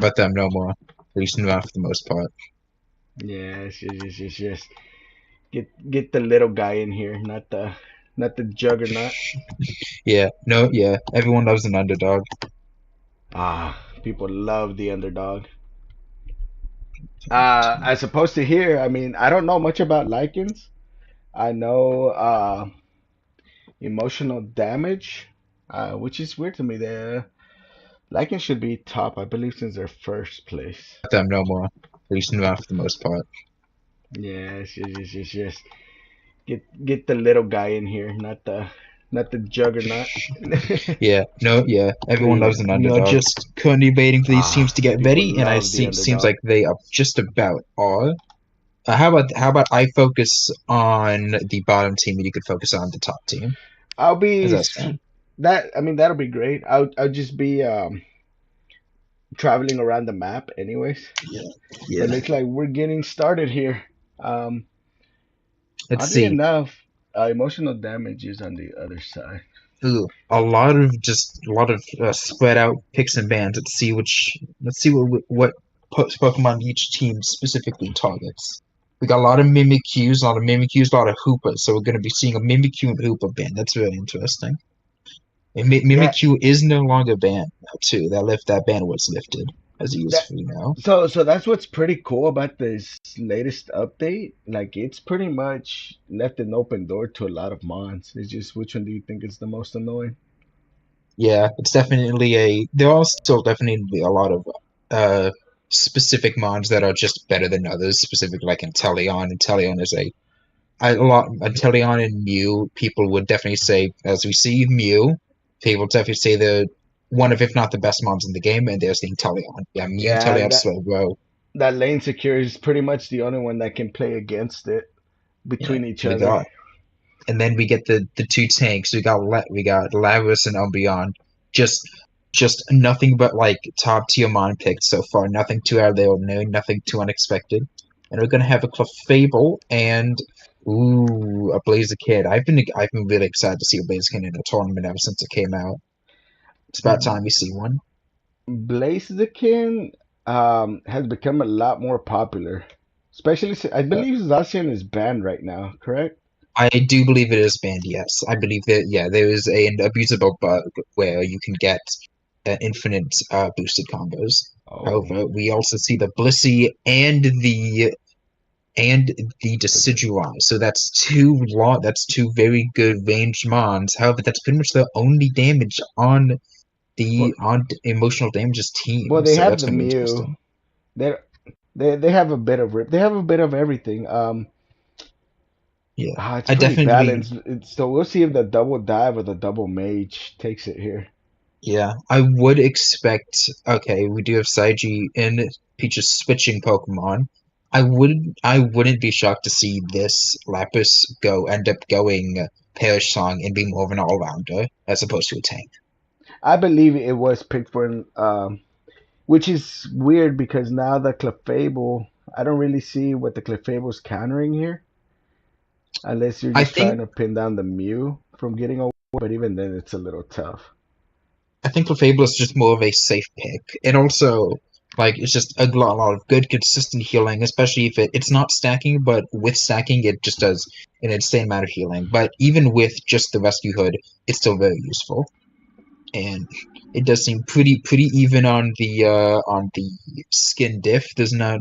But them no more. At least not for the most part. Yes. Get the little guy in here, not the juggernaut. Yeah, no, yeah. Everyone loves an underdog. People love the underdog. As opposed to here, I mean, I don't know much about lichens. I know emotional damage, which is weird to me. The lichens should be top, I believe, since they're first place. But them no more. At least not for the most part. Yes. Get the little guy in here, not the juggernaut. Yeah, no, yeah. Everyone loves an We are underdog. just Currently waiting for these teams to get people ready, and love the seems underdog. like they are just about are. How about I focus on the bottom team and you could focus on the top team? I'll How's be that s- sound? that. I mean, that'll be great. I'll just be traveling around the map, anyways. Yeah. But Yeah. looks like we're getting started here. Um, Let's Oddly see. enough, emotional damage is on the other side. Ooh, a lot of spread out picks and bans. Let's see what Pokemon each team specifically targets. We got a lot of Mimikyus, a lot of Hoopas, so we're going to be seeing a Mimikyu and Hoopa ban. That's really interesting. And Yeah, Mimikyu is no longer banned now too. That ban was lifted as a use that free now. so that's what's pretty cool about this latest update. Like it's pretty much left an open door to a lot of mods. It's just which one do you think is the most annoying? Yeah, it's definitely a. There are still definitely a lot of uh specific mods that are just better than others. Specific like Inteleon. Inteleon is a lot. Inteleon and Mew. People would definitely say, as we see Mew, people definitely say they're one of, if not the best mods in the game. And there's the Inteleon. Yeah, Mew, Yeah, Inteleon, that Slowbro. that lane secure is pretty much the only one that can play against it Yeah, between each we other. got. And then we get the two tanks. We got Lavis and Umbreon. Just just nothing but like top tier mon picks so far. Nothing too out of the ordinary. Nothing too unexpected. And we're gonna have a Clefable and ooh a Blaziken. I've been really excited to see a Blaziken in a tournament ever since it came out. It's about time we see one. Blaziken has become a lot more popular, especially I Uh, believe Zacian is banned right now, correct? I do believe it is banned. Yes, I believe that. Yeah, there is an abusable bug where you can get infinite boosted combos. Oh, However, we also see the Blissey and the Decidueye. So that's two very good ranged mons. However, that's pretty much the only damage on well, the on emotional damages team. well, they So have that's the gonna be Mew. interesting. They have a bit of they have a bit of everything. Yeah, It's I pretty definitely. balanced. So we'll see if the double dive or the double mage takes it here. Yeah, I would expect. Okay, we do have Saiji and Peach's switching Pokemon. I wouldn't be shocked to see this Lapis end up going Perish Song and being more of an all-rounder as opposed to a tank. I believe it was picked for which is weird because now the Clefable, I don't really see what the Clefable's countering here. Unless you're I just trying think to pin down the Mew from getting away, but even then it's a little tough. I think Clefable is just more of a safe pick, and also like it's just a lot of good consistent healing, especially if it's not stacking, but with stacking it just does an insane amount of healing. But even with just the Rescue Hood, it's still very useful. And it does seem pretty even on the skin diff. There's not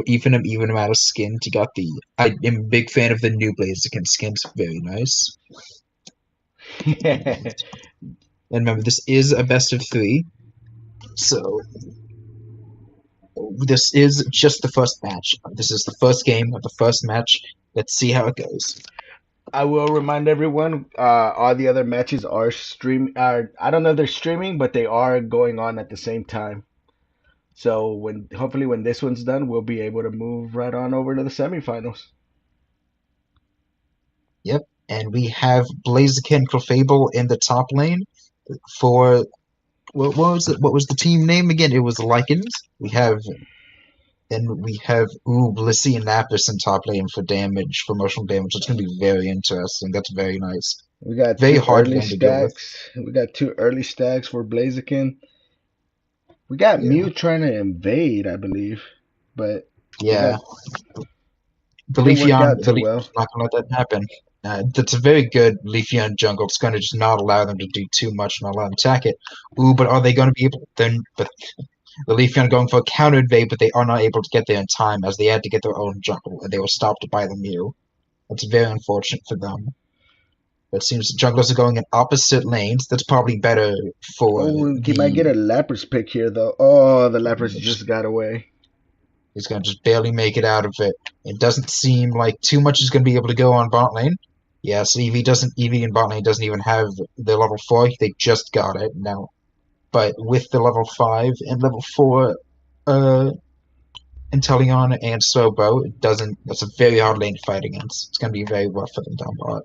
even amount of skins. You got the I am a big fan of the new Blaziken skins. Very nice. And remember, this is a best of three, so this is just the first match. This is the first game of the first match. Let's see how it goes. I will remind everyone, all the other matches are I don't know if they're streaming, but they are going on at the same time. So hopefully when this one's done, we'll be able to move right on over to the semifinals. Yep, and we have Blaziken Clefable in the top lane for what was it? What was the team name again? It was Lycans. We have Blissey and Lapis in top lane for damage, for emotional damage. It's gonna be very interesting. That's very nice. We got Very two hard early lane to deal with. stacks. We got two early stacks for Blaziken. We got Yeah, Mew trying to invade, I believe, but it yeah. got didn't work out The too Leafeon's well. not gonna let that happen. That's a very good Leafeon jungle. It's gonna just not allow them to do too much, not allow them to attack it. Ooh, but are they gonna be able? Then, but the Leafeon going for a counter invade, but they are not able to get there in time as they had to get their own jungle, and they were stopped by the Mew. That's very unfortunate for them. But it seems the junglers are going in opposite lanes. That's probably better for Oh, he might get the. a Lapras pick here though. Oh, the Lapras just got away. He's going to just barely make it out of it. It doesn't seem like too much is going to be able to go on bot lane. Yeah, so EV in bot lane doesn't even have the level 4. They just got it now. But with the level 5 and level 4 uh Inteleon and Sobo, it doesn't that's a very hard lane to fight against. It's gonna be very rough for them down bot.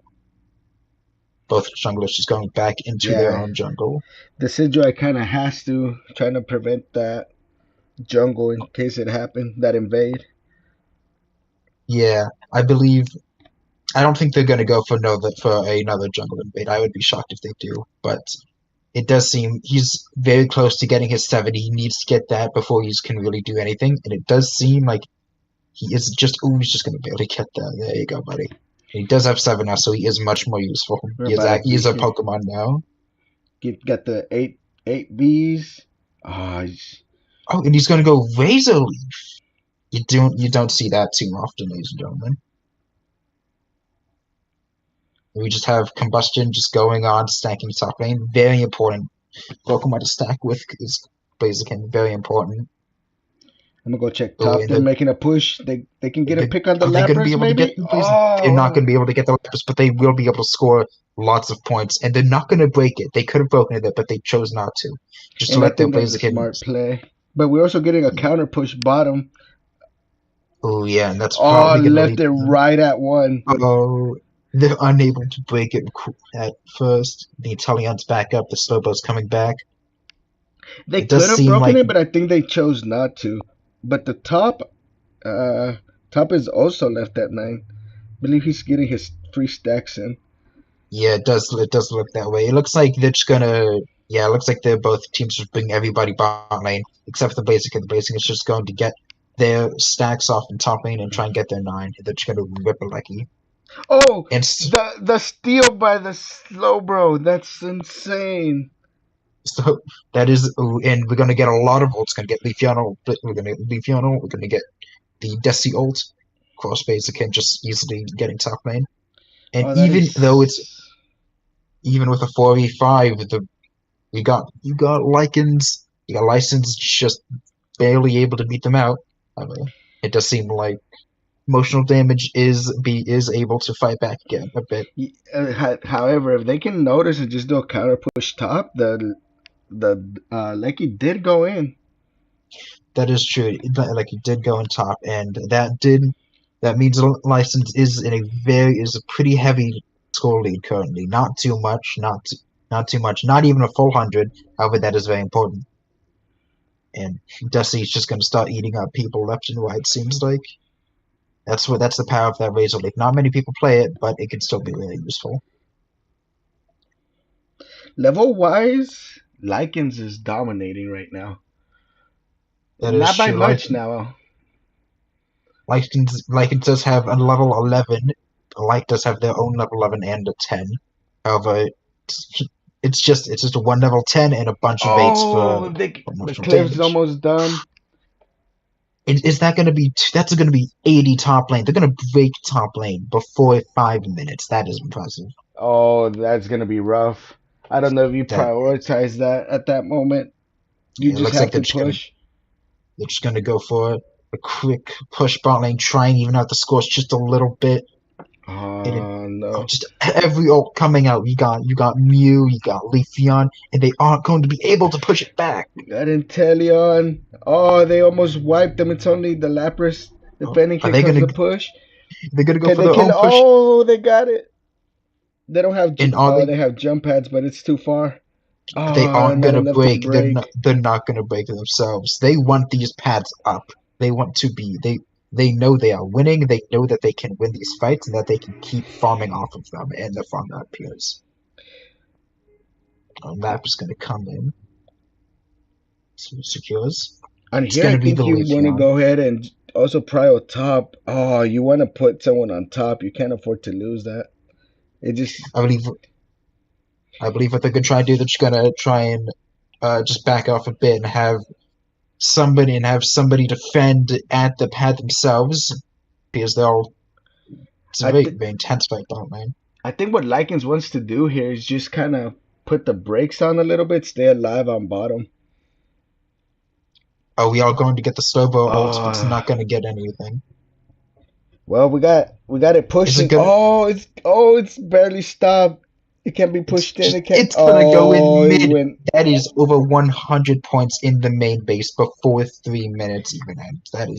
Both junglers just going back into their Yeah, own jungle. the Sidgewai kind of has to trying to prevent that jungle in case it happened that invade. Yeah, I don't think they're gonna go for another jungle invade. I would be shocked if they do, but it does seem he's very close to getting his 70. He needs to get that before he can really do anything. And it does seem like he is just, he's just going to barely get that. There you go, buddy. He does have 7 now, so he is much more useful. We're about to He get is a hit. Pokemon now. Got the eight Bs. Oh, Oh, and he's going to go Razor Leaf. You don't see that too often, ladies and gentlemen. We just have Combustion just going on, stacking top lane. Very important Pokemon to stack with is Blaziken. Very important. I'm gonna go check Oh, top. and They're the making a push. They can get a pick on the are they going to be Lapras able to get maybe. the Blaze? They're not Oh, going to be able to get the Lapras, but they will be able to score lots of points, and they're not going to break it. They could have broken it, but they chose not to, just to and I let their think that's a Blaziken. smart play. But we're also getting a counter push bottom. Oh yeah, and that's Oh, probably going to left lead it to them. right at one. Oh, they're unable to break it at first. The Italians back up. The Slowpo's coming back. They It does could have seem broken like it, but I think they chose not to. But the uh, top is also left at 9. I believe he's getting his free stacks in. yeah, it does look that way. It looks like they're just gonna yeah, it looks like they're both teams just bring everybody bot lane except for the basic, and the basic is just going to get their stacks off in top lane and try and get their 9. They're just gonna rip a Lecky. Oh, And the steal by the slow bro. That's insane. so that is and we're gonna get a lot of ults. Gonna get Leafeon, we're gonna get Leafeon, we're gonna get the Desi ult, cross basic and just easily getting top lane. And Oh, that even though it's is. even with a 4v5, you got Lycans, you got License just barely able to beat them out. I mean, it does seem like emotional damage is able to fight back again a bit. However, if they can notice and just do a counter push top, the Lecky did go in. That is true. Like he did go in top, and that means License is a pretty heavy score lead currently. Not too much, not too much, not even a full 100. However, that is very important. And Dusty's just going to start eating up people left and right. Seems like that's the power of that Razor Leaf. Not many people play it, but it can still be really useful. Level wise, Lycans is dominating right now. That is Not by true. much now. Lycan does have a level 11. Light does have their own level 11 and a 10. However, it's just a one level 10 and a bunch of 8s Oh, for the emotional cliff's damage. almost done. Is that going to be that's going to be 80 top lane? They're going to break top lane before 5 minutes. That is impressive. Oh, that's gonna be rough. I don't know if you That prioritize that at that moment. You it just looks like have to push. they're just gonna go for a quick push bot lane, try and even out the scores just a little bit. And it, Oh oh, no. just every ult coming out. You got Mew, you got Leafeon, and they aren't going to be able to push it back. Got Inteleon. Oh, they almost wiped them. It's only the Lapras Oh, defending. are Here they comes gonna the push. they're gonna go Can for they their kill? own push? Oh, they got it. They don't have. And are Oh, they have jump pads, but it's too far. they Oh, aren't not gonna enough to break? break. They're not gonna break themselves. They want these pads up. They want to be they know they are winning. They know that they can win these fights and that they can keep farming off of them, and the farm appears. Map is gonna come in. secures. On It's here, I gonna be think the you want to Leafeon. go ahead and also prio top. Oh, you want to put someone on top. You can't afford to lose that. It just I believe I believe what they're gonna try to do. They're just gonna try and just back off a bit and have somebody defend at the pad themselves because they'll. It's a I very think very intense fight, don't man. I think what Likens wants to do here is just kind of put the brakes on a little bit, stay alive on bottom. Are we all going to get the Slobo ult, but it's Oh, not going to get anything? well, we got it Is it pushing. gonna? It's barely stopped. It can't be pushed in. It can't. It's gonna go in Oh, he mid. went. That is over 100 points in the main base before 3 minutes even ends. That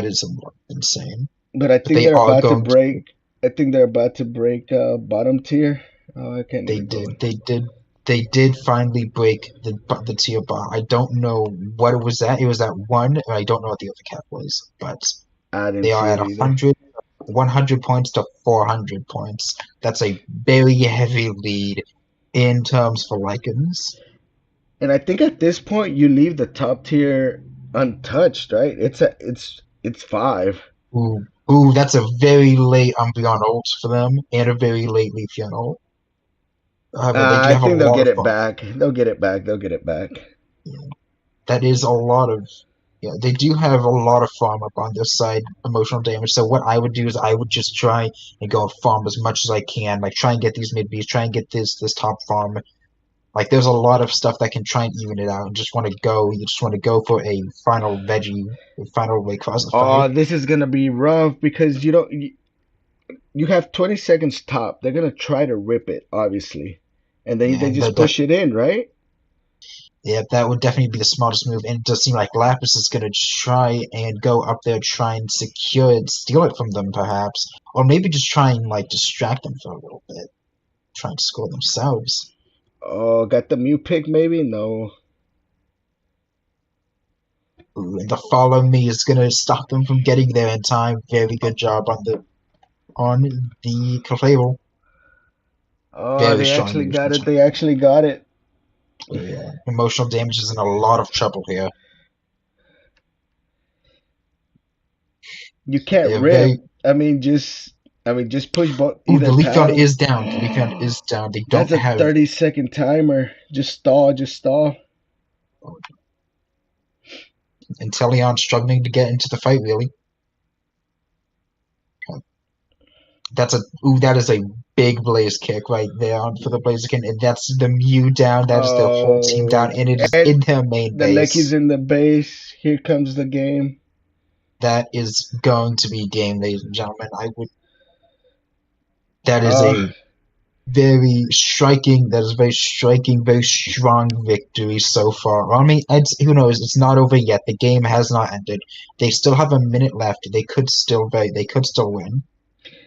is insane. But I But think they they're are about to going to. break. I think they're about to break bottom tier. Oh, I can't They even go did. in. They did finally break the tier bar. I don't know what it was at. It was at one, and I don't know what the other cap was. But I didn't they are see at it either. 100 points to 400 points. That's a very heavy lead in terms for Lycans. And I think at this point you leave the top tier untouched, right? It's five. Ooh, that's a very late Umbreon ult for them, and a very late Leafeon ult. However, they do I have a think they'll lot get of it fun. back. They'll get it back. They'll get it back. Yeah, that is a lot of. Yeah, they do have a lot of farm up on their side, emotional damage. So what I would do is I would just try and go and farm as much as I can. Like try and get these mid Bs, try and get this top farm. Like there's a lot of stuff that can try and even it out. And just want to go. You just want to go for a final veggie, a final Rayquaza fight. Oh, this is gonna be rough because you have 20 seconds top. They're gonna try to rip it, obviously, and they And just push it in, right? yeah, that would definitely be the smartest move. And it does seem like Lapis is going to try and go up there, try and secure it, steal it from them, perhaps. Or maybe just try and, like, distract them for a little bit. Try and score themselves. Oh, got the Mew pick maybe? No. Ooh, and the follow me is going to stop them from getting there in time. Very good job on the Clefable. Oh, Very they strong actually got emotional it. damage. They actually got it. Yeah, emotional damage is in a lot of trouble here. You can't They're very. rip. Just push both Ooh, the either Leafeon pad. is down. The Leafeon is down. They That's don't a have 30-second timer. Just stall, just stall. Inteleon struggling to get into the fight, really. That is a big Blaze kick right there for the Blaziken, and that's the Mew down. That is their whole team down, Oh, and it is in and their main the Lecky's base. in the base. Here comes the game. That is going to be game, ladies and gentlemen. I would. That is Uh, a very striking. That is a very striking, very strong victory so far. Well, I mean, who knows? It's not over yet. The game has not ended. They still have a minute left. They could still win.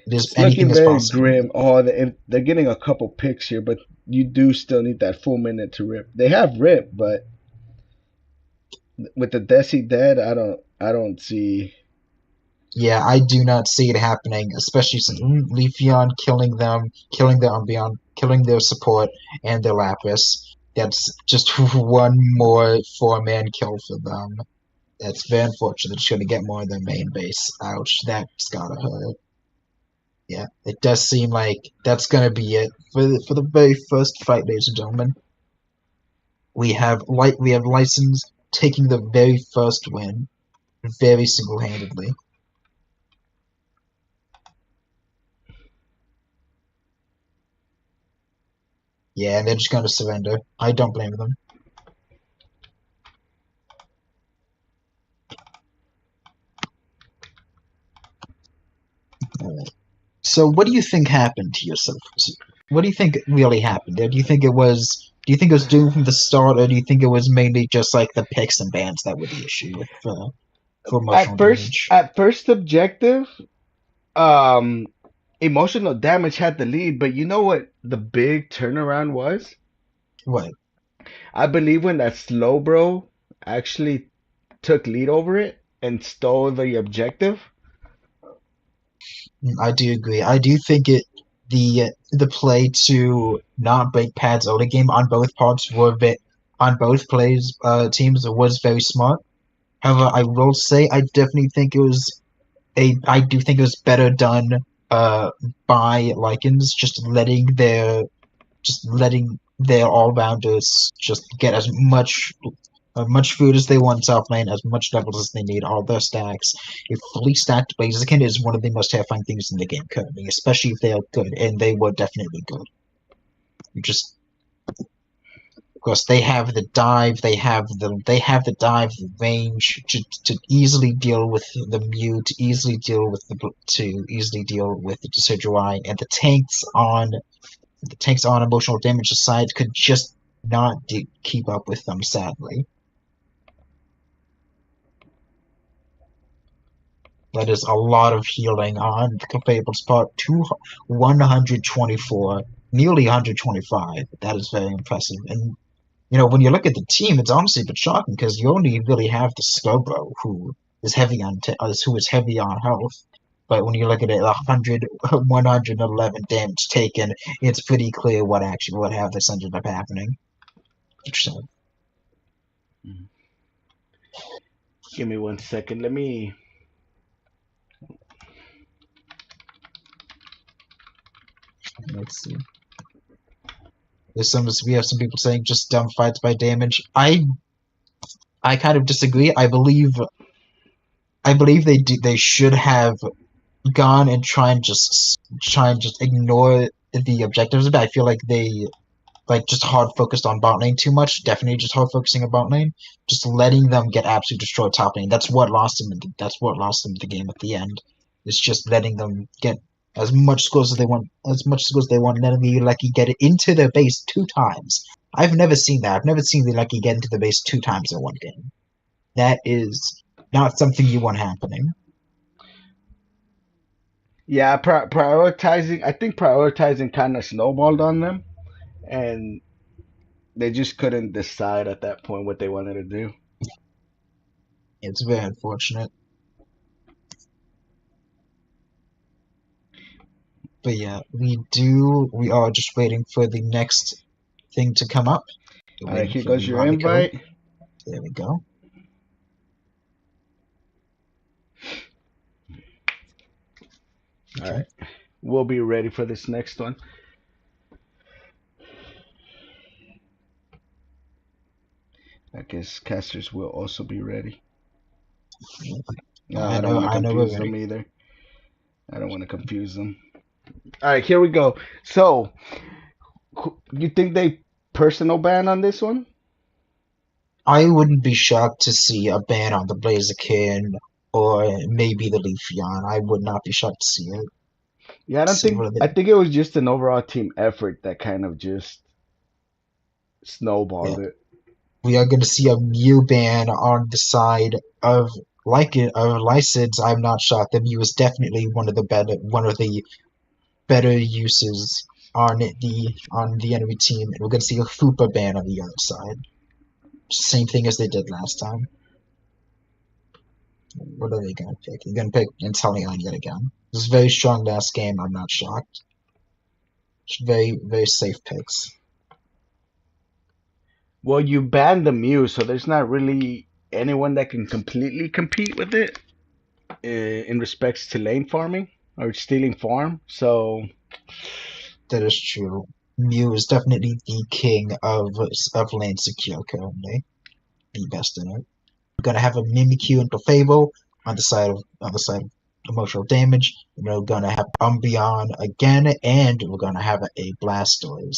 It is it's anything looking is very possible here. grim. Oh, they're getting a couple picks here, but you do still need that full minute to rip. They have rip, but with the Desi dead, I don't see. Yeah, I do not see it happening, especially since Leafeon killing them, killing their Umbreon, killing their support, and their Lapis. That's just one more four-man kill for them. That's very unfortunate. They're just going to get more of their main base. Ouch, that's gotta hurt. Yeah, it does seem like that's going to be it for the very first fight, ladies and gentlemen. We have License taking the very first win, very single-handedly. Yeah, and they're just going to surrender. I don't blame them. So, what do you think happened to yourself? What do you think really happened there? Do you think it was? Do you think it was doomed from the start, or do you think it was mainly just like the picks and bans that were the issue with for emotional damage? At first objective, um, emotional damage had the lead, but you know what the big turnaround was? What? I believe when that slow bro actually took lead over it and stole the objective. I do agree. I do think the play to not break Pad's Oda game on both parts were a bit on both plays teams was very smart. However, I will say I definitely think it was I do think it was better done uh by Lycans, just letting their all rounders just get as much food as they want top lane, as much levels as they need, all their stacks. A fully stacked Blaziken is one of the most terrifying things in the game currently, especially if they are good, and they were definitely good. You just Of course, they have the dive, they have the dive, the range to easily deal with the Mew, to easily deal with the Decidueye, and the tanks on emotional damage side could just not keep up with them, sadly. That is a lot of healing on the Fable's part. 124, nearly 125. That is very impressive. And when you look at the team, it's honestly a bit shocking because you only really have the Slowbro who is heavy on health. But when you look at it, 111 damage taken, it's pretty clear what how this ended up happening. So, Mhm. Give me 1 second. Let me. let's see. We have some people saying just dumb fights by damage. I kind of disagree. I believe they should have gone and try and just ignore the objectives. But I feel like they just hard focused on bot lane too much. Definitely just hard focusing on bot lane, just letting them get absolutely destroyed top lane. That's what lost them the game at the end. It's just letting them get as much scores as they want, and letting the Lucky get it into their base 2 times. I've never seen that. I've never seen the Lucky get into the base 2 times in one game. That is not something you want happening. Yeah, prioritizing. I think prioritizing kind of snowballed on them, and they just couldn't decide at that point what they wanted to do. It's very unfortunate. But yeah, we are just waiting for the next thing to come up. We're All right, waiting here for the goes your Rami code. invite. There we go. All Okay. right, we'll be ready for this next one. I guess casters will also be ready. I I don't know want to I know we're confuse ready. them either. I don't want to confuse them. All right, here we go. So, you think they personal ban on this one? I wouldn't be shocked to see a ban on the Blaziken or maybe the Leafeon. I would not be shocked to see it. Yeah, I don't See think. what are they I think it was just an overall team effort that kind of just yeah. snowballed it. We are gonna see a Mew ban on the side of Lycids. I'm not shocked. The Mew is definitely one of the better uses on the enemy team, and we're gonna see a Fupa ban on the other side. Same thing as they did last time. What are they gonna pick? They're gonna pick Inteleon yet again. This is a very strong last game. I'm not shocked. It's very very safe picks. Well, you banned the Mew, so there's not really anyone that can completely compete with it in respects to lane farming or stealing farm. So That is true. Mew is definitely the king of lane secure currently. The best in it. We're gonna have a Mimikyu and Clefable on the side of emotional damage. We're gonna have Umbreon again, and we're gonna have a Blastoise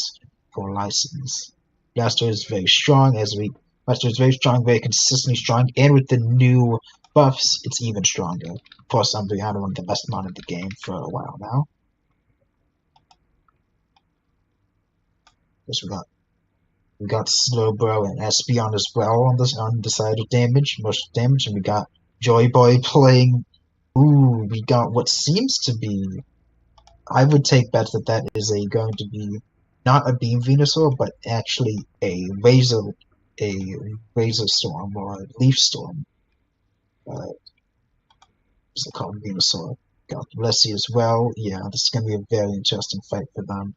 for license. Blastoise is very strong Blastoise is very strong, very consistently strong, and with the new buffs, it's even stronger. Of course, Umbreon one of the best mon in the game for a while now. Yes, we got Slowbro and Espeon as well on the side of damage, most damage, and we got Joy Boy playing. Ooh, we got what seems to be. I would take bets that is going to be not a Beam Venusaur, but actually a Razor Storm or a Leaf Storm. What's it called? Venusaur. Got Lessie as well. Yeah, this is going to be a very interesting fight for them.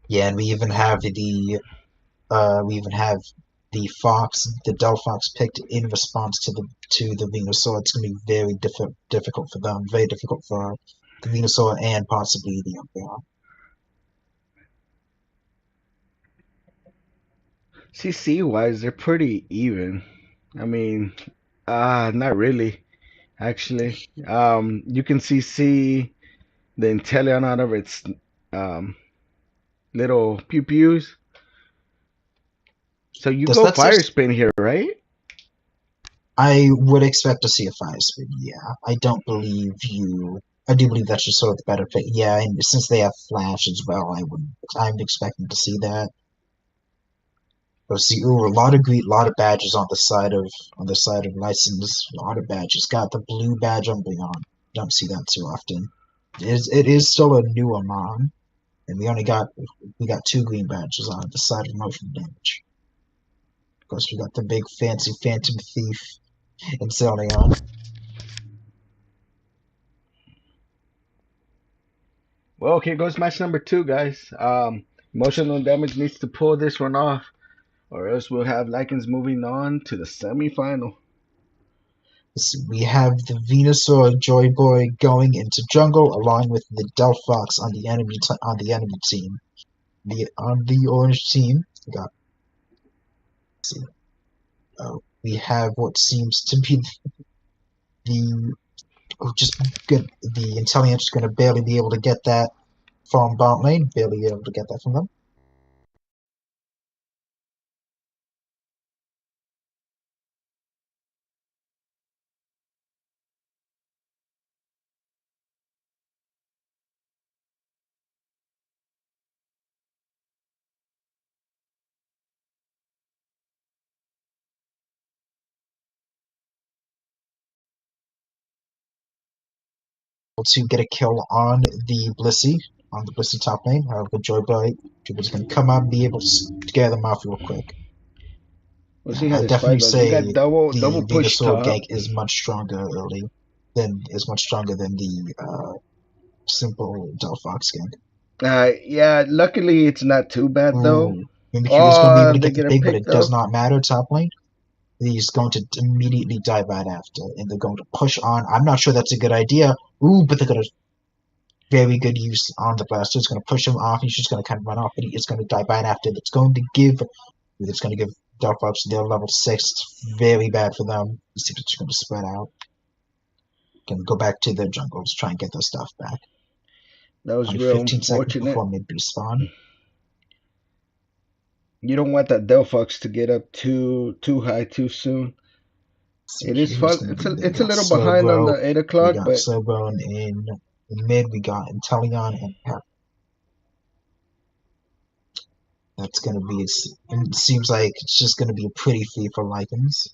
Yeah, and we even have the We even have the Fox, the Delphox picked in response to the Venusaur. It's going to be very difficult for them, very difficult for the Venusaur and possibly the Umbreon. CC wise, they're pretty even. I mean, not really, actually. You can see the Inteleon out of its um little pew pews. So you Does go that fire just? spin here, right? I would expect to see a fire spin. Yeah, I don't believe you. I do believe that's just sort of the better pick. Yeah, and since they have Flash as well, I'm expecting to see that. We'll see. Ooh, a lot of lot of badges on the side of license. A lot of badges. Got the blue badge on Beyond. Don't see that too often. It is still a new Amon, and we got two green badges on the side of emotional damage. Of course, we got the big fancy Phantom Thief and Celeon. Well, here goes match number two, guys. Emotional damage needs to pull this one off, or else we'll have Lycans moving on to the semifinal. We have the Venusaur Joy Boy going into jungle along with the Delphox on the enemy team. On the orange team, we got. Let's see. We have what seems to be the just good. The intelligence is going to barely be able to get that from bot lane. Barely able to get that from them. To get a kill on the Blissey top lane. However, Joy Boy is going to come up and be able to scare them off real quick. We'll Yeah, see how I this definitely fight goes. We got say double the push Venusaur gank top. is much stronger early than the simple Delphox gank. Yeah, luckily it's not too bad though. Ooh, Mimikyu is going to be able Oh, to they get the get a pig, but pick it does though. not matter top lane. He's going to immediately die right after, and they're going to push on. I'm not sure that's a good idea. Ooh, but they're going to very good use on the blaster. It's going to push him off. He's just going to kind of run off, but he is going to die right after. It's going to give Delphox their level 6. It's very bad for them. You see, it's going to spread out. Can go back to their jungles, try and get their stuff back. That was Only real 15 seconds unfortunate. before mid-beast spawn. You don't want that Delphox to get up too high too soon. Let's see It is who's fun. going to be there. We It's a got little behind on Slowbro. the 8 We o'clock, got but Slowbro in mid. We got Inteleon and Pep. That's going to be. It seems like it's just going to be a pretty fee for license.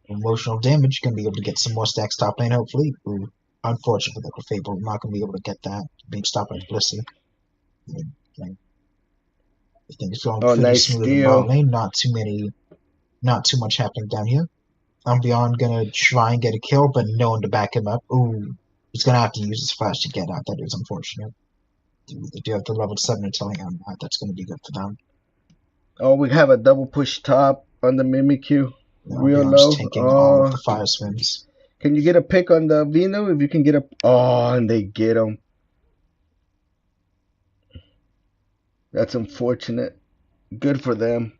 Emotional damage. Going to be able to get some more stacks top lane, hopefully. Ooh, unfortunate for the Clefable. Not going to be able to get that. Being stopped by Blissey. I think it's going oh, pretty nice smooth in bot steal. lane. Not too much happening down here. Umbreon gonna try and get a kill, but no one to back him up. Ooh, he's gonna have to use his flash to get out. That is unfortunate. They do have the level 7 Inteleon. That's gonna be good for them. Oh, we have a double push top on the Mimikyu, real Umbreon's low. tanking all of Oh, the fire swims. can you get a pick on the Vino? If you can get a, oh, and they get him. That's unfortunate. Good for them.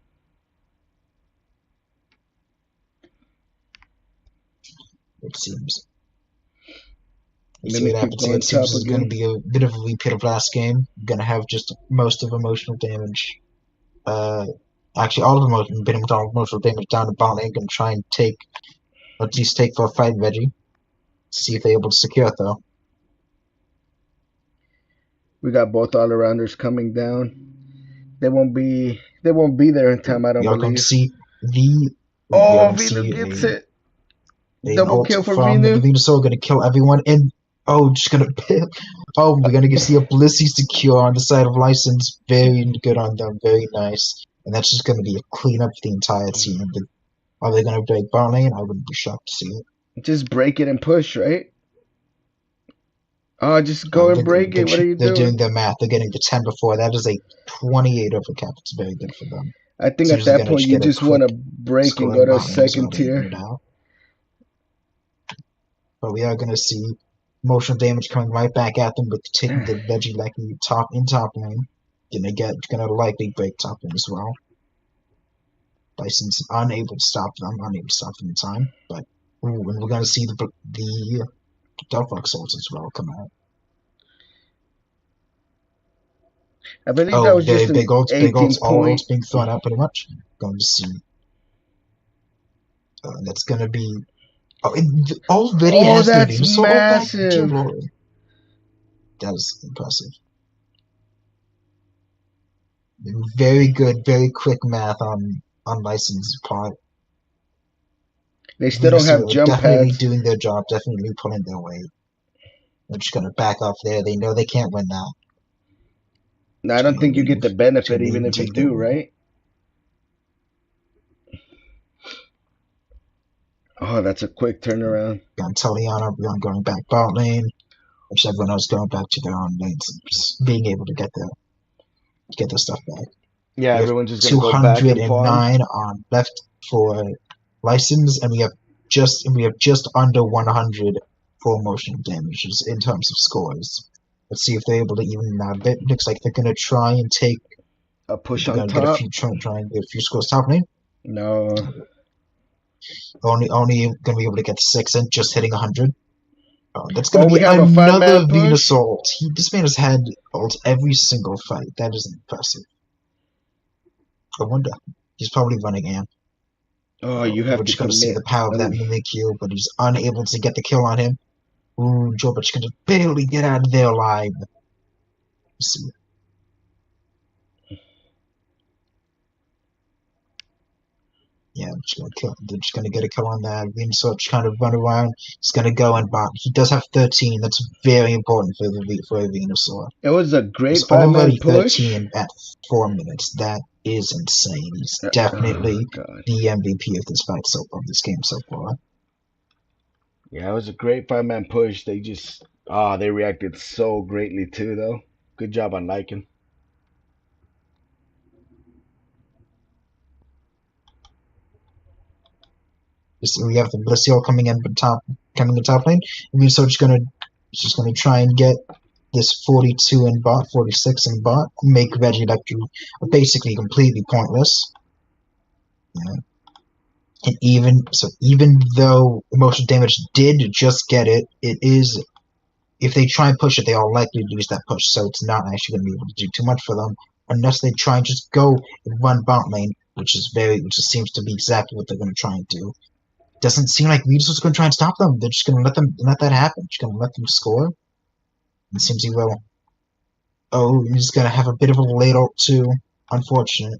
It seems. You see what Mimikyu happens here. going It seems top this is gonna again. be a bit of a repeat of last game. Gonna have just most of emotional damage. Uh, Actually, all of emotional, been with all emotional damage down to bot lane. Gonna try and take, at least take for a fight, Reggie. See if they're able to secure it though. We got both all arounders coming down. They won't be there in time, I don't We are going to believe. see the we are Oh, going to Vino see gets it. an Double ult kill for from the Vino. Venusaur going to kill everyone and just gonna we're gonna see a Blissey secure on the side of license. Very good on them, very nice. And that's just gonna be a cleanup for the entire team. Are they gonna break bar lane? I wouldn't be shocked to see it. Just break it and push, right? Oh, just go and break it. What are you They're doing? doing their math. They're getting the 10 before. That is a 28 overcap. It's very good for them. I think So at you're just that gonna point just you get a just want quick to break and go scoring to bot lane so second to even tier. it out. But we are gonna see emotional damage coming right back at them with taking the veggie like top lane. Gonna likely break top lane as well. Bison's unable to stop them, in time. But and we're gonna see the Delphox swords as well come out. I believe that Oh, was just an big 18 ults, all point. ults being thrown out pretty much. Going to see. That's gonna be. Oh, it already Oh, has the that's Venusaur ult back. Dear massive. Lord, that is impressive. Very good, very quick math on License's part. They still don't have Venusaur are jump definitely pads. doing their job, definitely pulling their weight. They're just gonna back off there. They know they can't win now. Now, I Just don't gonna think you leave. get the Just benefit gonna leave even and if you take their do, win. right? Oh, that's a quick turnaround. Got Teliana, everyone going back bot lane, which everyone else going back to their own lanes and just being able to get their stuff back. Yeah, We have everyone's just gonna go back and farm. 209 on left for license, and we have just under 100 for emotional damages in terms of scores. Let's see if they're able to even that bit. Looks like they're gonna try and take. A push They're on gonna get a few top. try and get a few scores top lane. No. Only gonna be able to get 6 in, just hitting 100. That's Oh, gonna we be have a another five-man Venus push. ult. This man has had ult every single fight. That is impressive. I wonder. He's probably running amp. Oh, you We're have to just gonna see the commit. power of that Oh, Mimikyu, but he's unable to get the kill on him. Ooh, Jobich gonna barely get out of there alive. Let's see. Yeah, they're just gonna get a kill on that. Venusaur just kind of run around. He's gonna go and bot. He does have 13. That's very important for a Venusaur. it was a He's great five-man already push. 13 at 4 minutes. That is insane. He's Oh definitely God. the MVP of this game so far. Yeah, it was a great five-man push. They just they reacted so greatly too, though. Good job on liking. So we have the Blissey coming in top lane. Venusaur just gonna try and get this 42 in bot, 46 in bot, make Regieleki basically completely pointless. Yeah. And even though emotional damage did just get it, it is if they try and push it, they are likely to lose that push. So it's not actually going to be able to do too much for them unless they try and just go and run bot lane, which just seems to be exactly what they're going to try and do. Doesn't seem like Regis is going to try and stop them. They're just going to let that happen. Just going to let them score. It seems he will. Oh, he's going to have a bit of a late ult too. Unfortunate.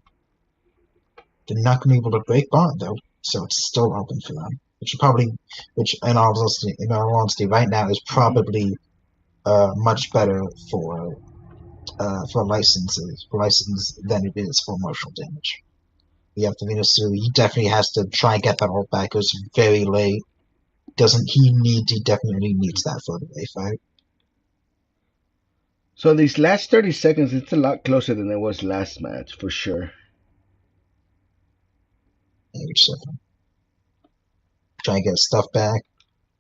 They're not going to be able to break bot though, so it's still open for them. Which in all honesty, right now is probably much better for license than it is for emotional damage. We have the Venusaur. He definitely has to try and get that ult back. It was very late. He definitely needs that for the way fight. So these last 30 seconds, it's a lot closer than it was last match for sure. Try and get stuff back.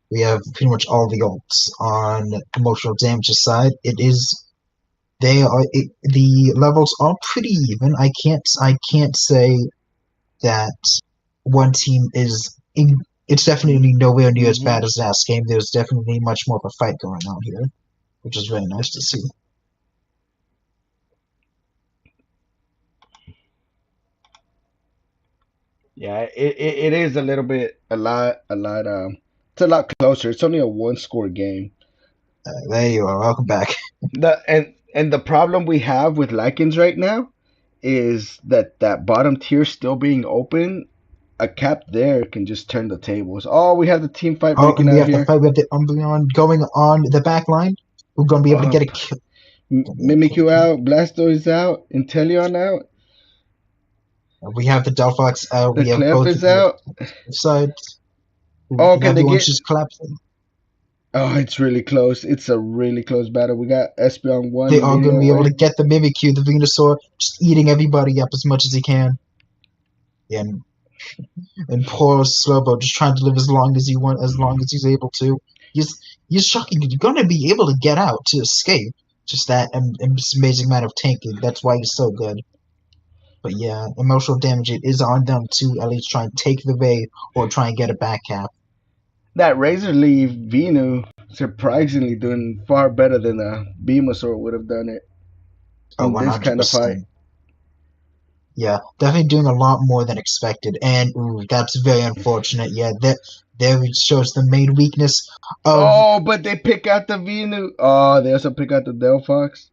We have pretty much all the ults on emotional damage's side. The levels are pretty even. I can't say that one team is it's definitely nowhere near as Hmm. bad as last game. There's definitely much more of a fight going on here, which is very nice to see. Yeah, it is a little bit, it's a lot closer. It's only a one-score game. There you are. Welcome back. And the problem we have with Lycans right now is that bottom tier still being open. A cap there can just turn the tables. Oh, we have the team fight Oh, breaking and we out have the here. fight. We have the Umbreon going on the back line. We're going to be able to Oh, get a kill. Mimikyu out, Blastoise out, Inteleon out, We have the Delphox out. the We have Clamp both is out. sides. Oh, And can they everyone's get just collapsing. Oh, it's really close. It's a really close battle. We got Espeon They one are leading going to the be able to way. get the Mimikyu, the Venusaur, just eating everybody up as much as he can. And poor Slowbo just trying to live as long as he want, as long as he's able to. He's he's shocking. You're going to be able to get out to escape. Just that amazing amount of tanking. That's why he's so good. But yeah, emotional damage it is on them to at least try and take the bait or try and get a back cap. That Razor Leaf Venu surprisingly doing far better than a Venusaur would have done it Oh, in this kind of fight. 100%. Yeah, definitely doing a lot more than expected, and ooh, that's very unfortunate. Yeah, that there it shows the main weakness of. Oh, but they pick out the Venu. Oh, they also pick out the Delphox.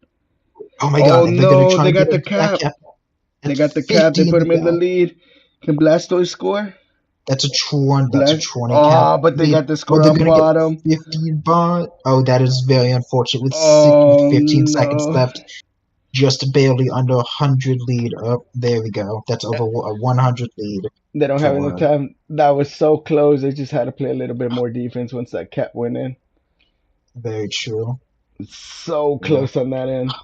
Oh my god, Oh and they're gonna no, try they and get got a the back cap. cap They at got the cap. They 50 in put the him in the lead. Can Blastoise score? That's a Tron. That's a Blast. Tron cap Oh, but they lead. got the Oh, score they're on gonna get bottom. 50 bot. Oh, that is very unfortunate. With Oh 15 seconds no. left, just barely under 100 lead. Oh, there we go. That's over a 100 lead They don't have enough for. time. That was so close. They just had to play a little bit more defense once that cap went in. Very true. So Yeah, close on that end.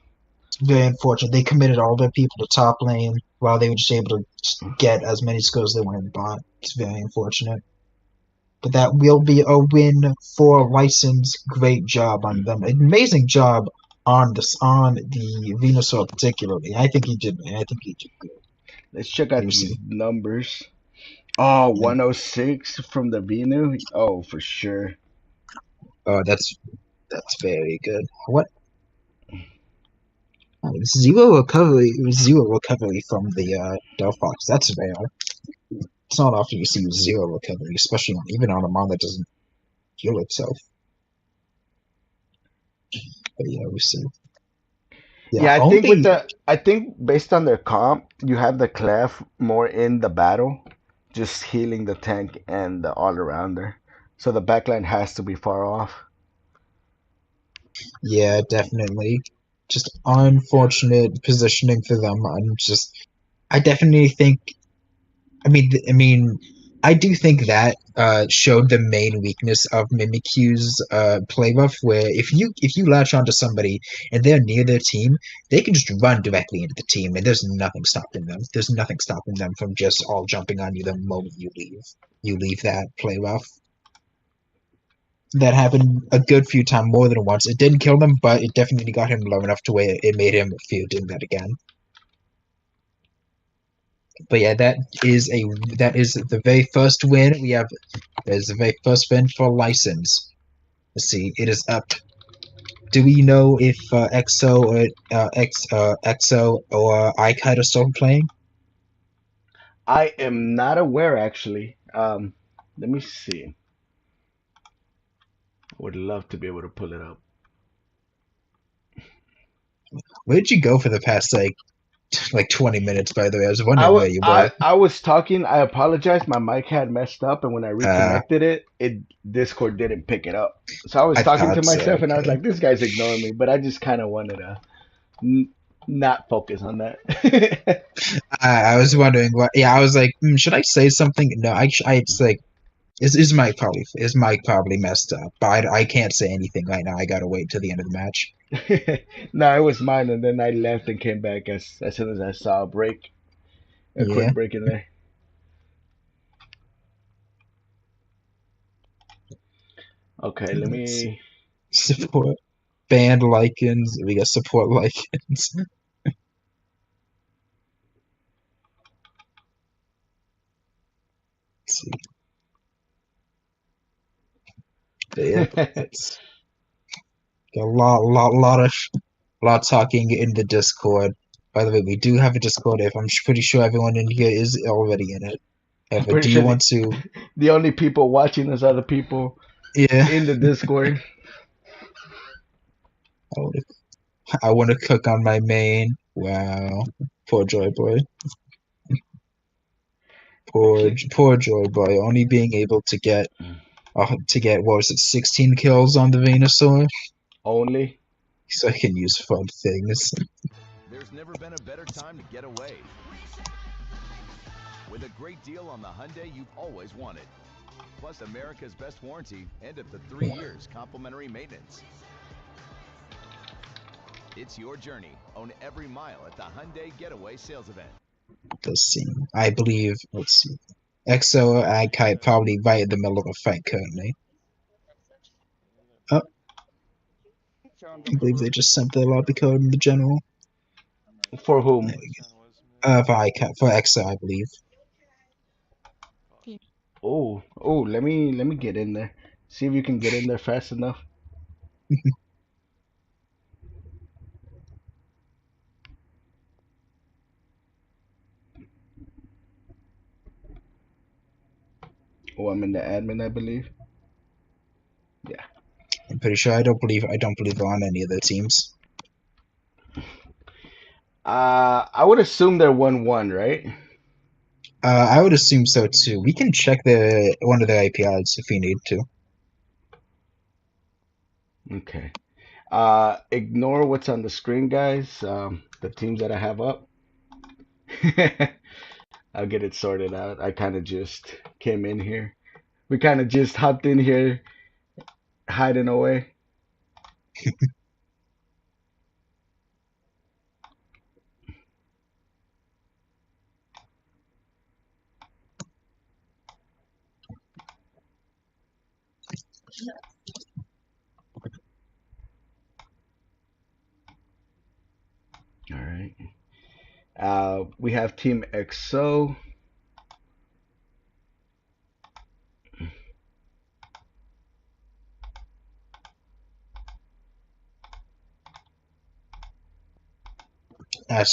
it's very unfortunate. They committed all their people to top lane while they were just able to just get as many scores as they wanted in bot. It's very unfortunate. But that will be a win for License. Great job on them. Amazing job on the Venusaur particularly. I think he did. I think he did good. Let's check You out these see, numbers. Oh, yeah. 106 from the Venu. Oh, for sure. Oh, that's very good. What? Oh, zero recovery. Zero recovery from the Delphox. That's rare. It's not often you see zero recovery, especially even on a mon that doesn't heal itself. But yeah, we see. Yeah, Yeah, only. I think based on their comp, you have the Clef more in the battle, just healing the tank and the all arounder. So the backline has to be far off. Yeah, definitely. Just unfortunate positioning for them. I definitely think. I do think that showed the main weakness of Mimikyu's play buff, where if you latch onto somebody and they're near their team, they can just run directly into the team, and there's nothing stopping them. There's nothing stopping them from just all jumping on you the moment you leave. You leave that play buff. That happened a good few times, more than once. It didn't kill them, but it definitely got him low enough to where it made him fear doing that again. But yeah, that is the very first win we have. That is the very first win for license. Let's see, it is up. Do we know if EXO or iKite are still playing? I am not aware actually. Let me see. I would love to be able to pull it up. Where did you go for the past like 20 minutes? By the way, I was wondering where you were. I was talking. I apologize. My mic had messed up, and when I Uh, reconnected it Discord didn't pick it up. So I was I talking to thought so. myself, and I was Okay. like, "This guy's ignoring me," but I just kind of wanted to n not focus on that. I was wondering what. Yeah, I was like, should I say something? No, it's like is Mike probably messed up, but I can't say anything right now. I gotta wait till the end of the match. No, it was mine, and then I left and came back as soon as I saw a Yeah. quick break in there. Okay, let Let's me. support band lichens. We got support lichens. Let's see. But yeah, it's got a lot talking in the Discord. By the way, we do have a Discord. If I'm pretty sure everyone in here is already in it. I'm But pretty do you sure want to? the only people watching us are the people Yeah, in the Discord. I want to. I want to cook on my main. Wow, poor Joy Boy. Poor Joy Boy. Only being able to get what was it, 16 kills on the Venusaur, Only. so I can use fun things. There's never been a better time to get away. With a great deal on the Hyundai you've always wanted. plus America's best warranty and up to 3 years complimentary maintenance. It's your journey. Own every mile at the Hyundai Getaway Sales Event. Let's see. I believe, let's see. EXO, iKite probably right in the middle of a fight currently. Oh, I believe they just sent the lobby code in the general. For whom? For iKite, for EXO, I believe. Oh, let me get in there. See if you can get in there fast enough. Oh, I'm in the admin, I believe. Yeah. I'm pretty sure. I don't believe they're on any of their teams. I would assume they're 1-1, right? I would assume so too. We can check one of their APIs if we need to. Okay. Ignore what's on the screen, guys. The teams that I have up. I'll get it sorted out. I kind of just came in here. We kind of just hopped in here, hiding away. All right. We have Team XO.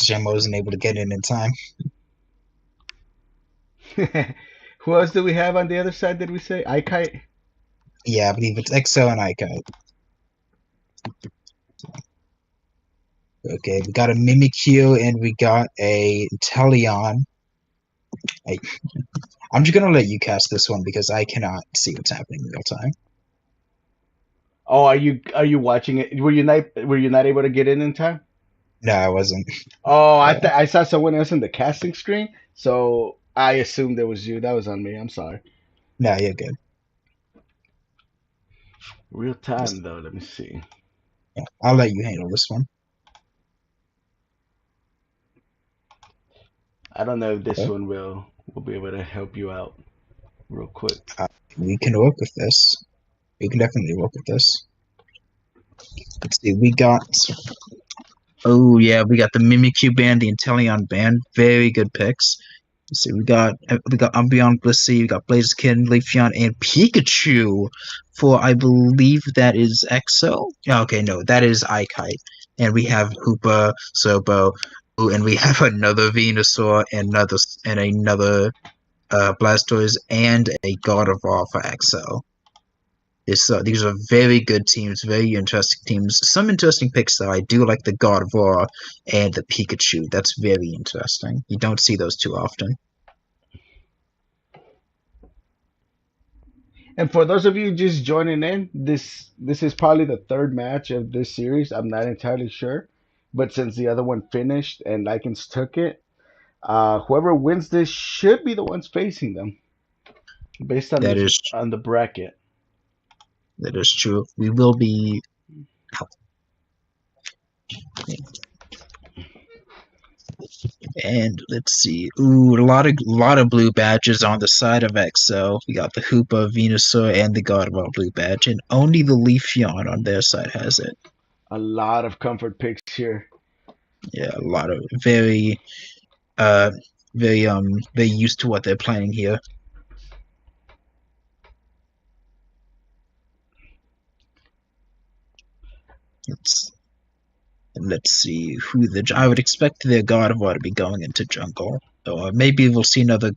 Jim wasn't able to get in time. Who else do we have on the other side? Did we say iKite? Yeah, I believe it's EXO and iKite. Okay, we got a Mimikyu and we got a Inteleon. I'm just gonna let you cast this one because I cannot see what's happening in real time. Oh, are you watching it? Were you not able to get in time? No, I wasn't. Oh, I saw someone else in the casting screen, so I assumed it was you. That was on me. I'm sorry. No, you're good. Real time though. Let me see. Yeah, I'll let you handle this one. I don't know if this one will be able to help you out real quick. We can work with this. We can definitely work with this. Let's see. We got. Oh yeah, we got the Mimikyu band, the Inteleon band. Very good picks. Let's see. We got Umbreon, Blissey, we got Blaziken, Leafeon, and Pikachu. For I believe that is EXO. Okay, no, that is iKite. And we have Hoopa, Sobo, and we have another Venusaur and another Blastoise and a Gardevoir for EXO. These are very good teams, very interesting teams. Some interesting picks though. I do like the Gardevoir and the Pikachu. That's very interesting. You don't see those too often. And for those of you just joining in, this is probably the third match of this series. I'm not entirely sure, but since the other one finished and Lycans took it, whoever wins this should be the ones facing them, based on on the bracket. That is true. We will be. And let's see. Ooh, a lot of blue badges on the side of EXO. We got the Hoopa, Venusaur, and the Gardevoir blue badge, and only the Leafeon on their side has it. A lot of comfort picks here. Yeah, a lot of very used to what they're playing here. Let's see who I would expect their Gardevoir to be going into jungle, or maybe we'll see another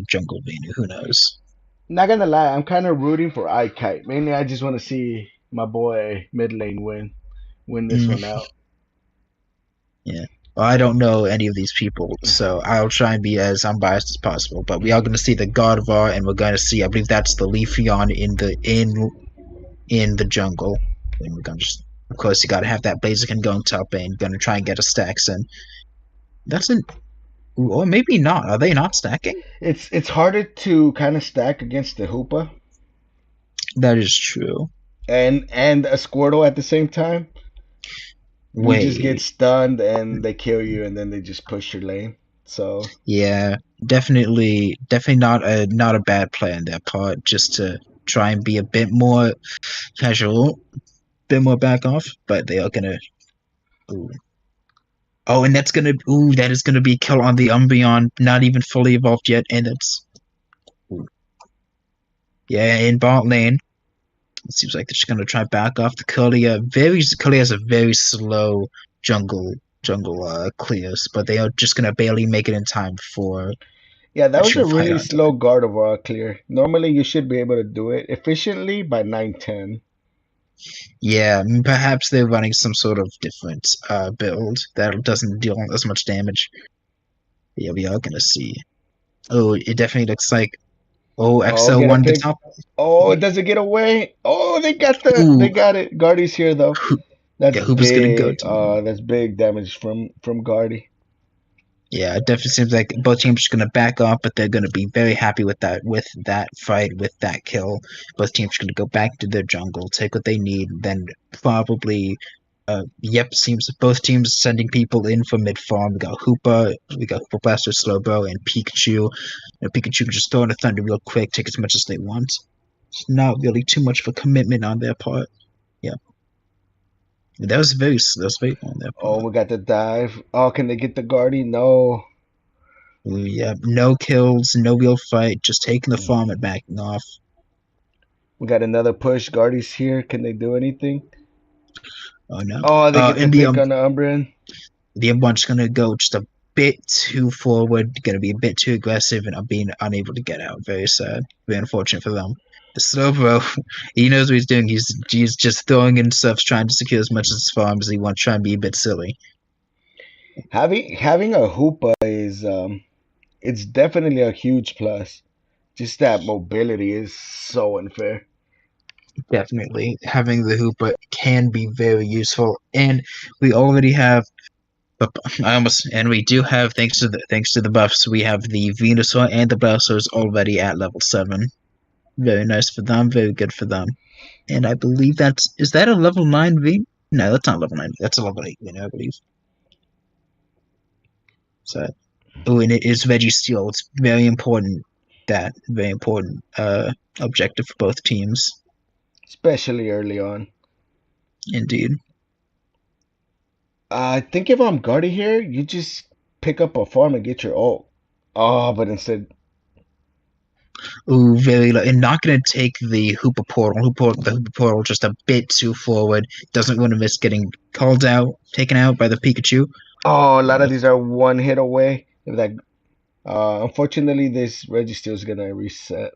jungle Venu. Who knows? Not gonna lie, I'm kind of rooting for iKite. Mainly, I just want to see my boy mid lane win this one out. Yeah. Well, I don't know any of these people, so I'll try and be as unbiased as possible. But we are going to see the Gardevoir, and we're going to see, I believe that's the Leafeon in the jungle. And we're going to just, of course, you got to have that Blaziken going top lane. Going to try and get a stacks in. Ooh, or maybe not. Are they not stacking? It's harder to kind of stack against the Hoopa That is true. and a Squirtle at the same time. You just get Wait. stunned and they kill you, and then they just push your lane. So Yeah, definitely not a bad play on their part, just to try and be a bit more casual, bit more back off, but they are gonna. Ooh. Oh, and that is gonna be a kill on the Umbreon, not even fully evolved yet, and it's ooh. Yeah, in bot lane. It seems like they're just gonna try back off the Curly has a very slow jungle clears, but they are just gonna barely make it in time for yeah, that was actual a fight really on slow time. Gardevoir clear. Normally, you should be able to do it efficiently by 9:10. Yeah, perhaps they're running some sort of different build that doesn't deal as much damage. Yeah, we are gonna see. Oh, it definitely looks like Oh, XL get a won the pick. top. Oh, does it get away? Oh, they Ooh, got it. Guardy's here though. That's yeah, Hooper's gonna go big. to them. That's big damage from Guardy. Yeah, it definitely seems like both teams are gonna back off, but they're gonna be very happy with that fight, with that kill. Both teams are gonna go back to their jungle, take what they need, then probably. Yep, seems both teams sending people in for mid farm. We got Hoopa Blaster, Slowbro, and Pikachu. Pikachu can just throw in a Thunder real quick, take as much as they want. It's not really too much of a commitment on their part. Yeah, that was very on their Oh, part. we got the dive. Oh, can they get the Guardy? No. Yeah, no kills, no real fight, just taking the farm and backing off. We got another push. Guardy's here. Can they do anything? Oh no. Oh, they get the And pick on the Umbreon. the Umbreon's gonna go just a bit too forward, gonna be a bit too aggressive, and being unable to get out. Very sad. Very unfortunate for them. The Slowbro, he knows what he's doing. He's just throwing in stuff, trying to secure as much as his farm as he wants, trying to be a bit silly. Having a Hoopa is it's definitely a huge plus. Just that mobility is so unfair. Definitely, having the Hoopa can be very useful, and we already have. And we do have, thanks to the buffs, we have the Venusaur and the Blastoise already at level 7. Very nice for them. Very good for them. And I believe is that a level 9 V? No, that's not level 9. That's a level 8 V, I believe. So, oh, and it is Registeel. It's very important. That very important objective for both teams. Especially early on. Indeed. I think if I'm Guardy here, you just pick up a farm and get your ult. Oh, but instead, Ooh, very low. And not going to take the Hoopa Portal. The Hoopa Portal just a bit too forward. Doesn't want to miss getting called out, taken out by the Pikachu. oh, a lot of Yeah, these are one hit away. If that, unfortunately, this Registeel is gonna reset.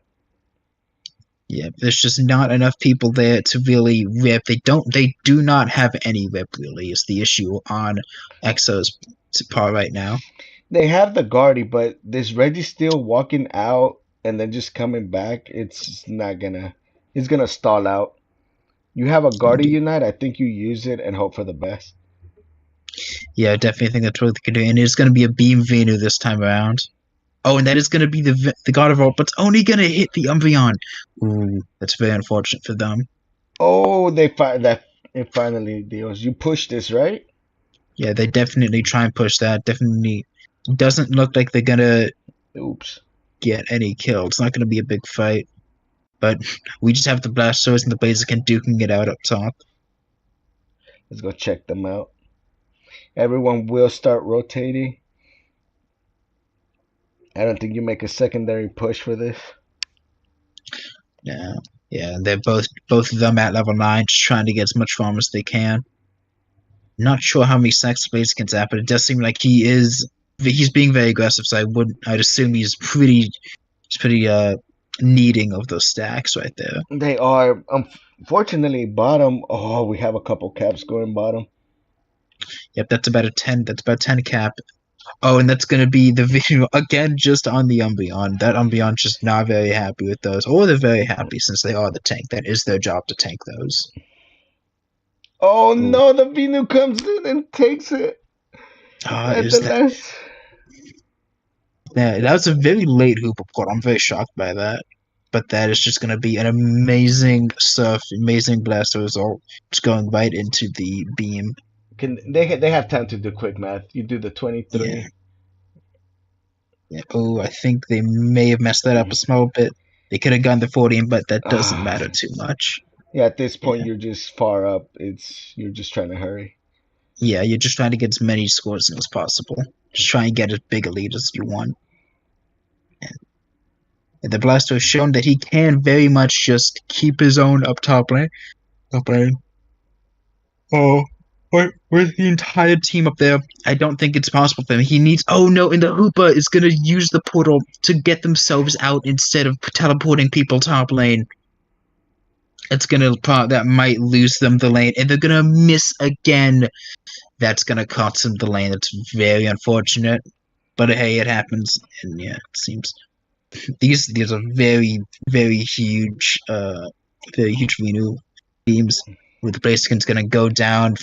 yeah. There's just not enough people there to really rip. They do not have any rip, really, is the issue on Exo's part right now. They have the Guardy, but this Registeel walking out and then just coming back, it's not gonna. He's gonna stall out. You have a Guardy Indeed. Unite. I think you use it and hope for the best. Yeah, I definitely think that's what they could do. And it's going to be a Beam Venu this time around. Oh, and that is going to be the God of All, but it's only going to hit the Umbreon. Ooh, that's very unfortunate for them. Oh, they that it finally deals. You push this, right? Yeah, they definitely try and push that. Definitely doesn't look like they're going to Oops. get any kills. It's not going to be a big fight. But we just have the Blastoise and the Blaziken duking it out up top. Let's go check them out. Everyone will start rotating. I don't think you make a secondary push for this. Yeah, yeah, they're both of them at level 9, just trying to get as much farm as they can. Not sure how many stacks Blaziken's at, but it does seem like he's being very aggressive. So I'd assume he's pretty needing of those stacks right there. They are unfortunately bottom. Oh, we have a couple caps going bottom. Yep, that's about a 10. That's about 10 cap. Oh, and that's gonna be the video again, just on the Umbreon. That Umbreon's just not very happy with those, or they're very happy since they are the tank. That is their job to tank those. Oh Ooh. no, the Venu comes in and takes it at Is the that last. Yeah, that was a very late Hooper port. I'm very shocked by that. But that is just going to be an amazing stuff, amazing blaster result. Just going right into the beam. Can they have time to do quick math? You do the Yeah. 23. Yeah. Oh, I think they may have messed that up a small bit. They could have gone the 14, but that doesn't Ah, matter too much. yeah. At this point, Yeah. you're just far up. You're just trying to hurry. Yeah, you're just trying to get as many scores as possible. Just try and get as big a lead as you want. And the Blaster has shown that he can very much just keep his own up top lane. Up lane. Oh, with the entire team up there, I don't think it's possible for him. He needs. Oh no! And the Hooper is gonna use the portal to get themselves out instead of teleporting people top lane. It's gonna that might lose them the lane, and they're gonna miss again. That's gonna cost them the lane. That's very unfortunate, but hey, it happens. And yeah, it seems these are very huge, very huge Venu teams. With the Blaziken's gonna go down.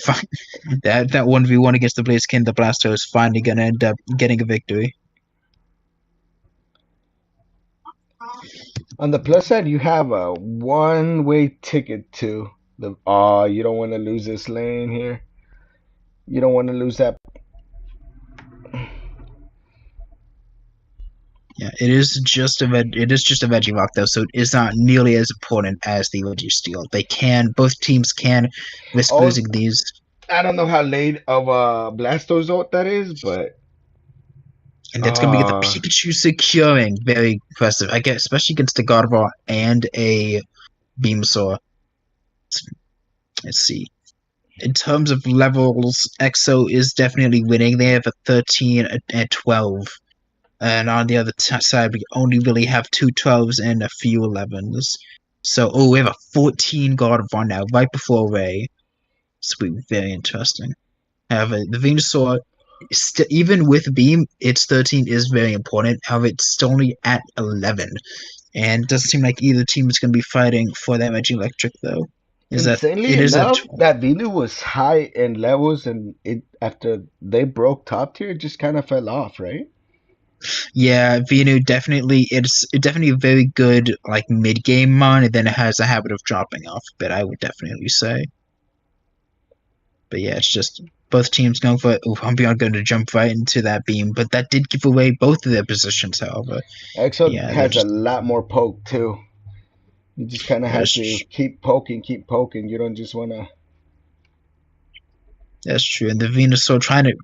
That 1v1 against the Blaziken, the Blasto is finally gonna end up getting a victory. On the plus side, you have a one-way ticket to the. Oh, you don't want to lose this lane here. You don't want to lose that. Yeah, it is just a veggie rock though, so it is not nearly as important as the veggie steel. Both teams can risk Oh, losing these, I don't know how late of a Blastoise ult that is, but and that's gonna be the uh, Pikachu securing. Very impressive, I guess, especially against a Gardevoir and a Venusaur. Let's see. In terms of levels, EXO is definitely winning. They have a 13 and 12. And on the other side, we only really have two 12s and a few 11s. So, we have a 14 God of War now, right before Ray. This will be very interesting. However, the Venusaur, even with Beam, its 13 is very important. However, it's still only at 11. And it doesn't seem like either team is going to be fighting for that Magic Electric, though. insanely It is at enough, 12. that Venu was high in levels, and it after they broke top tier, it just kind of fell off, right? Yeah, Venu definitely it's definitely a very good like mid game mon, and then it has a habit of dropping off a bit, I would definitely say. But yeah, it's just both teams going for it. Ooh, Umbreon going to jump right into that beam, but that did give away both of their positions, however. EXO Yeah, they're has a just lot more poke too. You just kind of have to that's keep poking, keep poking. You don't just want to. that's true. And the Venusaur trying to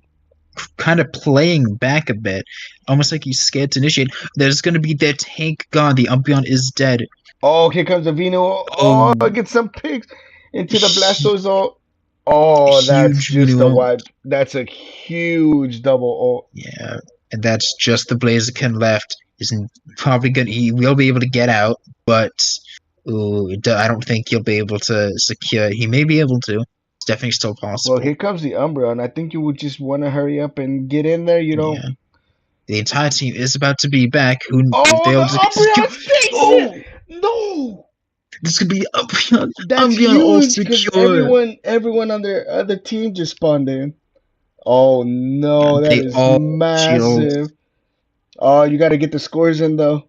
kind of playing back a bit, almost like he's scared to initiate. There's gonna be their tank gone. The Umbreon is dead. Oh, here comes the Vino. Oh, Oh, get some picks into the Blastoise ult. Oh, that's huge just a Venu. wipe. That's a huge double ult. Yeah, and that's just the Blaziken left. Isn't probably gonna. He will be able to get out, but I don't think he'll be able to secure it. He may be able to. It's definitely still Well, possible. here comes the Umbreon. I think you would just want to hurry up and get in there. You don't. Yeah, the entire team is about to be back. Who if Oh, they're the able to secure? Umbreon takes it. Oh, No, this could be Umbreon. that's Umbreon all huge because secure. everyone on their other team just spawned in. Oh no, that They is all shield. massive. Oh, you got to get the scores in though.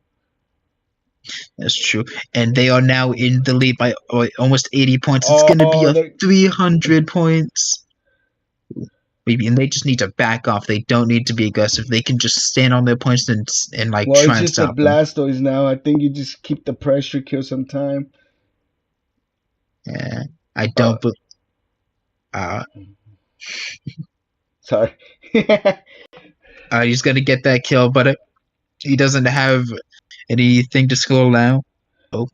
That's true. And they are now in the lead by almost 80 points. It's going to be Oh, a they 300 points. Maybe, and they just need to back off. They don't need to be aggressive. They can just stand on their points and like well, it's try and just a stop them. Blastoise now. I think you just keep the pressure, kill some time. Yeah, I Uh, don't. But uh, sorry. he's gonna get that kill, but he doesn't have anything to score now. Oh,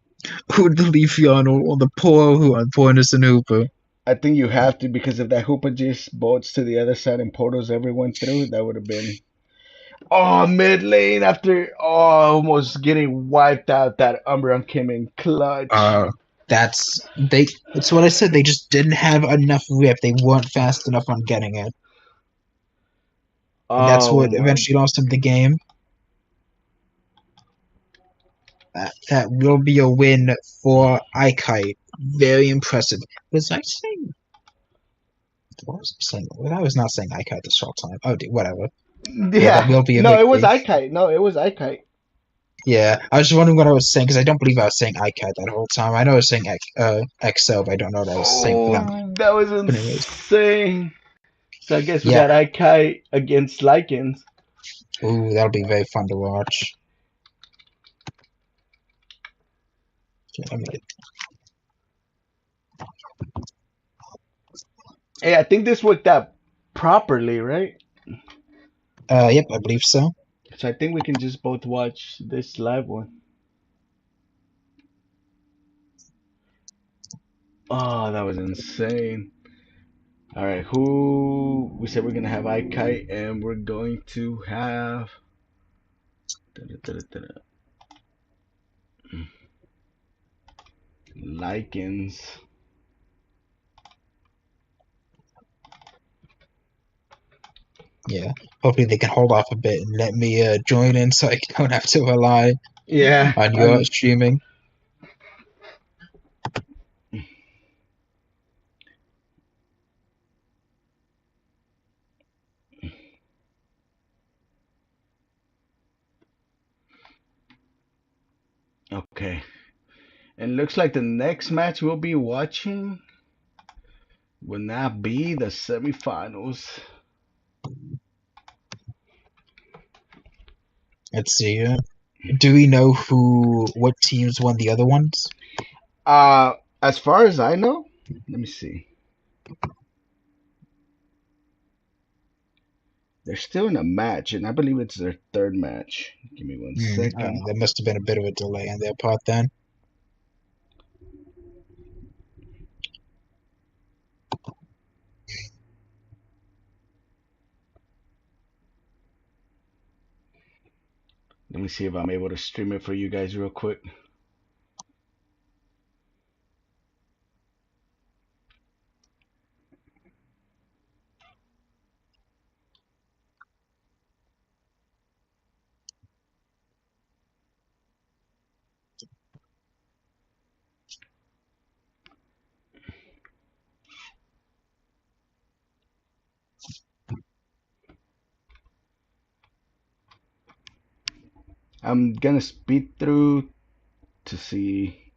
who the Leafeon or the poor innocent Hooper. I think you have to because if that Hoopa just bolts to the other side and portals everyone through, that would have been. Oh, mid lane after almost getting wiped out. That Umbreon came in clutch. Uh, that's they. It's what I said. They just didn't have enough rip. They weren't fast enough on getting it. And that's Oh what my. eventually lost him the game. That will be a win for Ikite. Very impressive. Was I saying? What was I saying? I was not saying Ikite this whole time. Oh, dude, whatever. Yeah, that Yeah. will be a No, it was victory. Ikite. No, it was Ikite. Yeah, I was just wondering what I was saying because I don't believe I was saying ICAT that whole time. I know I was saying XO, but I don't know what I was saying for them. Oh, that was But anyways, insane. So I guess we yeah. got Ikite against Lycans. Ooh, that'll be very fun to watch. Yeah, Hey, I think this worked out properly, right? yep, I believe so. So I think we can just both watch this live one. Oh, that was insane. All right, who we said we're gonna have Ikite and we're going to have da-da-da-da-da, Lycans. Yeah, hopefully they can hold off a bit and let me join in so I don't have to rely Yeah, on your streaming. okay. And looks like the next match we'll be watching will not be the semifinals. Let's see. Do we know what teams won the other ones? Uh, as far as I know, let me see. They're still in a match, and I believe it's their third match. Give me one second. There must have been a bit of a delay on their part then. Let me see if I'm able to stream it for you guys real quick. I'm gonna speed through to see.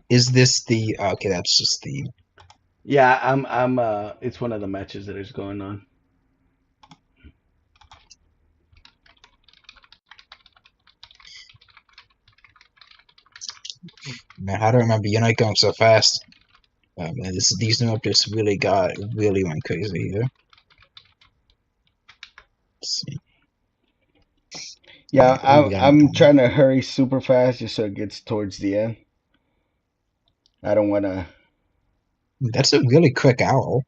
Is this the okay? That's just the Yeah, I'm it's one of the matches that is going on. man. How do I remember? You're not going so fast. Man, these new updates really went crazy here. Let's see. Yeah, Ooh, we got I'm trying to hurry super fast just so it gets towards the end. I don't wanna. that's a really quick owl.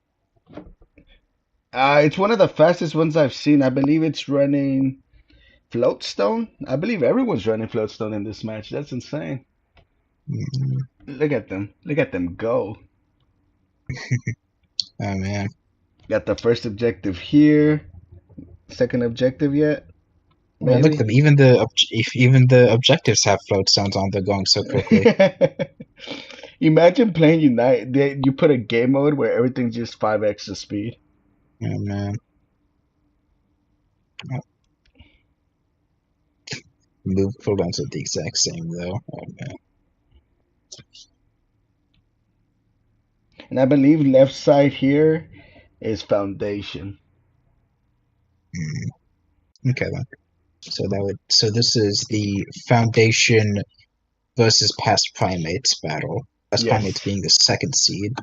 It's one of the fastest ones I've seen. I believe it's running Floatstone. I believe everyone's running Floatstone in this match. That's insane. Mm, Look at them. Look at them go. oh man. Got the first objective here. Second objective yet? Man, look at Maybe. them. Even the objectives have float stones on. They're going so quickly. Imagine playing Unite. You put a game mode where everything's just 5x the speed. Oh man. Oh, move cooldowns are the exact same though. Oh man. And I believe left side here is Foundation. Okay then. So this is the Foundation versus Past Primates battle. Past Primates Yes. being the second seed.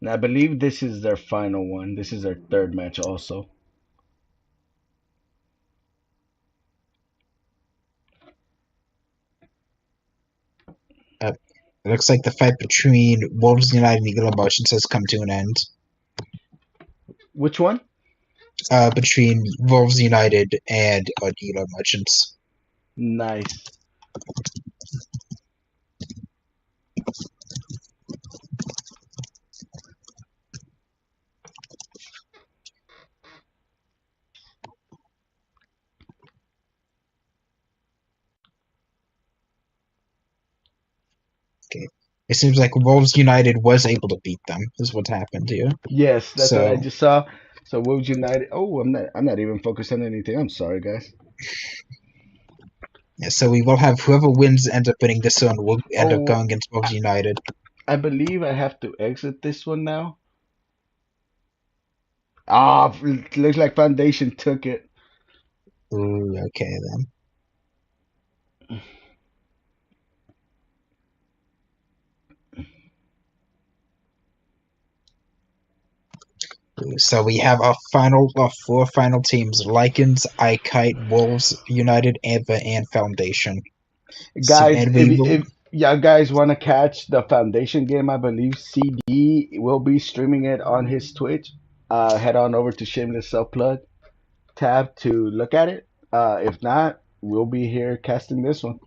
And I believe this is their final one. This is their third match also. Uh, it looks like the fight between Wolves United and Eagle Emotions has come to an end. Which one? Between Wolves United and Eagle Merchants. Nice. Okay. It seems like Wolves United was able to beat them. Is what's happened here. Yes, that's what I So just saw. So Wolves United. Oh, I'm not even focused on anything. I'm sorry, guys. yeah, so we will have whoever wins ends up winning this one will end up Oh, going against Wolves I, United. I believe I have to exit this one now. Ah, it looks like Foundation took it. Ooh, okay then. So we have our four final teams: Lycans, iKite, Wolves United, Ava, and Foundation. So Guys, and we will. if y'all guys want to catch the Foundation game, I believe CD will be streaming it on his Twitch. Head on over to Shameless Self Plug tab to look at it. If not, we'll be here casting this one.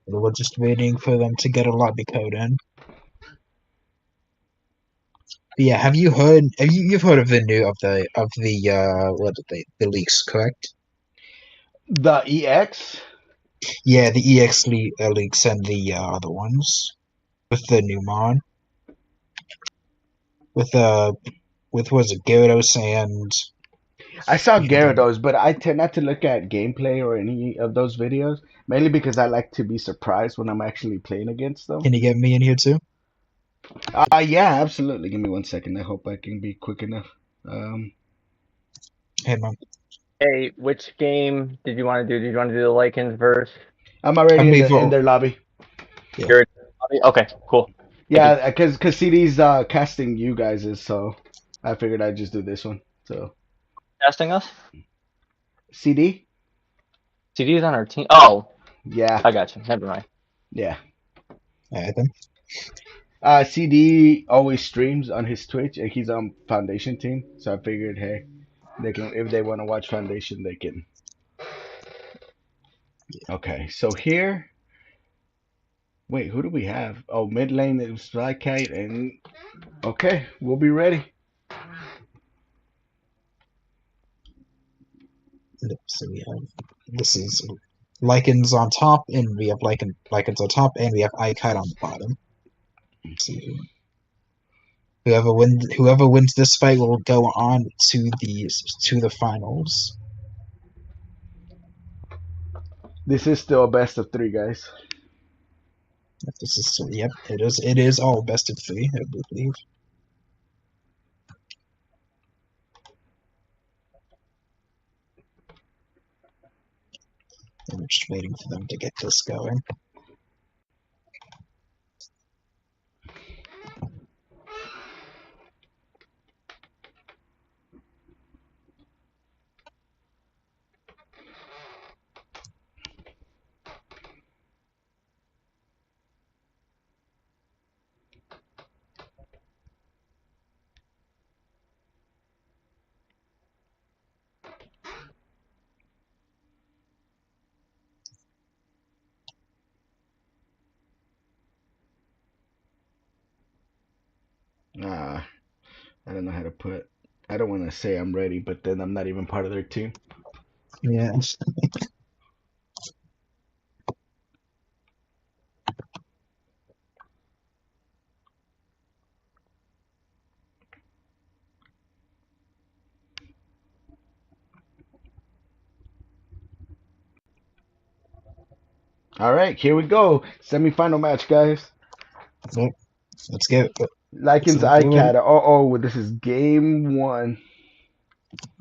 We're just waiting for them to get a lobby code in. But yeah, have you heard? You've heard of the new of the what did they the leaks, correct? The EX. Yeah, the leaks and the other ones with the new mod with with was it Gyarados and I saw the other one. Gyarados, but I tend not to look at gameplay or any of those videos, mainly because I like to be surprised when I'm actually playing against them. Can you get me in here too? Yeah, absolutely. Give me 1 second. I hope I can be quick enough. Um, Hey man, Hey, which game did you want to do? Did you want to do the Lycans verse? I'm already I in mean, the in for their lobby. yeah, Your okay, cool. Thank you. Yeah, because CD's casting you guys is so I figured I'd just do this one. So Testing us? CD, CD is on our team. Oh, yeah, I got you. Never mind. yeah. alright then. CD always streams on his Twitch and he's on Foundation team, so I figured, hey, they can if they want to watch Foundation, they can. Okay, so here, wait, who do we have? Oh, mid lane is Flykite, and okay, we'll be ready. So we have this is Lycans on top, and we have Lycans on top, and we have iKite on the bottom. Let's see whoever wins this fight will go on to the finals. This is still a best of three, guys. This is yep, it is all best of three, I believe. I'm just waiting for them to get this going. Ah, I don't know how to put. I don't want to say I'm ready, but then I'm not even part of their team. Yeah. All right, here we go. Semi-final match, guys. Yep. Let's get Lycan's going. iCat. Oh, this is game one.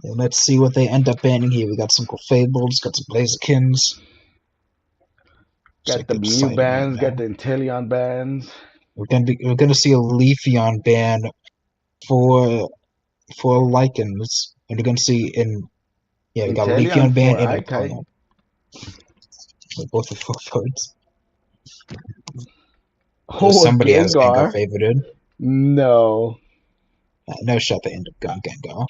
And let's see what they end up banning here. We got some Fables, got some Blazekins. So Got the good Mew sighting right bands, now. got the Inteleon bands. We're gonna see a Leafeon ban for Lycans. And we're gonna see we got Inteleon Leafeon ban for and iKite. Empoleon. Both the four votes. Oh, a Somebody has Gengar Gengar. favorited. No. No shot they end up going Gengar.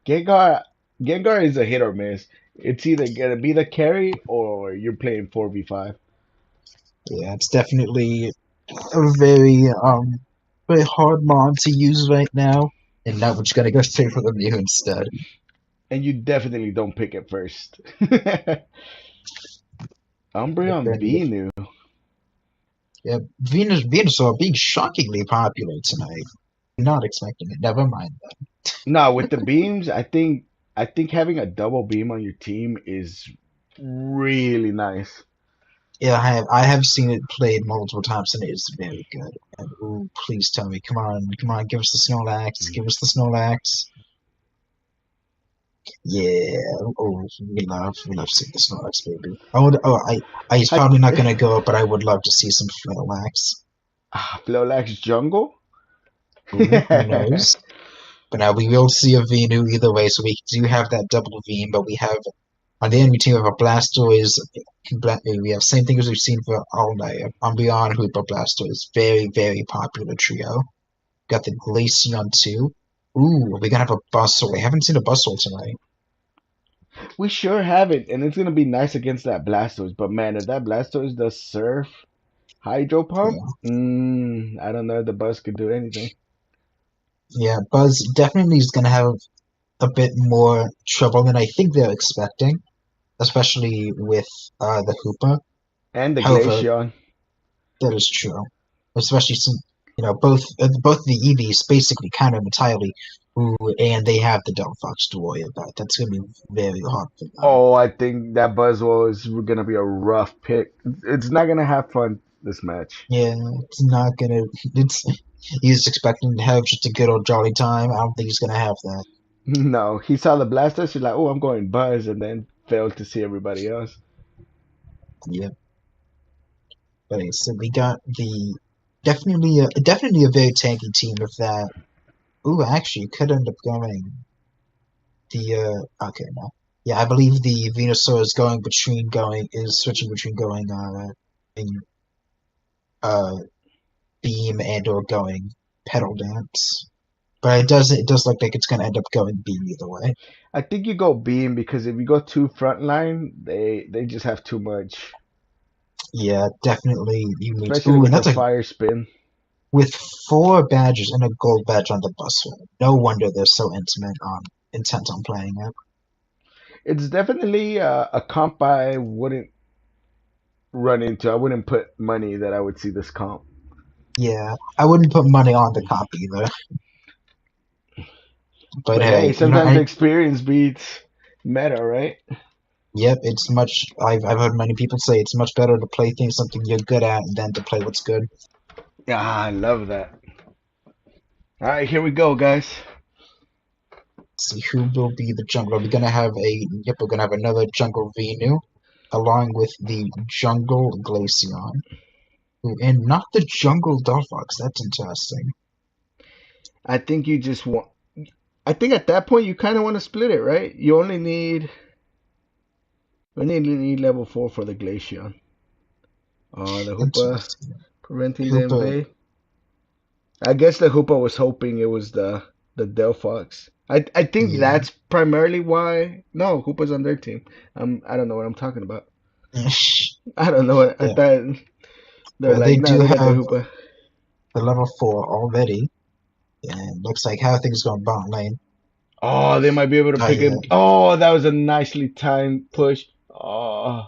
Gengar Gengar is a hit or miss. It's either gonna be the carry or you're playing 4v5. Yeah, it's definitely a very hard mod to use right now, and now we're just gonna go straight for the Mew instead. And you definitely don't pick it first. But Umbreon then, Venu. yeah, Venusaur being shockingly popular tonight. Not expecting it. Never mind that. No, with the beams, I think having a double beam on your team is really nice. Yeah, I have seen it played multiple times, and it is very good. And ooh, please tell me, come on, give us the Snorlax, give us the Snorlax. Yeah, oh, we love seeing the Snorlax, baby. He's I, probably not gonna go, but I would love to see some Snorlax. Flowlax Jungle? Ooh, who knows? But now we will see a Venu either way, so we do have that double Veem, but we have on the enemy team of a Blastoise. We have same thing as we've seen for all night. Umbreon, Hoopa, Blastoise, very very popular trio. Got the Glaceon too. Ooh, we're gonna have a Bustle. We haven't seen a Bustle tonight. We sure haven't, and it's gonna be nice against that Blastoise. But man, if that Blastoise does Surf Hydro Pump, Yeah, I don't know if the Buzz could do anything. yeah. Buzz definitely is gonna have a bit more trouble than I think they're expecting, especially with the Hoopa. And the However, Glaceon. that is true, especially since both the EVs basically kind of entirely, ooh, and they have the Delphox to worry about. That's gonna be very hard for them. Oh, I think that Buzzwole is gonna be a rough pick. It's not gonna have fun this match. Yeah, it's not gonna. It's he's expecting to have just a good old jolly time. I don't think he's gonna have that. No, he saw the Blastoise. He's like, "Oh, I'm going Buzz," and then failed to see everybody else. Yeah, but so we got the definitely a very tanky team with that. Ooh, actually, could end up going the okay no. Yeah, I believe the Venusaur is switching between going in, uh beam and or going pedal dance. But it does look like it's gonna end up going beam either way. I think you go Beam because if you go too frontline, they just have too much, Yeah, definitely you need to. especially Ooh, with and the that's a Fire Spin. with 4 badges and a gold badge on the bus. No wonder they're so intent on playing it. It's definitely a comp I wouldn't run into. I wouldn't put money that I would see this comp. Yeah, I wouldn't put money on the comp either. But But hey, hey, sometimes experience beats meta, right? yep, it's much. I've heard many people say it's much better to play things something you're good at than to play what's good. Yeah, I love that. All right, here we go, guys. Let's see who will be the jungler. We're gonna have another jungle Venu, along with the jungle Glaceon. Ooh, and not the jungle Delphox. That's interesting. I think you just want. I think at that point you kind of want to split it, right? You only need level 4 for the Glaceon. The Hoopa Interesting. preventing the Hoopa, invade. I guess the Hoopa was hoping it was the Delphox. I think yeah. that's primarily why. No, Hoopa's on their team. I don't know what I'm talking about. I don't know what I Yeah, thought. They're they like, no, do they got the have Hoopa. the level 4 already, and looks like how things going bottom lane. Oh, they might be able to Oh pick yeah, it. Oh, that was a nicely timed push. Oh,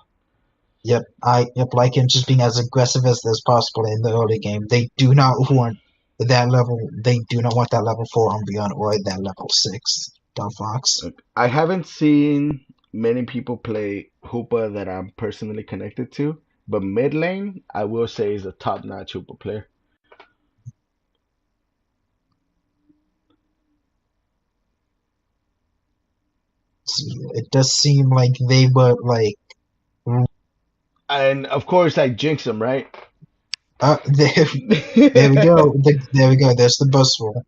yep. Like him just being as aggressive as possible in the early game. They do not want that level. They do not want that level 4 on beyond or that level 6 Delphox. look, I haven't seen many people play Hoopa that I'm personally connected to, but mid lane, I will say is a top-notch Hoopa player. It does seem like they were like, And of course, I jinx him, right? there, there we go. There we go. There's the Buswell.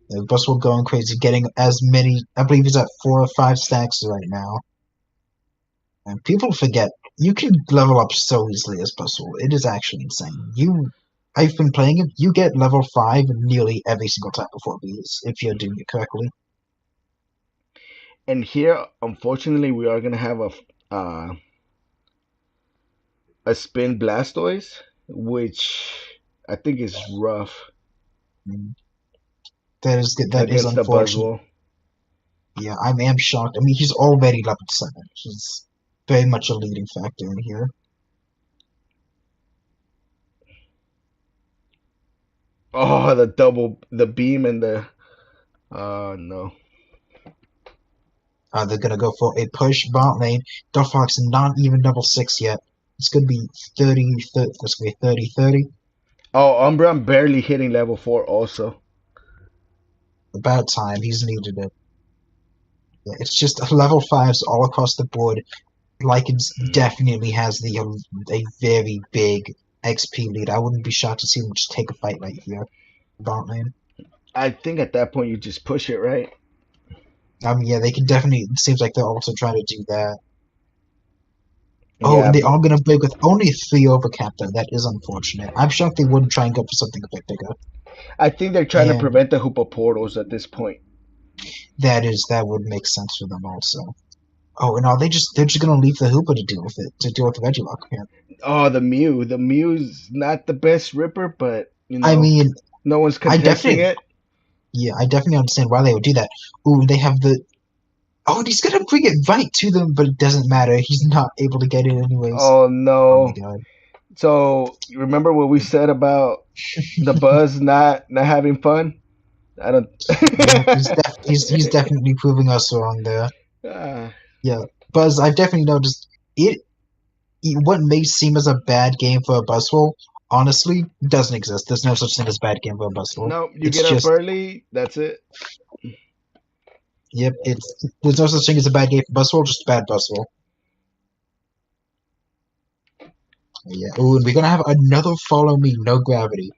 The Buswell going crazy, getting as many. I believe he's at 4 or 5 stacks right now. And people forget you can level up so easily as Buswell. It is actually insane. I've been playing it. You get level 5 nearly every single time before bees if you're doing it correctly. And here, unfortunately, we are gonna have a spin Blastoise. which I think is rough Mm. That is good. That is against the unfortunate. Buzzwole. Yeah, I am shocked. I mean, he's already level 7. He's very much a leading factor in here. Oh, the beam and the. Oh no. They're gonna go for a push bot lane. Fox not even level 6 yet. It's gonna be 30, 30 that's gonna be 30, 30. Oh, Umbra, I'm barely hitting level 4 also. About time. He's needed it. Yeah, it's just level 5s all across the board. Lycans definitely has a very big XP lead. I wouldn't be shocked to see him just take a fight right here. Bot lane. I think at that point you just push it, right? Yeah, they can definitely. It seems like they're also trying to do that. Oh, Yeah, and they but are going to break with only 3 overcap, though. That is unfortunate. I'm shocked they wouldn't try and go for something a bit bigger. I think they're trying to And prevent the Hoopa portals at this point. that would make sense for them also. Oh, and they're just going to leave the Hooper to deal with it, to deal with the Regilock here. Oh, the Mew. The Mew's not the best Ripper, but I mean, no one's I contesting definitely, it. yeah, I definitely understand why they would do that. Ooh, they have the. Oh, and he's going to bring it right to them, but it doesn't matter. He's not able to get it anyways. Oh Oh my no. god. So you remember what we said about the Buzz not having fun? I don't. Yeah, he's definitely proving us wrong there. Ah, Yeah, Buzz, I've definitely noticed what may seem as a bad game for a Buzzwole, honestly, doesn't exist. There's no such thing as bad game for a Buzzwole. no, you It's get up just, early. That's it. yep, there's no such thing as a bad game for Buzzwole, just a bad Buzzwole. Yeah. Ooh, and we're gonna have another follow me, no gravity.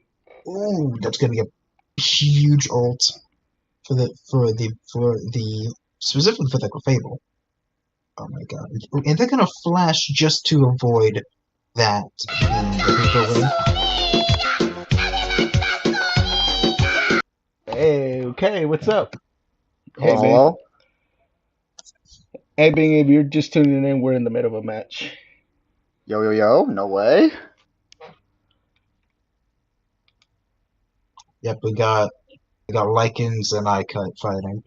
Ooh, that's gonna be a huge ult for the specifically for the Fable. Oh my god. Ooh, and they're gonna flash just to avoid that being the Hooper win. Hey, okay, what's up? Hey, Bing. Hello? Hey, Bing. If you're just tuning in, we're in the middle of a match. Yo, yo, yo, no way. Yep, we got Lycans and iCut fighting.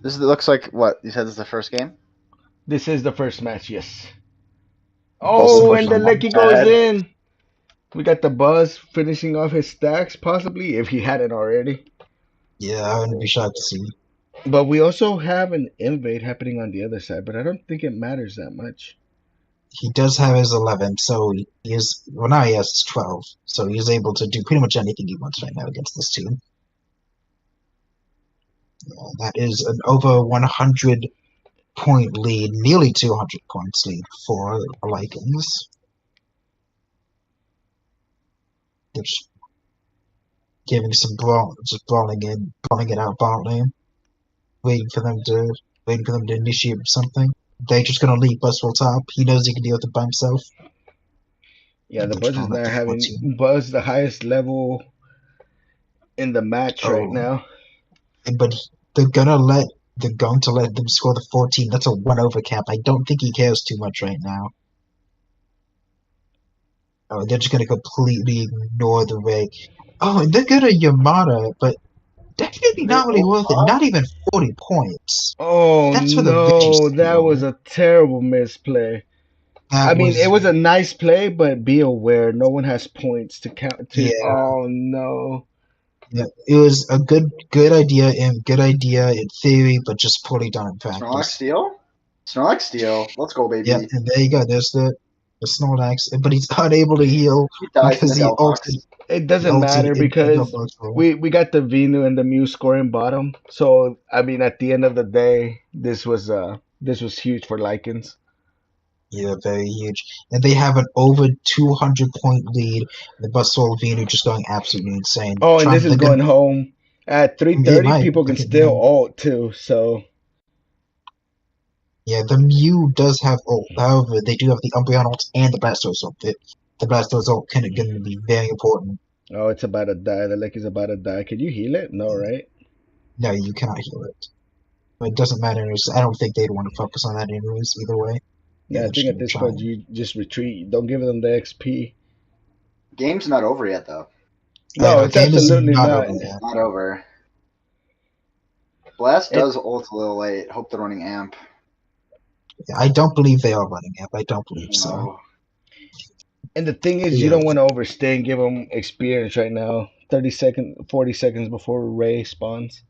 Looks like what? You said this is the first game? This is the first match, yes. Both Oh, push and the on one Lecky goes side. in. We got the Buzz finishing off his stacks, possibly, if he hadn't already. Yeah, I wouldn't be shocked to see. But we also have an invade happening on the other side, but I don't think it matters that much. He does have his 11, so he is. Well, now he has his 12, so he's able to do pretty much anything he wants right now against this team. That is an over 100 point lead, nearly 200 points lead for Lycans. They're just giving some just brawling it out bot lane, waiting for them to initiate something. They're just gonna leave Buzzwole top. He knows he can deal with it by himself. Yeah, And the they're Buzz is going up not to having 14. Buzz the highest level in the match right Oh, now. but they're going to let them score the 14. That's a 1 over cap. I don't think he cares too much right now. Oh, they're just gonna completely ignore the Ray. Oh, and they're gonna Yamada, but definitely not really worth it. Not even 40 points. Oh That's for the Vigi no, that was steal. a terrible misplay. I That mean, it was, was a nice play, but be aware, no one has points to count to. yeah, Oh no. yeah. It was a good idea in theory, but just poorly done in Snorlax practice. steal? Snorlax steal. Let's go, Yeah, baby. and there you go. There's the Snorlax, but he's unable to heal He died to because the Delphox. It he doesn't ulted matter into the because Delphox roll. we got the Venu and the Mew scoring bottom. So I mean, at the end of the day, this was huge for Lycans. Yeah, very huge. And they have an over 200 point lead. The Busol Venu just going absolutely insane. Oh, and this is going home at It 3:30. might. People can still ult too. So Yeah, the Mew does have ult. However, they do have the Umbreon ult and the Blastoise ult. The Blastoise ult can going to be very important. oh, it's about to die. The Lecky's about to die. Can you heal it? No, right? No, you cannot heal it. But it doesn't matter. I don't think they'd want to focus on that anyways, either way. Yeah, Yeah, I they're just think at gonna this try. point you just retreat. Don't give them the XP. Game's not over yet, though. I No, know it's game is absolutely not not. over It's yet. not over. Blast And does ult a little late. Hope they're running amp. I don't believe they are running amp. I don't believe so. No. and the thing is, you Yeah, don't want to overstay and give them experience right now. 30 seconds, 40 seconds before Ray spawns.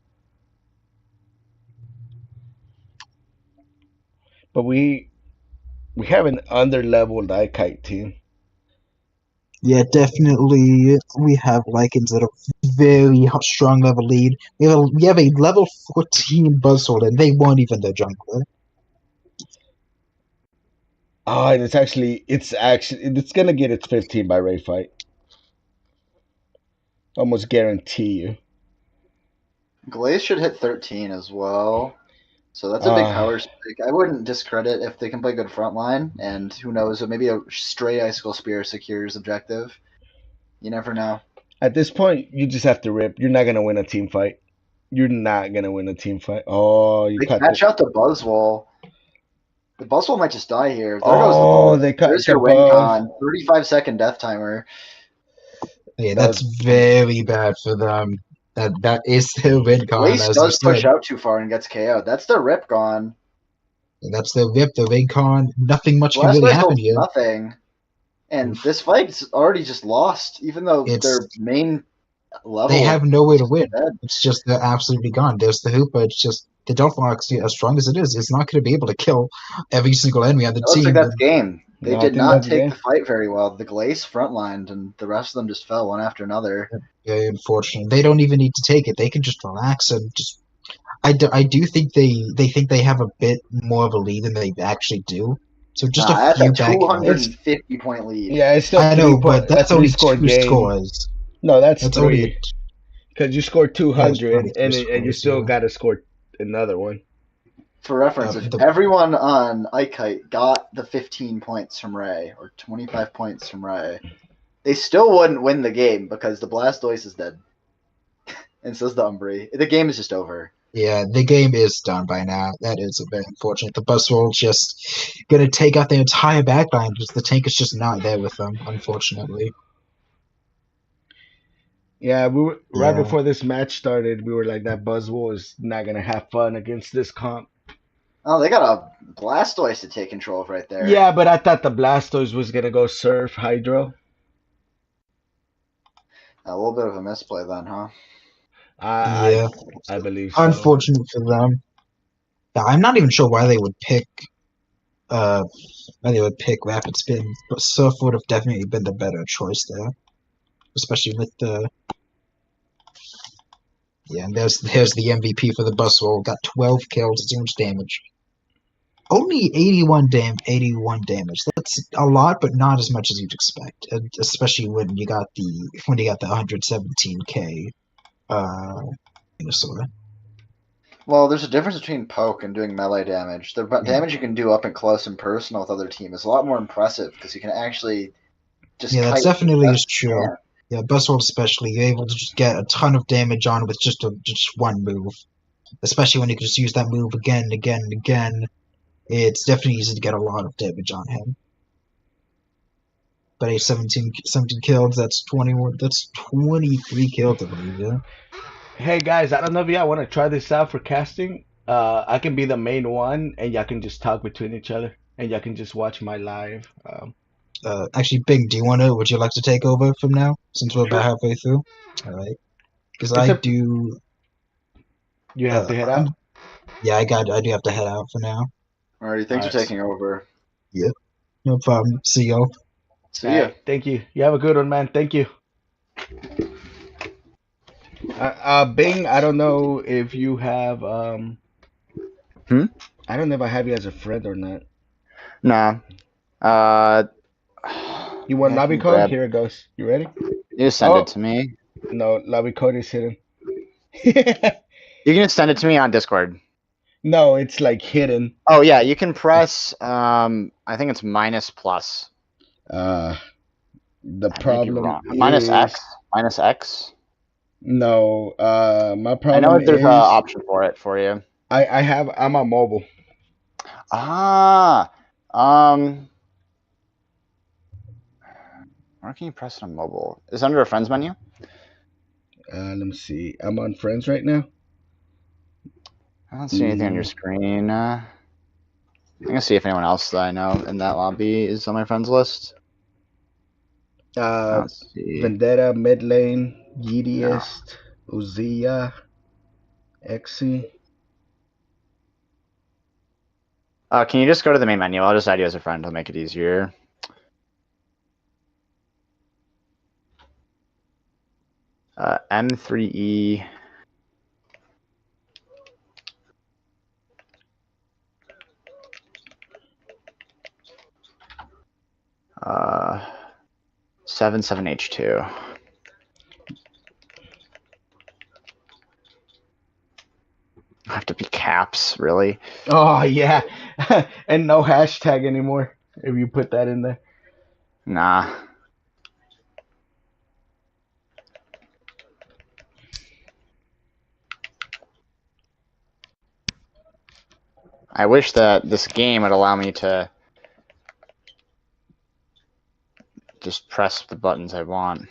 But we have an under-leveled Ikite team. yeah, definitely. We have Lycans that are very strong level lead. We have a level 14 Buzzsaw, and they weren't even the jungler. Oh, and it's gonna get its 15 by Ray fight. Almost guarantee you. Glaze should hit 13 as well. So that's a big Uh, power spike. I wouldn't discredit if they can play good frontline, and who knows, maybe a stray Icicle Spear secures objective. You never know. at this point, you just have to rip. You're not gonna win a team fight. You're not gonna win a team fight. Oh, you They cut catch it. out the Buzzwole. The Buzzwole might just die here. There goes the Oh, Buzz. they cut There's the your win buzz. con. 35-second death timer. Yeah, That that's was very bad for them. That is their win con, Glace as you does push said. out too far and gets KO'd. That's the rip gone. That's their rip, their win con. Nothing much can really Blastoise happen holds here. nothing. And this fight's already just lost, even though It's their main level they have no way to win. dead. It's just they're absolutely gone. There's the Hoopa. It's just the Delphox, as strong as it is, it's not going to be able to kill every single enemy on the It looks like team. that's game. They No, I did think not that's take game. the fight very well. The Glace frontlined, and the rest of them just fell one after another. Very unfortunate. They don't even need to take it. They can just relax and just. I do think they think they have a bit more of a lead than they actually do. So just a That's few a back. 250-point lead. Yeah, it's still I know, but a that's only three-score two game. scores. No, that's That's only three. Because you scored yeah, it's 200 probably and you scores, still yeah. got to score another one. For reference, if everyone on Ikite got the 15 points from Ray, or 25 points from Ray, they still wouldn't win the game because the Blastoise is dead. And so is the Umbri. The game is just over. Yeah, the game is done by now. That is very unfortunate. The bus will just gonna take out the entire backline because the tank is just not there with them, unfortunately. Yeah, we were right Yeah. before this match started. We were like, that Buzzwole is not gonna have fun against this comp. Oh, they got a Blastoise to take control of right there. Yeah, but I thought the Blastoise was gonna go surf Hydro. A little bit of a misplay then, huh? Yeah. I believe so. Unfortunate for them. Yeah, I'm not even sure why they would pick Rapid Spin, but Surf would have definitely been the better choice there. Especially with the yeah, and there's the MVP for the Buswell. Got 12 kills, too much damage. Only 81 damage. That's a lot, but not as much as you'd expect. Especially when you got the 117k Minnesota. Well, there's a difference between poke and doing melee damage. The damage you can do up and close and personal with other team is a lot more impressive because you can actually just Yeah, that's kite definitely the is true. best Yeah, Buswell especially, you're able to just get a ton of damage on with just one move. Especially when you can just use that move again and again and again. It's definitely easy to get a lot of damage on him. But a 17 kills, that's 21, that's 23 kills, I believe, yeah. Hey guys, I don't know if y'all want to try this out for casting. I can be the main one, and y'all can just talk between each other, and y'all can just watch my live. Actually, Bing, would you like to take over from now, since we're about halfway through? Alright. Because I do... You have to head out? Yeah, I do have to head out for now. Alrighty, thanks for taking over. Yep. No problem. See y'all. See ya. Right, thank you. You have a good one, man. Thank you. Bing, I don't know if you have I don't know if I have you as a friend or not. Nah. You want lobby code? Here it goes. You ready? You just send it to me. No, lobby code is hidden. You can just send it to me on Discord. No, it's like hidden. Oh yeah, you can press I think it's minus plus. The I problem minus is X. Minus X. no. My problem I know if there's is an option for it for you. I'm on mobile. Ah. Where can you press it on mobile? Is it under a friends menu? Let me see. I'm on friends right now. I don't see anything on your screen. I'm gonna see if anyone else that I know in that lobby is on my friends list. I don't see. Vendetta, mid lane, Yeetiest, Uziah, Exy. Can you just go to the main menu? I'll just add you as a friend. I'll make it easier. M3E. Uh, 77H2. I have to be caps, really? Oh yeah, and no hashtag anymore if you put that in there. Nah. I wish that this game would allow me to just press the buttons I want.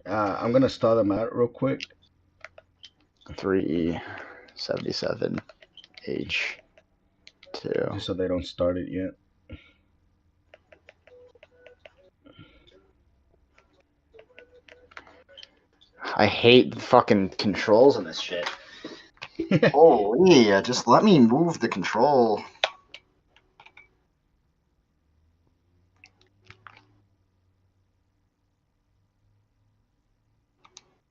I'm gonna start them out real quick. 3E 77H2. Just so they don't start it yet. I hate the fucking controls in this shit. Holy, just let me move the control.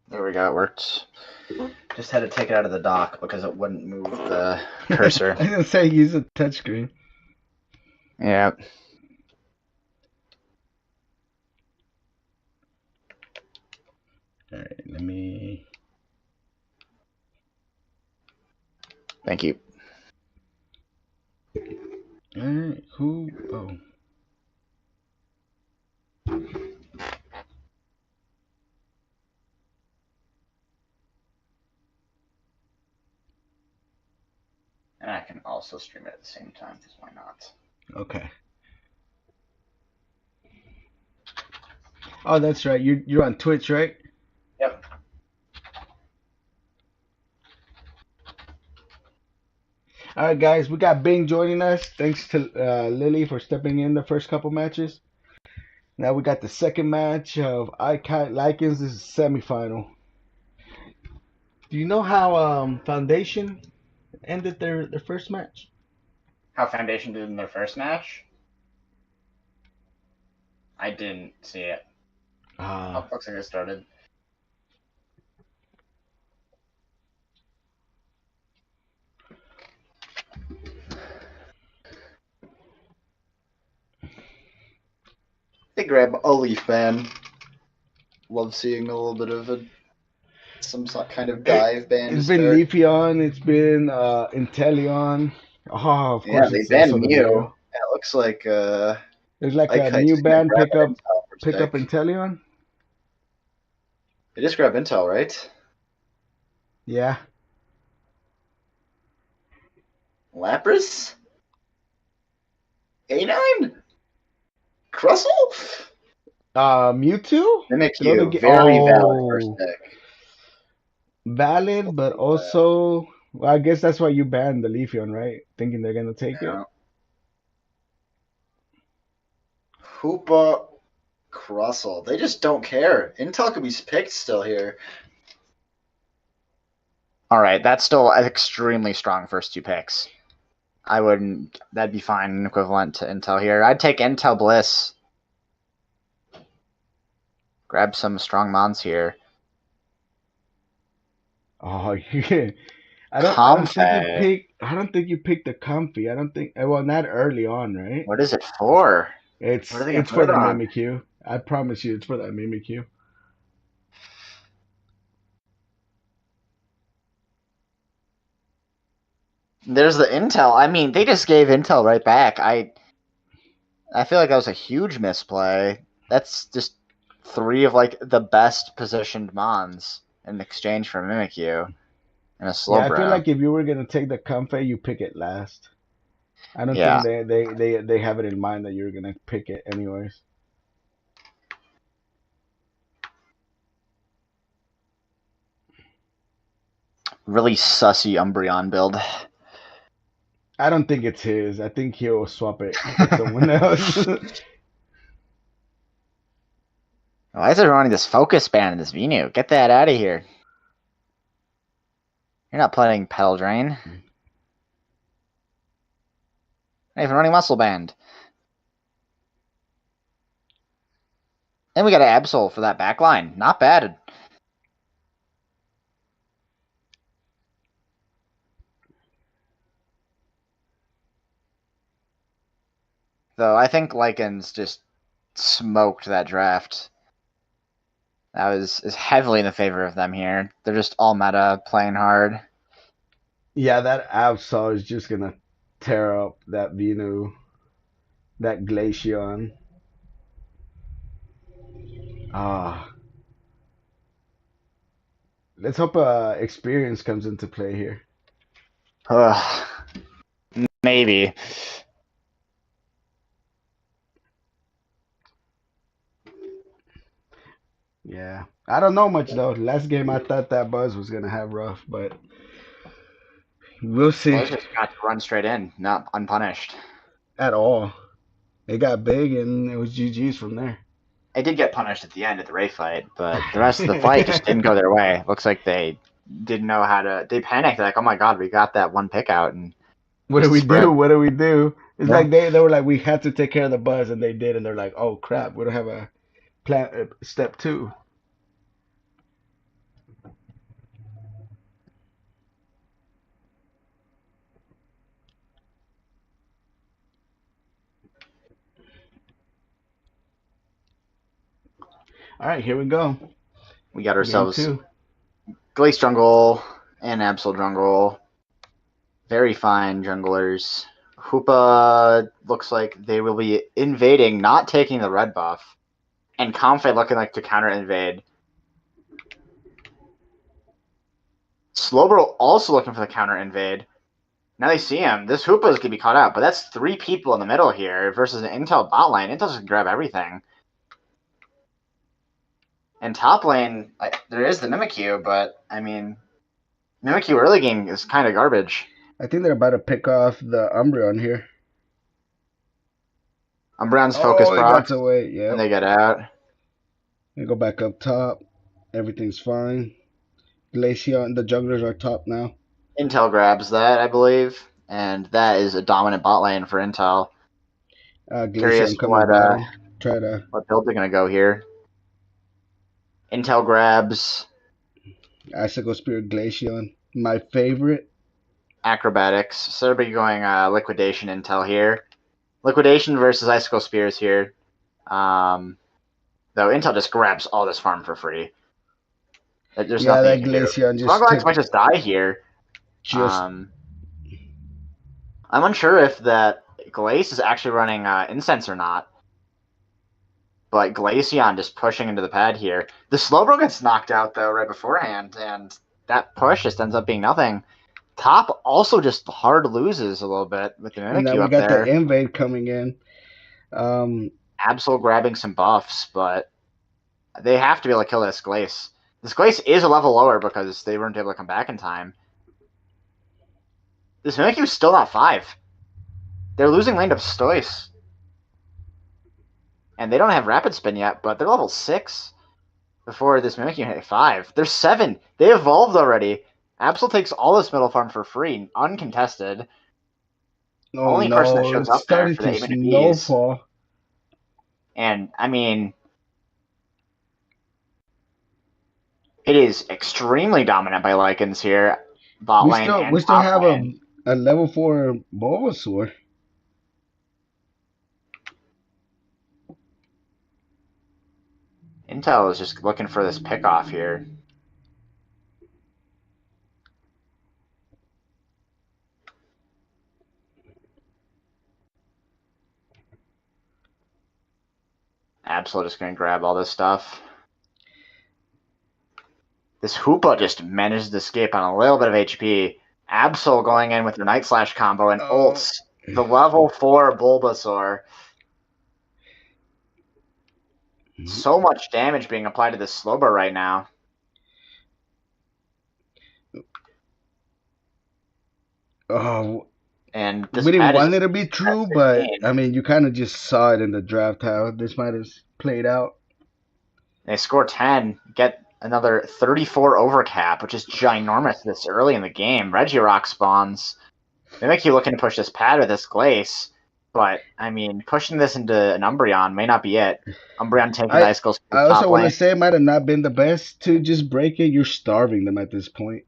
There we go, it worked. Just had to take it out of the dock because it wouldn't move the cursor. I was gonna say use a touchscreen. Yeah. Alright, let me. Thank you. Alright, who? Oh. And I can also stream it at the same time, because why not? Okay. Oh, that's right. You're on Twitch, right? Yep. All right, guys, we got Bing joining us. Thanks to Lily for stepping in the first couple matches. Now we got the second match of Icon Lycans. This is semifinal. Do you know how Foundation ended their first match? How Foundation did in their first match? I didn't see it. Looks like it started. Hey, grab a Leaf ban. Love seeing a little bit of some kind of dive ban. It's been Leafeon. It's been Inteleon. Oh, of course, they it's banned also the Mew. It looks like there's like a Kite's Mew just gonna ban grab pick up Intel for stick. Inteleon. They just grab Intel, right? Yeah. Lapras? A9? Crustle? Mewtwo? Mimikyu, very valid first pick. Valid, but also, well, I guess that's why you banned the Leafeon, right? Thinking they're gonna take it. Hoopa, Crustle. They just don't care. Intel could be picked still here. All right, that's still an extremely strong first two picks. I wouldn't. That'd be fine, equivalent to Intel here. I'd take Intel Bliss. Grab some strong mons here. Oh, yeah. I don't think you picked the Comfy. I don't think. Well, not early on, right? What is it for? It's for the Mimikyu. I promise you, it's for that Mimikyu. There's the Intel. I mean, they just gave Intel right back. I feel like that was a huge misplay. That's just 3 of like the best positioned mons in exchange for Mimikyu. and a Yeah, I feel Slowbro. like if you were gonna take the Comfey, you pick it last. I don't Yeah. think they have it in mind that you're gonna pick it anyways. Really sussy Umbreon build. I don't think it's his. I think he'll swap it with someone else. Why is it running this focus band in this Venu? Get that out of here. You're not playing Pedal Drain. Not even running Muscle Band. And we got an Absol for that back line. Not bad. Though I think Lycans just smoked that draft. That is heavily in the favor of them here. They're just all meta, playing hard. Yeah, that Absol is just gonna tear up that Venu, that Glaceon. Ah, let's hope experience comes into play here. Ugh. Maybe. Yeah, I don't know much though. Last game I thought that Buzz was gonna have rough, but we'll see. Well, just got to run straight in, not unpunished. At all. It got big and it was GG's from there. They did get punished at the end of the Ray fight, but the rest of the fight just didn't go their way. Looks like they didn't know how to. They panicked. They're like, "Oh my god, we got that one pick out," and What do we do? What do we do? It's Yeah. like they were like, we had to take care of the Buzz, and they did, and they're like, oh crap, we don't have a plan. Step two. All right, here we go. we got Game ourselves two. Glace Jungle and Absol Jungle. Very fine junglers. Hoopa looks like they will be invading, not taking the red buff. And Comfey looking like to counter invade. Slowbro also looking for the counter invade. Now they see him. This Hoopa is going to be caught out, but that's 3 people in the middle here versus an Intel bot lane. Intel's going to grab everything. And top lane, there is the Mimikyu, but, I mean, Mimikyu early game is kind of garbage. I think they're about to pick off the Umbreon here. Umbreon's focus he proc, got away. Yeah. and they get out. They go back up top. Everything's fine. Glaceon, the junglers are top now. Intel grabs that, I believe, and that is a dominant bot lane for Intel. Curious Glaceon coming down. what build they're going to go here. Intel grabs Icicle Spirit Glaceon. My favorite. Acrobatics. So they'll be going Liquidation Intel here. Liquidation versus Icicle Spears here. Though Intel just grabs all this farm for free. There's nothing that you can Glaceon do. just might just die here. Just I'm unsure if that Glace is actually running Incense or not. But Glaceon just pushing into the pad here. The Slowbro gets knocked out, though, right beforehand, and that push just ends up being nothing. Top also just hard loses a little bit with the Mimikyu and now we up got there. the invade coming in. Absol grabbing some buffs, but they have to be able to kill this Glace. This Glace is a level lower because they weren't able to come back in time. This Mimikyu is still not 5. They're losing lane to Stoice. And they don't have Rapid Spin yet, but they're level 6 before this Mimikyu hit 5. They're 7. They evolved already. Absol takes all this middle farm for free, uncontested. Oh, Only no, person that shows it's up there starting for the to 8-minute Bs. snowfall. And, I mean, it is extremely dominant by Lycans here. Bot lane and We still top have lane. a level 4 Bulbasaur. Intel is just looking for this pickoff here. Absol just going to grab all this stuff. This Hoopa just manages to escape on a little bit of HP. Absol going in with the Night Slash combo and ults the level 4 Bulbasaur. So much damage being applied to this Slowbro right now. Oh, And this we didn't pad is want it to be true, at but 15. I mean, you kind of just saw it in the draft how this might have played out. They score 10, get another 34 overcap, which is ginormous this early in the game. Regirock spawns. Mimikyu looking to push this pad with this Glace, but, I mean, pushing this into an Umbreon may not be it. Umbreon taking the Ice Skull I top also want to lane. say it might have not been the best to just break it. You're starving them at this point.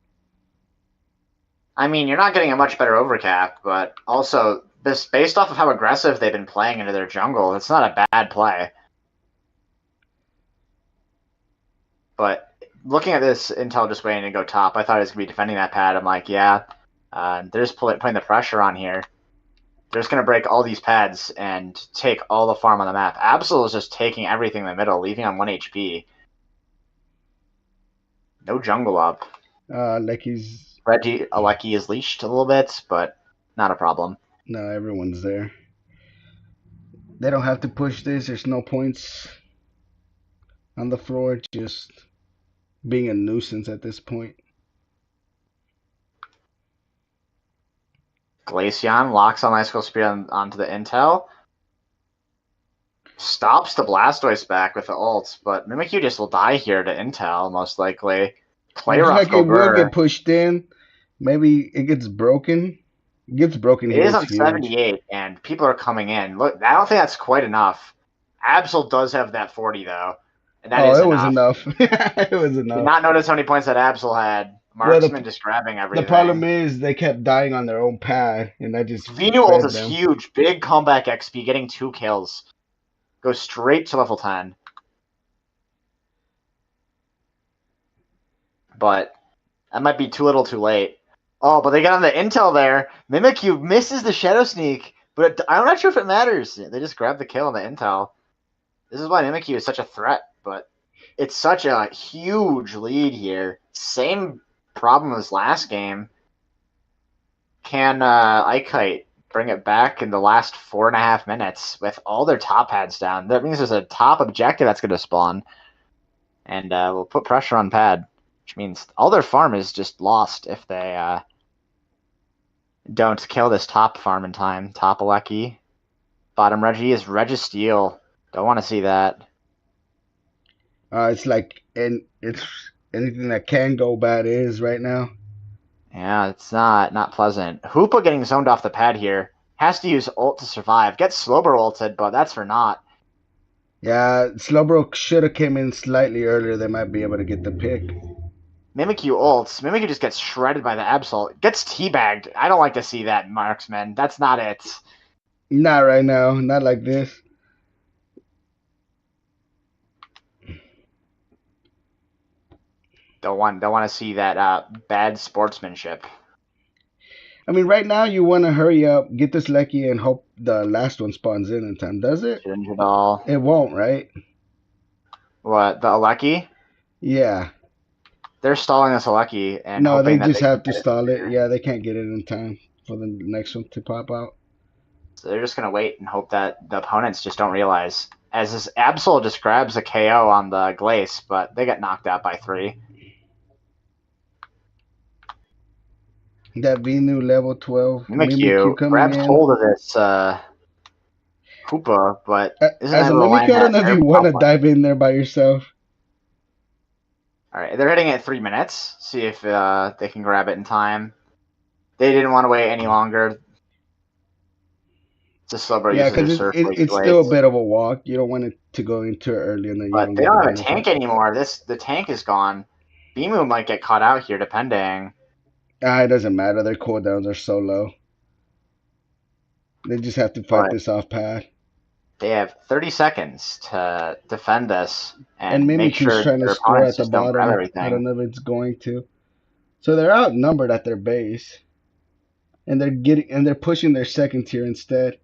I mean, you're not getting a much better overcap, but also, this based off of how aggressive they've been playing into their jungle, it's not a bad play. But looking at this Intel just waiting to go top, I thought he was going to be defending that pad. I'm like, yeah, they're just putting the pressure on here. They're just going to break all these pads and take all the farm on the map. Absol is just taking everything in the middle, leaving on 1 HP. No jungle up. Lecky's... Alecki is leashed a little bit, but not a problem. No, everyone's there. They don't have to push this. There's no points on the floor. Just being a nuisance at this point. Glaceon locks on Ice Skull Spear onto the Intel. Stops the Blastoise back with the ults, but Mimikyu just will die here to Intel, most likely. Play Looks rough like it will Gobert. get pushed in. Maybe it gets broken. It gets broken It here. is on It's huge. 78, and people are coming in. Look, I don't think that's quite enough. Absol does have that 40, though. And that is it was enough. it was Did enough. not notice how many points that Absol had. Well, Marksman just grabbing everything. The problem is they kept dying on their own pad, and that just Venu ult fed is them. huge. Big comeback XP, getting 2 kills. Goes straight to level 10. But that might be too little too late. Oh, but they got on the intel there. Mimikyu misses the Shadow Sneak, but I'm not sure if it matters. They just grabbed the kill on the intel. This is why Mimikyu is such a threat, but it's such a huge lead here. Same problem as last game. Can Ikite bring it back in the last 4.5 minutes with all their top pads down? That means there's a top objective that's going to spawn, and we'll put pressure on pad, which means all their farm is just lost if they don't kill this top farm in time. Top Alecki. Bottom Reggie is Registeel. Don't want to see that. It's like, and it's anything that can go bad is right now. Yeah, it's not pleasant. Hoopa getting zoned off the pad here. Has to use ult to survive. Gets Slowbro ulted, but that's for naught. Yeah, Slowbro should have came in slightly earlier. They might be able to get the pick. Mimikyu ults. Mimikyu just gets shredded by the Absol. Gets teabagged. I don't like to see that, Marksman. That's not it. Not right now. Not like this. Don't want to see that bad sportsmanship. I mean, right now you want to hurry up, get this Lecky, and hope the last one spawns in time. Does it? Shouldn't at all. It won't, right? What, the Alecki? Yeah. They're stalling this Alecki and No, they hoping that just they have can to get stall it. here. Yeah, they can't get it in time for the next one to pop out. So they're just gonna wait and hope that the opponents just don't realize. As this Absol just grabs a KO on the Glace, but they get knocked out by 3. That Venu level 12. Mimikyu coming grabs in. hold of this Hoopa, but isn't As a able to land Mimikyu, I don't know that if you air want to pop dive in there by yourself. Alright, they're hitting it 3 minutes. See if they can grab it in time. They didn't want to wait any longer. It's a Slowbro Yeah, uses their because surf it's still a bit of a walk. You don't want it to go into early and then you But don't they get don't the have a tank benefit. anymore. The tank is gone. Bimu might get caught out here, depending. It doesn't matter. Their cooldowns are so low. They just have to fight But this off pad. they have 30 seconds to defend this and And make Mimikyu's sure trying to their score opponents at the just don't grab bottom. I everything. don't know if it's going to. So they're outnumbered at their base. And they're pushing their second tier instead.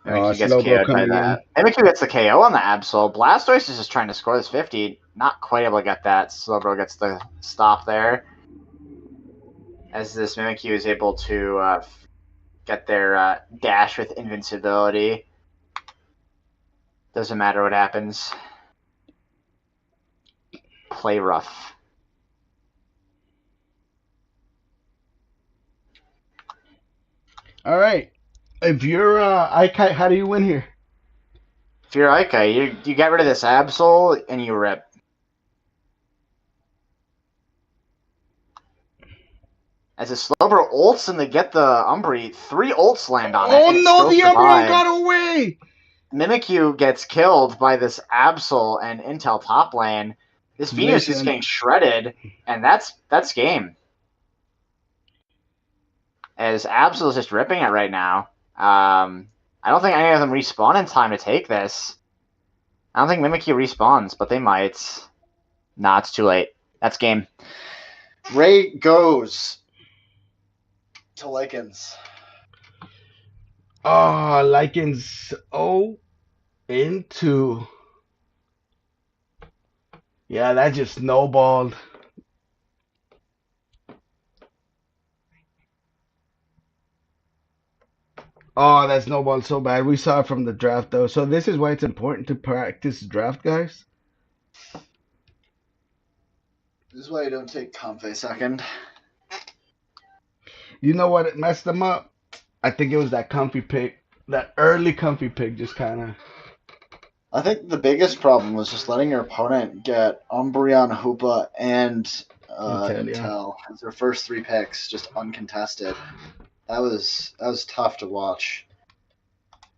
Mimikyu gets Slowbro KO'd by coming in. that. Mimikyu gets the KO on the Absol. Blastoise is just trying to score this 50. Not quite able to get that. Slowbro gets the stop there. As this Mimikyu is able to get their dash with invincibility. Doesn't matter what happens. Play rough. All right. If you're Ikite, how do you win here? If you're Ica, you get rid of this Absol and you rip. As a Slowbro ults and they get the Umbreon, 3 ults land on it. Oh And it no, still the Umbreon survives. got away. Mimikyu gets killed by this Absol and Intel top lane. This Venus is getting shredded, and that's game. As Absol is just ripping it right now. I don't think any of them respawn in time to take this. I don't think Mimikyu respawns, but they might. Nah, it's too late. That's game. Ray goes to Lycans. Oh, Lycans 0 into. Yeah, that just snowballed. Oh, that snowballed so bad. We saw it from the draft, though. So this is why it's important to practice draft, guys. This is why you don't take Comfey second. You know what messed them up? I think it was that comfy pick. That early comfy pick just kind of. I think the biggest problem was just letting your opponent get Umbreon, Hoopa, and Intel as their first 3 picks, just uncontested. That was tough to watch.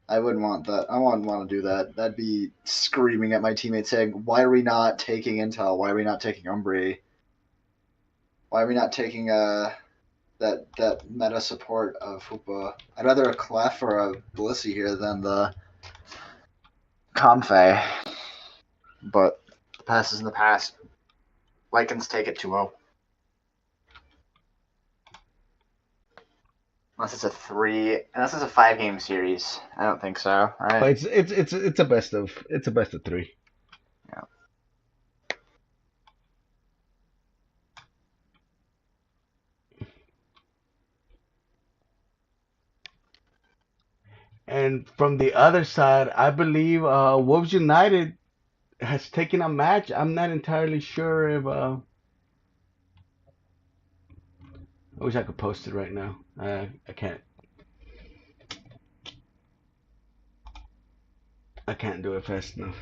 I wouldn't want that. I wouldn't want to do that. That'd be screaming at my teammates saying, "Why are we not taking Intel? Why are we not taking Umbreon? Why are we not taking that meta support of Hoopa? I'd rather a Clef or a Blissey here than the Comfey. But the past is in the past. Lycans take it 2-0. Unless it's a 5-game series. I don't think so, right? It's a best of 3. Yeah. And from the other side, I believe Wolves United has taken a match. I'm not entirely sure if. I wish I could post it right now. I can't. I can't do it fast enough.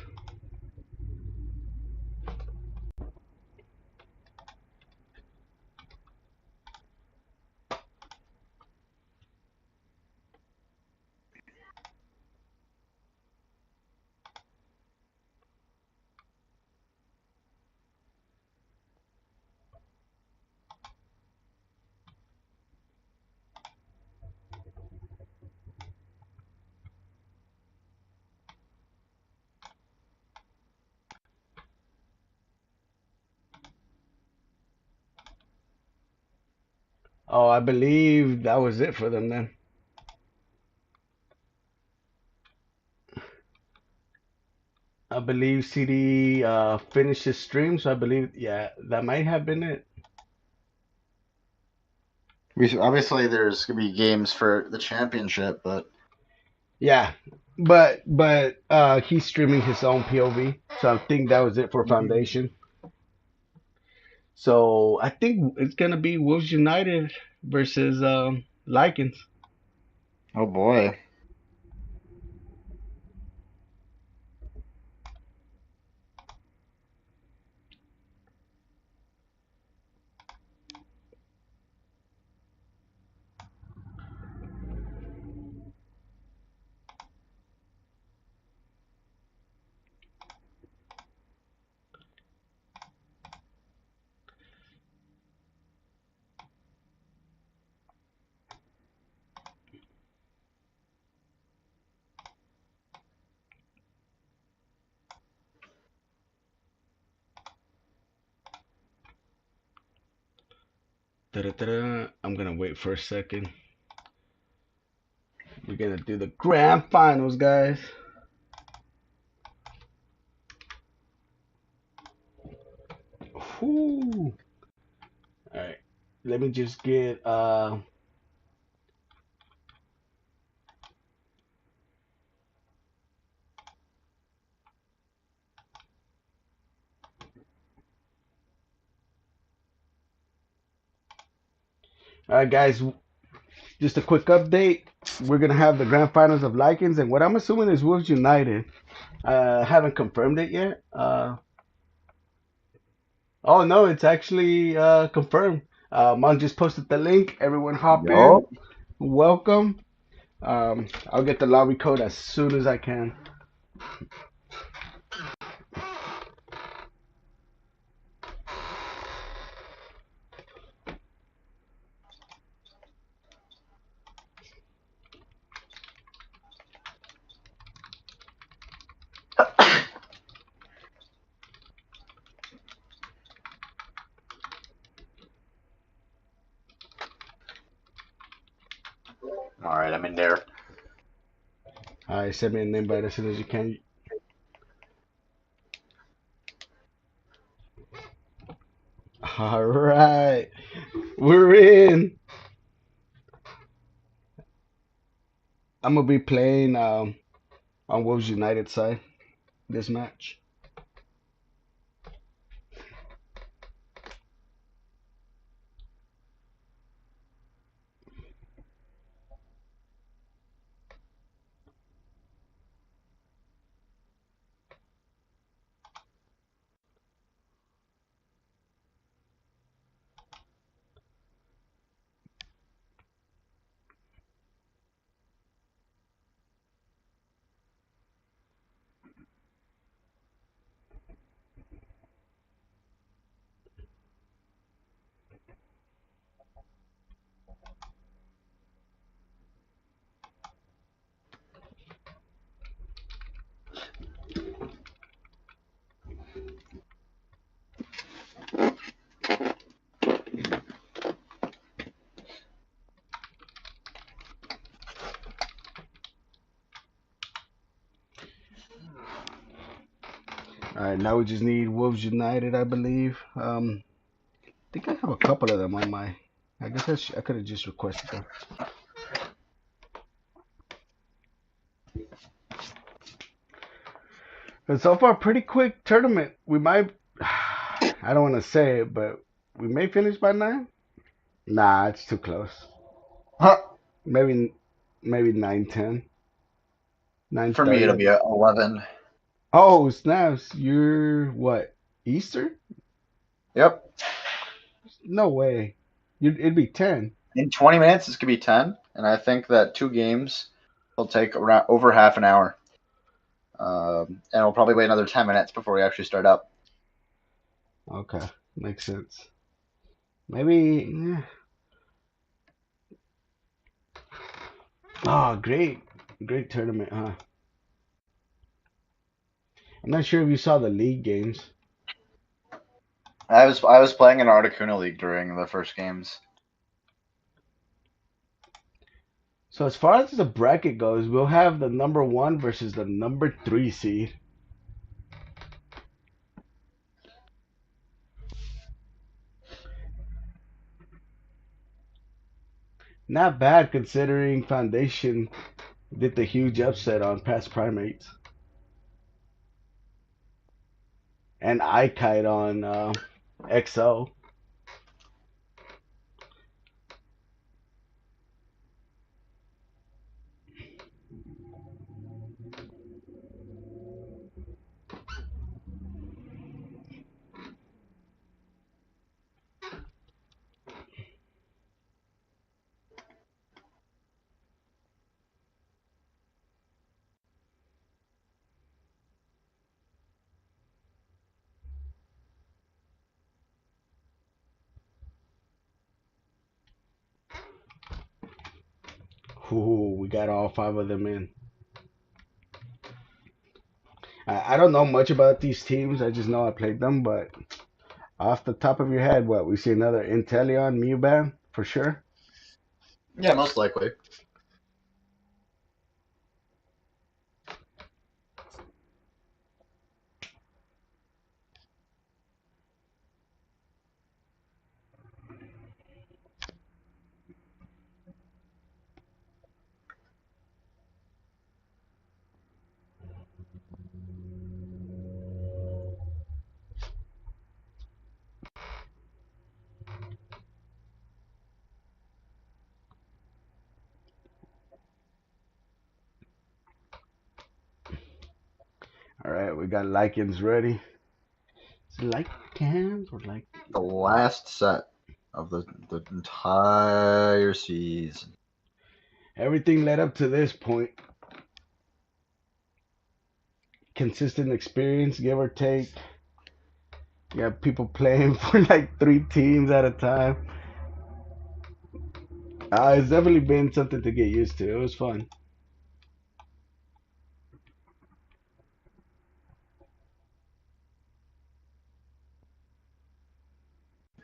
Oh, I believe that was it for them then. I believe CD finished his stream, so I believe, yeah, that might have been it. Obviously, there's gonna be games for the championship, but Yeah, but he's streaming his own POV, so I think that was it for Foundation. So I think it's gonna be Wolves United versus Lycans. oh boy. Da-da-da-da. I'm gonna wait for a second. We're gonna do the grand finals, guys. Whew. All right. Let me just get all right, guys. Just a quick update. We're gonna have the grand finals of Lycans, and what I'm assuming is Wolves United. Haven't confirmed it yet. Oh no, it's actually confirmed. Mon just posted the link. Everyone hop in. Yup. Welcome. I'll get the lobby code as soon as I can. All right, I'm in there. All right, send me an invite as soon as you can. All right, we're in. I'm gonna be playing on Wolves United side this match. All right, now we just need Wolves United, I believe. I think I have a couple of them on my. I guess I could have just requested them. But so far, pretty quick tournament. We might. I don't want to say it, but we may finish by 9. Nah, it's too close. Huh. Maybe 9:10, For me, 9:30. it'll be 11. Oh snaps! You're what? Eastern? Yep. No way. It'd be 10. In 20 minutes, this could be 10, and I think that 2 games will take around over half an hour. And we'll probably wait another 10 minutes before we actually start up. Okay, makes sense. Maybe. Yeah. Oh, great tournament, huh? I'm not sure if you saw the league games. I was playing in Articuno League during the first games. So as far as the bracket goes, we'll have the number 1 versus the number 3 seed. Not bad considering Foundation did the huge upset on past primates. And iKite on XO. Ooh, we got all 5 of them in. I don't know much about these teams. I just know I played them, but off the top of your head, what? We see another Inteleon Mewban for sure. Yeah, most likely. we got Lycans ready. Is it Lycans or like The last set of the entire season. everything led up to this point? Consistent experience, give or take. You have people playing for like 3 teams at a time. It's definitely been something to get used to. It was fun.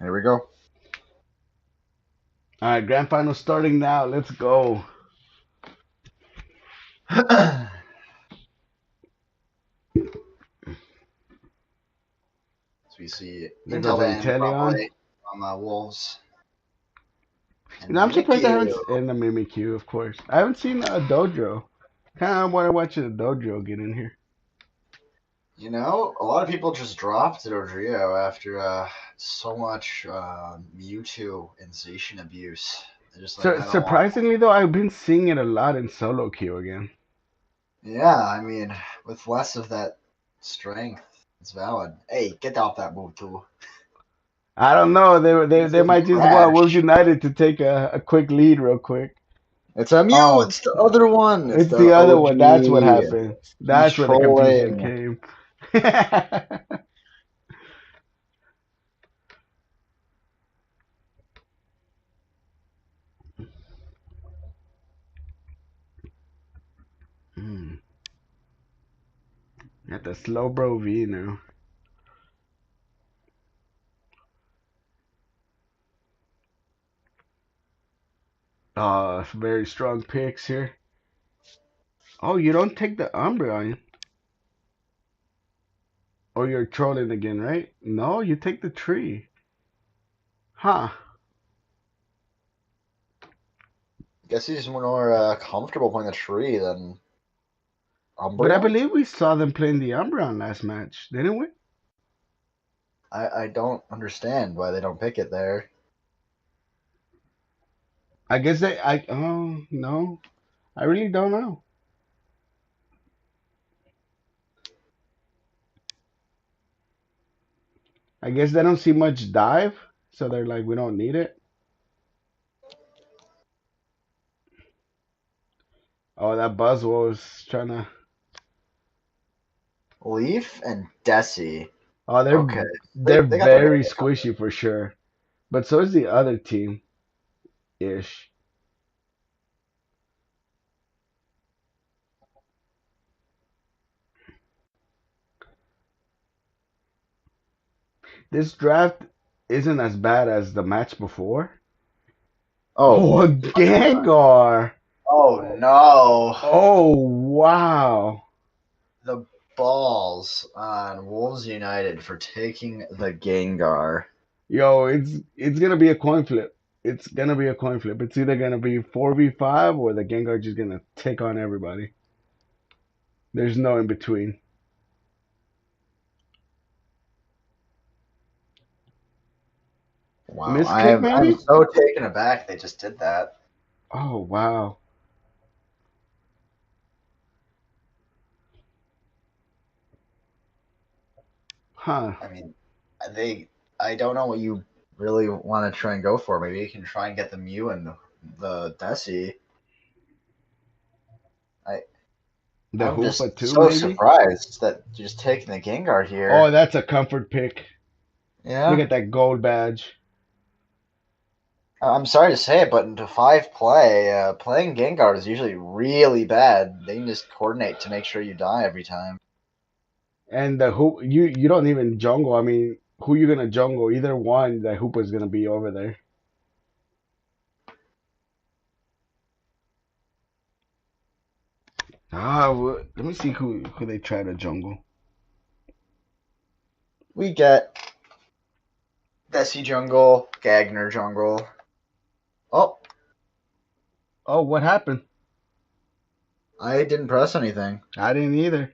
Here we go. All right, grand final starting now. Let's go. So we see There goes Intel Van Inteleon. probably from Wolves. You know, I'm surprised I haven't. Mimikyu. And the Mimikyu, of course. I haven't seen a Dojo. Kind of want to watch the Dojo get in here. You know, a lot of people just dropped Dodrio after so much Mewtwo and Zacian abuse. They're just like, I don't want. Surprisingly, though, I've been seeing it a lot in solo queue again. Yeah, I mean, with less of that strength, it's valid. Hey, get off that Mewtwo. I don't know. They This might is just want Wolves trash. United to take a quick lead real quick. It's a Mew. Oh, It's the other one. it's the the other one. That's what OG. happened. He's That's where the confusion trolling. came. Got the Slowbro V now. Very strong picks here. Oh, you don't take the Umbreon. Or you're trolling again, right? No, you take the tree. Huh. Guess he's more comfortable playing the tree than But I Umbreon. believe we saw them playing the Umbreon last match, didn't we? I don't understand why they don't pick it there. I guess oh, no. I really don't know. I guess they don't see much dive, so they're like, we don't need it. Oh, that Buzzwole was trying to. Leaf and Desi. Oh, Okay. they're They got their very game covered. squishy for sure. But so is the other team ish. This draft isn't as bad as the match before. Oh, a Gengar. Oh no. Oh, wow. The balls on Wolves United for taking the Gengar. Yo, it's gonna be a coin flip. It's gonna be a coin flip. It's either gonna be 4v5 or the Gengar just gonna take on everybody. There's no in between. Wow. Misclick, maybe? I'm so taken aback they just did that. Oh, wow. Huh. I mean, I don't know what you really want to try and go for. Maybe you can try and get the Mew and the Desi. The I'm just Hoopa too, so maybe? surprised that you're just taking the Gengar here. Oh, that's a comfort pick. Yeah. Look at that gold badge. I'm sorry to say it, but into 5 play, playing Gengar is usually really bad. They can just coordinate to make sure you die every time. And the Hoop, you don't even jungle. I mean, who you gonna jungle? Either one, the Hoopa's gonna be over there. Let me see who they try to jungle. We get Desi jungle, Gagner jungle. Oh, Oh, what happened? I didn't press anything. I didn't either.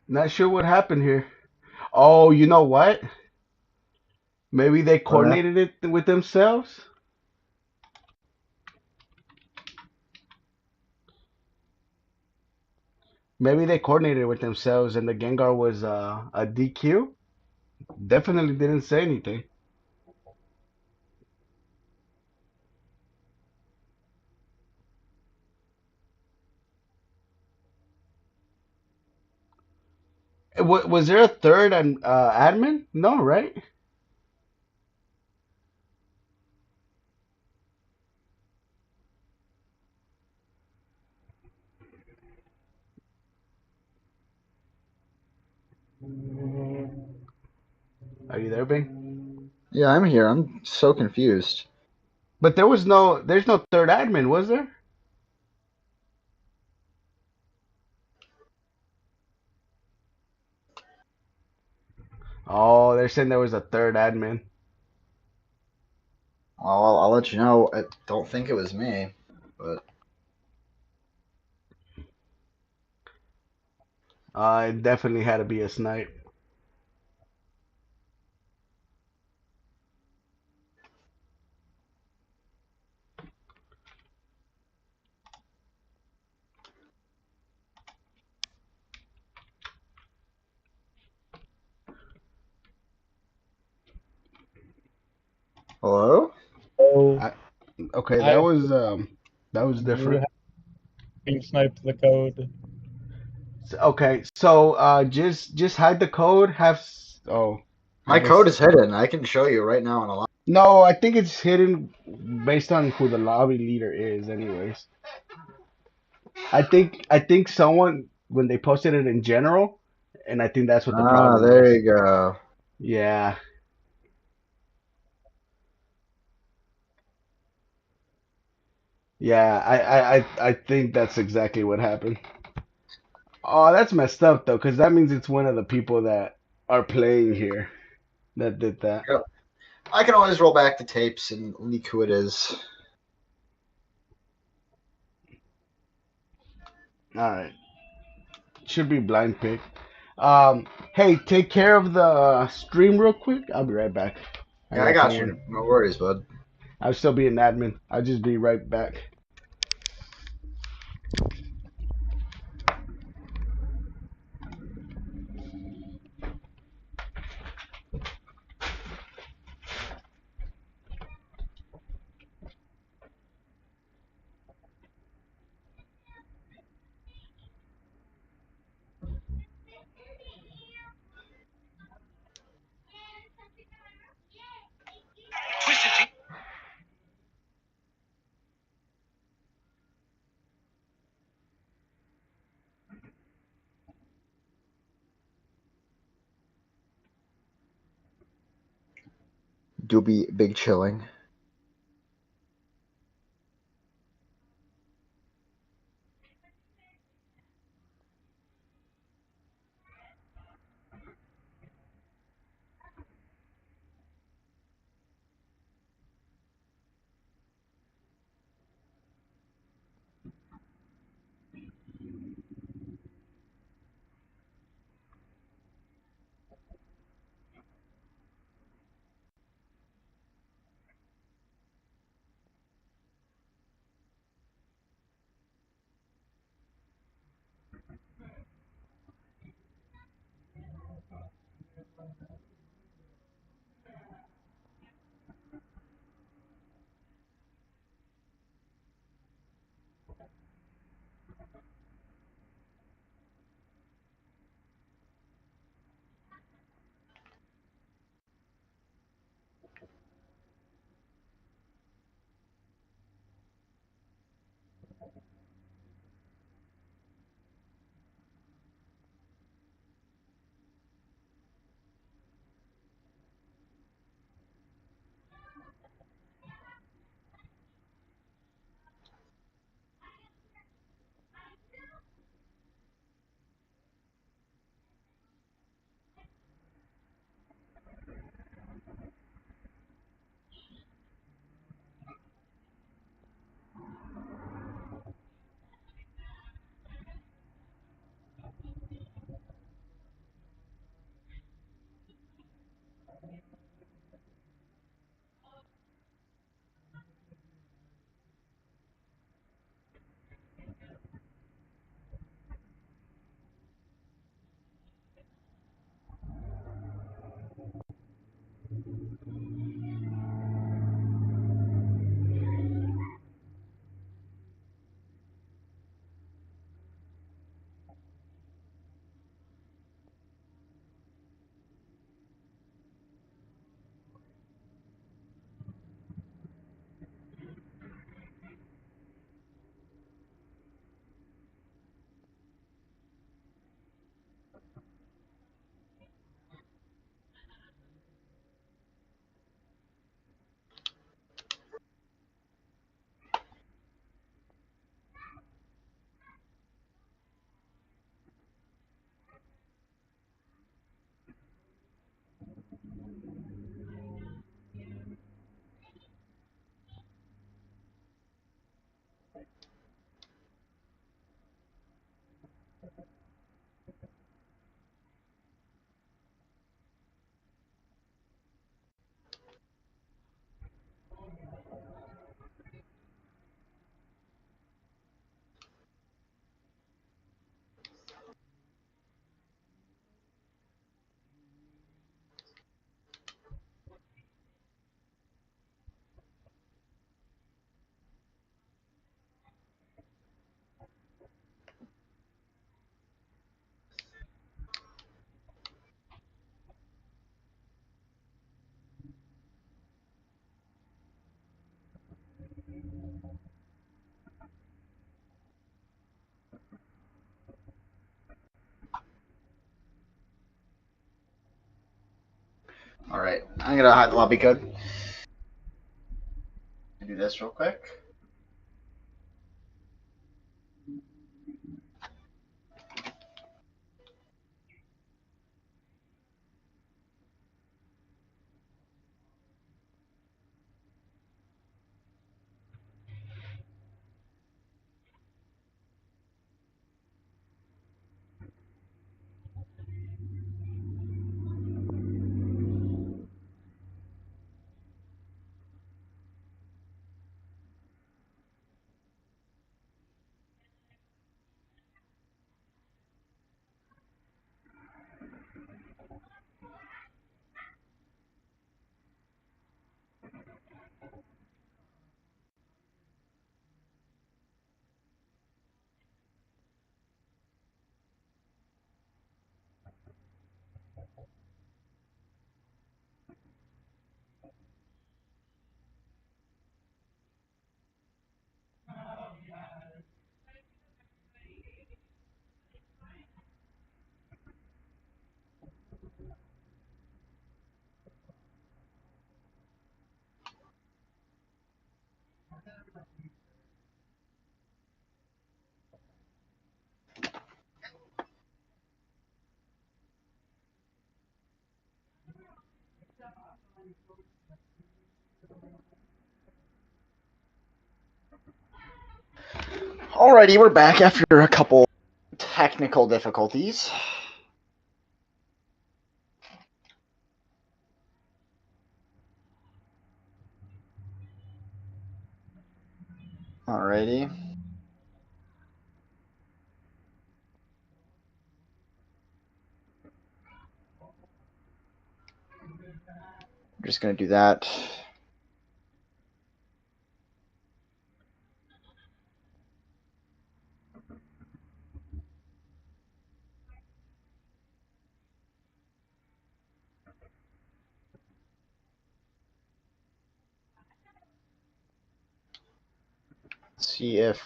Not sure what happened here. Oh, you know what? Maybe they coordinated it with themselves. Maybe they coordinated with themselves and the Gengar was a DQ. Definitely didn't say anything. Was there a third admin? No, right? Are you there, Bing? Yeah, I'm here. I'm so confused. But there's no third admin, was there? Oh, they're saying there was a third admin. Well, I'll let you know. I don't think it was me, but It definitely had to be a snipe. hello? So I, okay, I that was you different. have been sniped the code. Okay, so just hide the code. Oh, I My code guess is hidden. I can show you right now on a line. no. I think it's hidden based on who the lobby leader is, anyways. I think someone when they posted it in general, and I think that's what the Ah, problem there was. you go. Yeah, yeah. I think that's exactly what happened. Oh, that's messed up though, because that means it's one of the people that are playing here that did that. Yep. I can always roll back the tapes and leak who it is. All right, should be blind pick. Hey, take care of the stream real quick. I'll be right back. I Yeah, I got got you. someone. No worries, bud. I'll still be an admin. I'll just be right back. Doobie Big Chilling. All right, I'm gonna hide the lobby code. Do this real quick. Alrighty, we're back after a couple technical difficulties. Alrighty. I'm just gonna do that. See if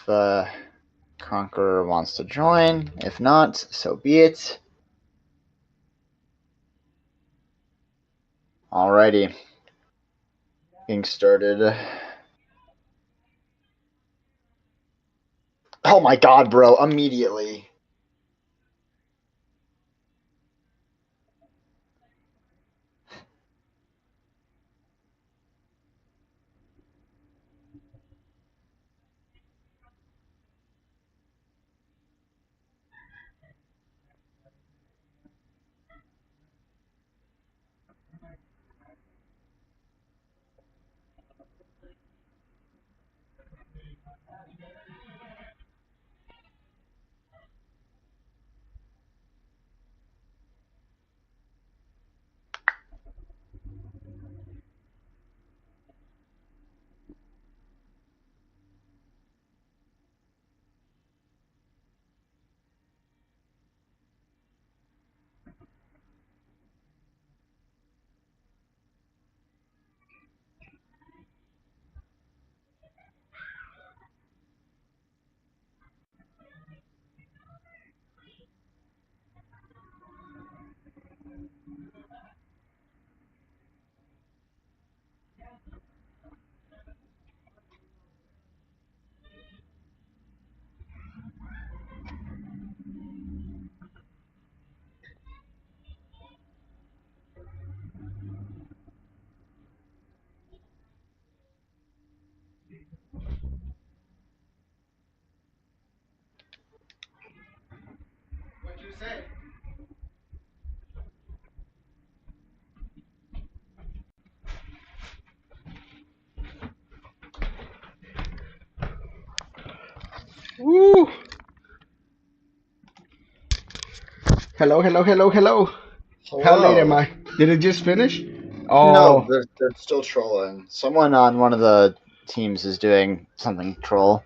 Conqueror wants to join. If not, so be it. Alrighty. Getting started. Oh my god, bro, immediately. What'd you say? Woo! Hello, hello, hello, hello. How late am I? Did it just finish? No, Oh, they're still trolling. Someone on one of the teams is doing something troll.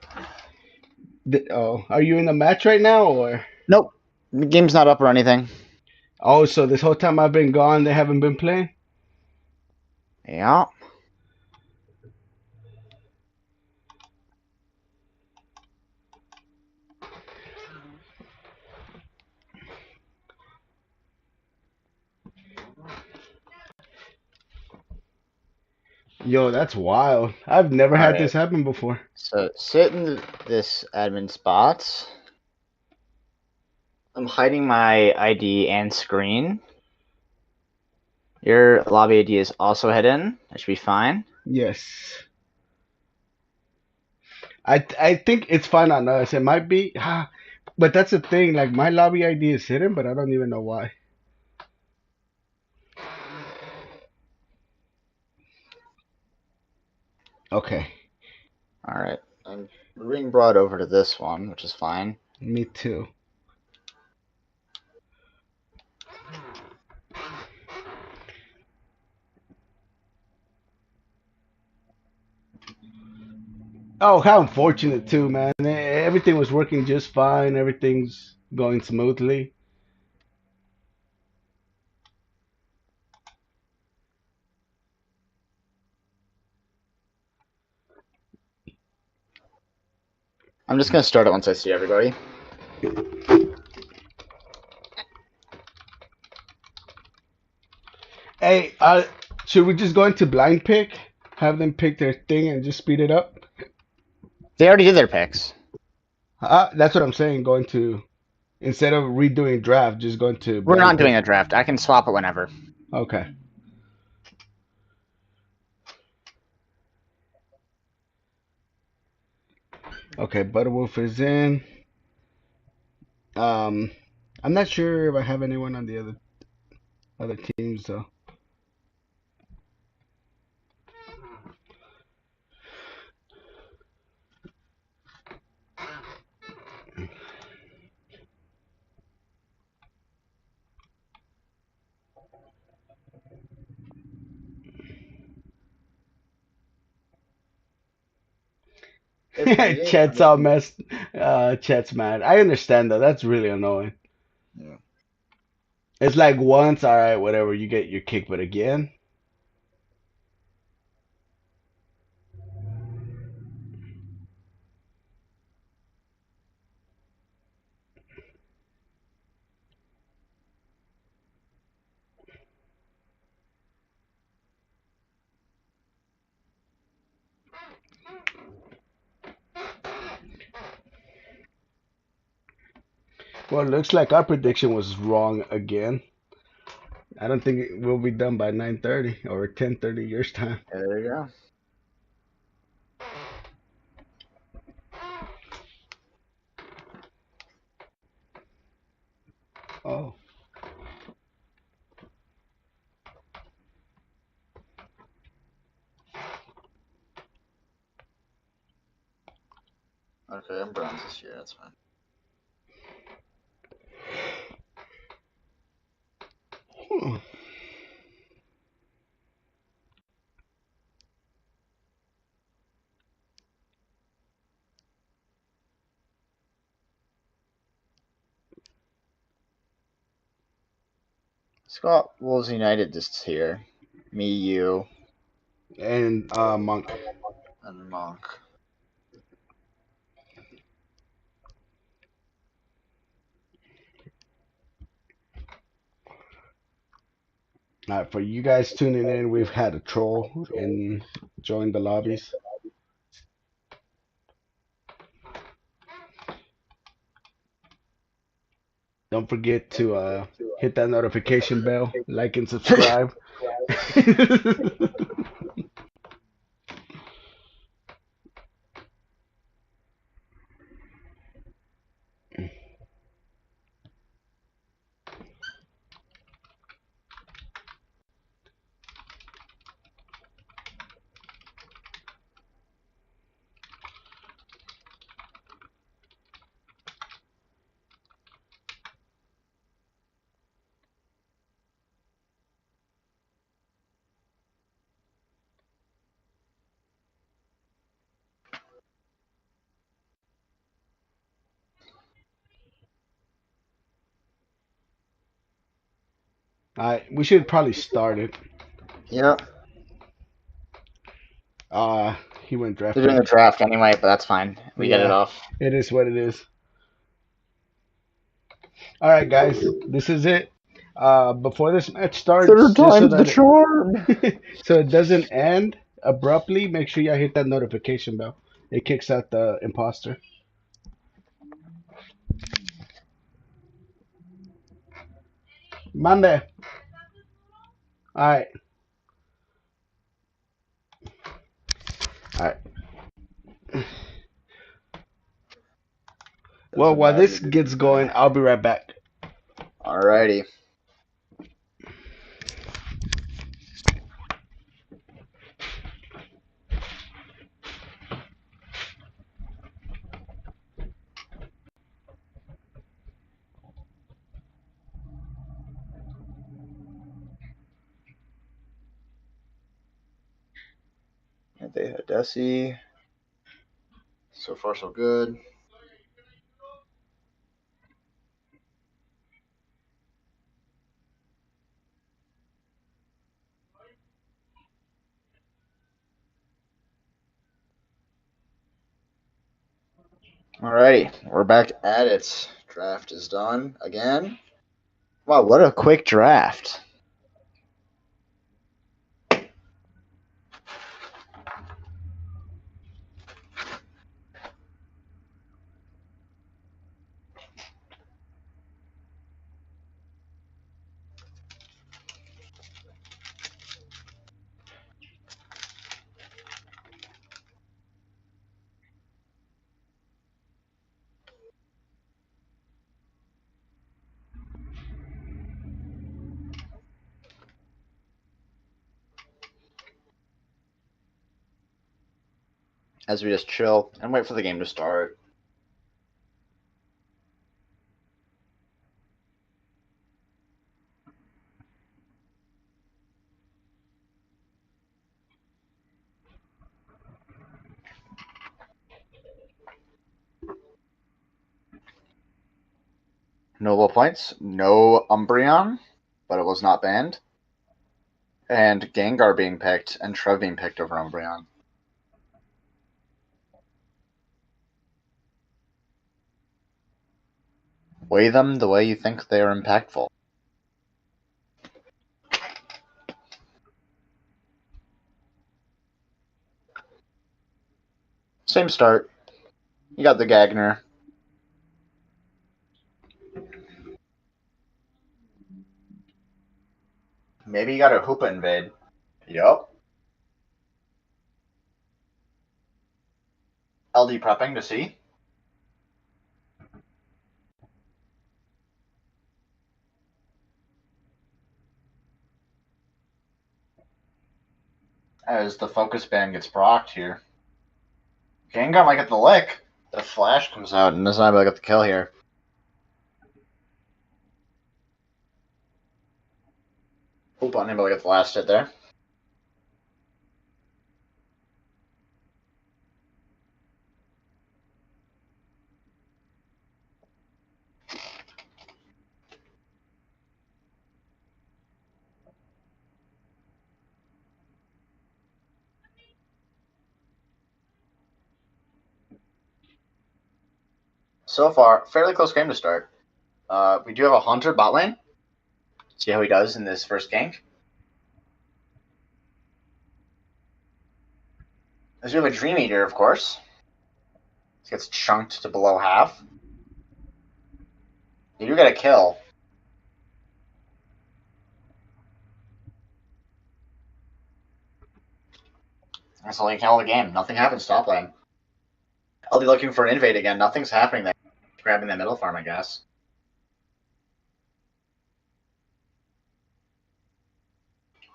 oh, are you in the match right now, or? Nope. The game's not up or anything. Oh, so this whole time I've been gone, they haven't been playing? Yeah. Yo, that's wild. I've never had Alright. this happen before. So sit in this admin spot. I'm hiding my ID and screen. Your lobby ID is also hidden. That should be fine. Yes. I think it's fine on us. It might be, but that's the thing. Like my lobby ID is hidden, but I don't even know why. Okay. Alright. I'm being brought over to this one, which is fine. Me too. Oh, how unfortunate too, man. Everything was working just fine. Everything's going smoothly. I'm just gonna start it once I see everybody. Hey, should we just go into blind pick? Have them pick their thing and just speed it up? They already did their picks. That's what I'm saying. Going to instead of redoing draft, just going to We're blind not doing pick. a draft. I can swap it whenever. Okay. Okay, Butterwolf is in. I'm not sure if I have anyone on the other teams though. Chet's all messed. Chet's mad. I understand though. That's really annoying. Yeah. It's like once, all right, whatever, you get your kick, but again. Well, it looks like our prediction was wrong again. I don't think it will be done by 9:30 or 10:30 your time. There you go. Oh. Okay, I'm bronze this year. That's fine. Hmm. Scott Wolves United just here. Me, you, And Monk. and Monk. All right, for you guys tuning in, we've had a troll and joined the lobbies. Don't forget to hit that notification bell, like and subscribe. All right, we should probably start it. Yeah. He went draft They're doing the pick. draft anyway, but that's fine. We get it Yeah, off. it is what it is. All right, guys, this is it. Before this match starts, just so that charm. so it doesn't end, abruptly, make sure y'all hit that notification bell. It kicks out the imposter. Monday. All right. All right. Well, while this gets going, I'll be right back. Alrighty. They had Desi. So far, so good. Alrighty, we're back at it. Draft is done again. Wow, what a quick draft. As we just chill and wait for the game to start. No low points, no Umbreon, but it was not banned. And Gengar being picked and Trev being picked over Umbreon. Weigh them the way you think they are impactful. Same start. You got the Gagner. Maybe you got a Hoopa invade. Yup. LD prepping to see. As the focus band gets procced here. Gengar might get the lick. The flash comes out and does not able to get the kill here. Hoopa unable to get the last hit there. So far, fairly close game to start. We do have a Hunter bot lane. See how he does in this first gank. As we have a Dream Eater, of course. He gets chunked to below half. You do get a kill. That's the only kill of the game. Nothing happens top lane. I'll be looking for an invade again. Nothing's happening there. Grabbing that middle farm, I guess.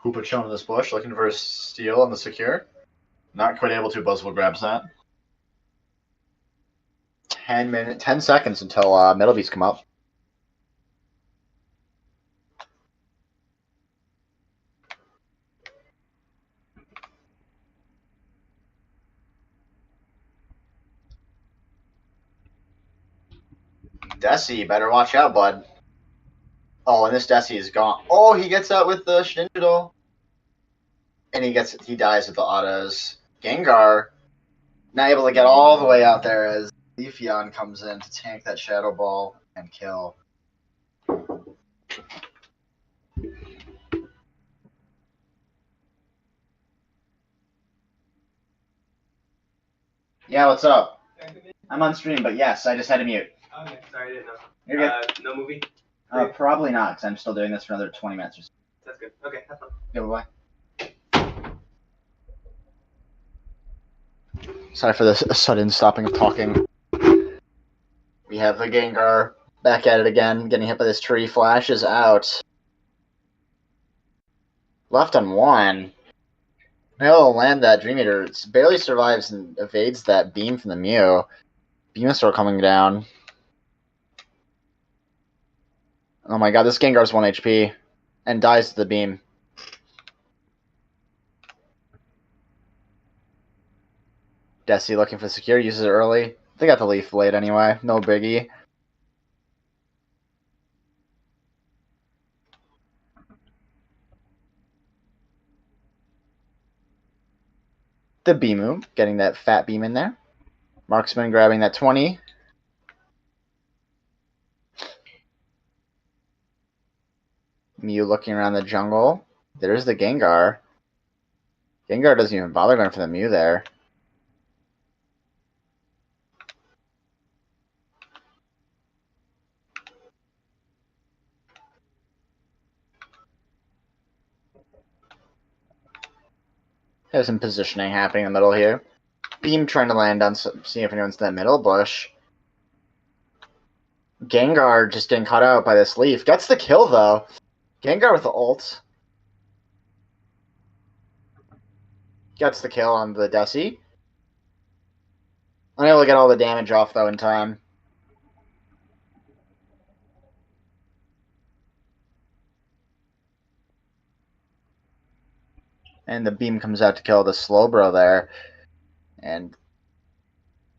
Hoopa chilling in this bush, looking for a steal on the secure. Not quite able to. Buzzwole grabs that. 10 seconds until middle beats come up. Desi, better watch out, bud. Oh, and this Desi is gone. Oh, he gets out with the Shindido. And he dies with the autos. Gengar, not able to get all the way out there as Leafeon comes in to tank that Shadow Ball and kill. Yeah, what's up? I'm on stream, but yes, I just had to mute. Okay, sorry, I didn't know. You're good. No movie? Probably not, because I'm still doing this for another 20 minutes or so. That's good. Okay, have fun. Okay, bye-bye. Sorry for this sudden stopping of talking. We have the Gengar back at it again, getting hit by this tree. Flashes out. Left on one. He'll land that Dream Eater. It barely survives and evades that beam from the Mew. Venusaur coming down. Oh my god, this Gengar's 1 HP. And dies to the beam. Desi looking for secure, uses it early. They got the Leaf Blade anyway, no biggie. The Beamu, getting that fat beam in there. Marksman grabbing that 20. Mew looking around the jungle. There's the Gengar. Gengar doesn't even bother going for the Mew there. There's some positioning happening in the middle here. Beam trying to land on, seeing if anyone's in that middle bush. Gengar just getting caught out by this leaf. Gets the kill though. Gengar with the ult. Gets the kill on the Desi. Unable to get all the damage off though in time. And the beam comes out to kill the Slowbro there. And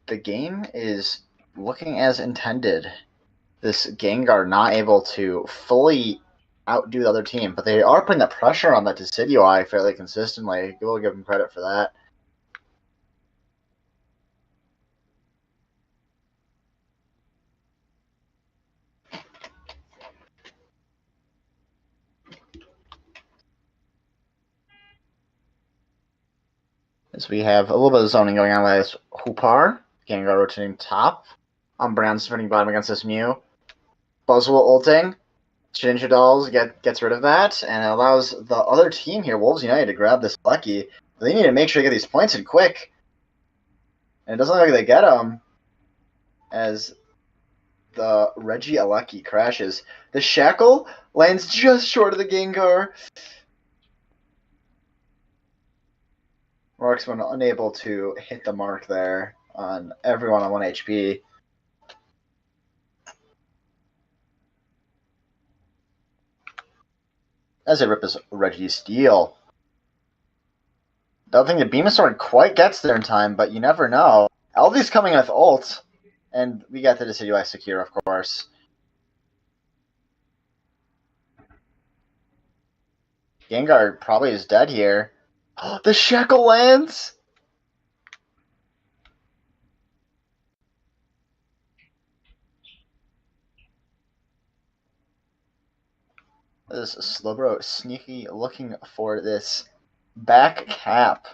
the game is looking as intended. This Gengar not able to fully outdo the other team, but they are putting the pressure on that Decidueye fairly consistently. We'll give them credit for that. As we have a little bit of zoning going on with this Hoopar. Gengar rotating top. Umbreon spinning bottom against this Mew. Buzzwole ulting. Shinichi Dolls gets rid of that, and it allows the other team here, Wolves United, to grab this Lucky. They need to make sure they get these points in quick. And it doesn't look like they get them, as the Regieleki crashes. The Shackle lands just short of the Gengar. Marksman unable to hit the mark there on everyone on 1 HP. As they rip his Registeel. Don't think the Venusaur quite gets there in time, but you never know. Elvy's coming with ult, and we got the Decidueye secure, of course. Gengar probably is dead here. The Shackle lands! This Slowbro sneaky looking for this back cap.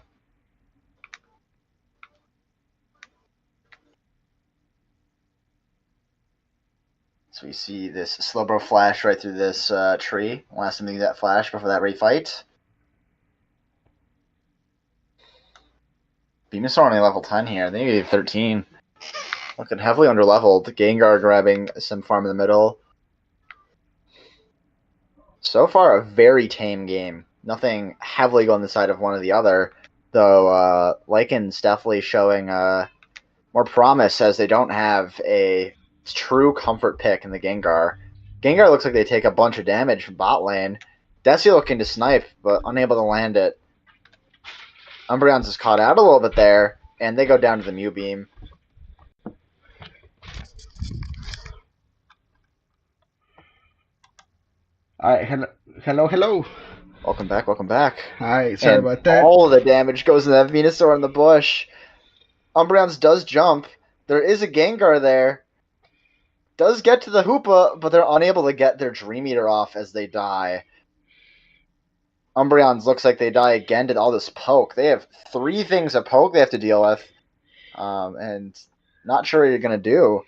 So we see this Slowbro flash right through this tree. Last time to use that flash before that refight. Venusaur only level 10 here. They need 13. Looking heavily underleveled. Gengar grabbing some farm in the middle. So far, a very tame game. Nothing heavily going the side of one or the other. Though Lycan's definitely showing more promise, as they don't have a true comfort pick in the Gengar. Gengar looks like they take a bunch of damage from bot lane. Desi looking to snipe, but unable to land it. Umbreon's is caught out a little bit there, and they go down to the Mew Beam. Alright, hello. Welcome back, welcome back. Alright, sorry And about that. all of the damage goes to that Venusaur in the bush. Umbreon's does jump. There is a Gengar there. Does get to the Hoopa, but they're unable to get their Dream Eater off as they die. Umbreon's looks like they die again to all this poke. They have 3 things of poke they have to deal with. and not sure what you're gonna do.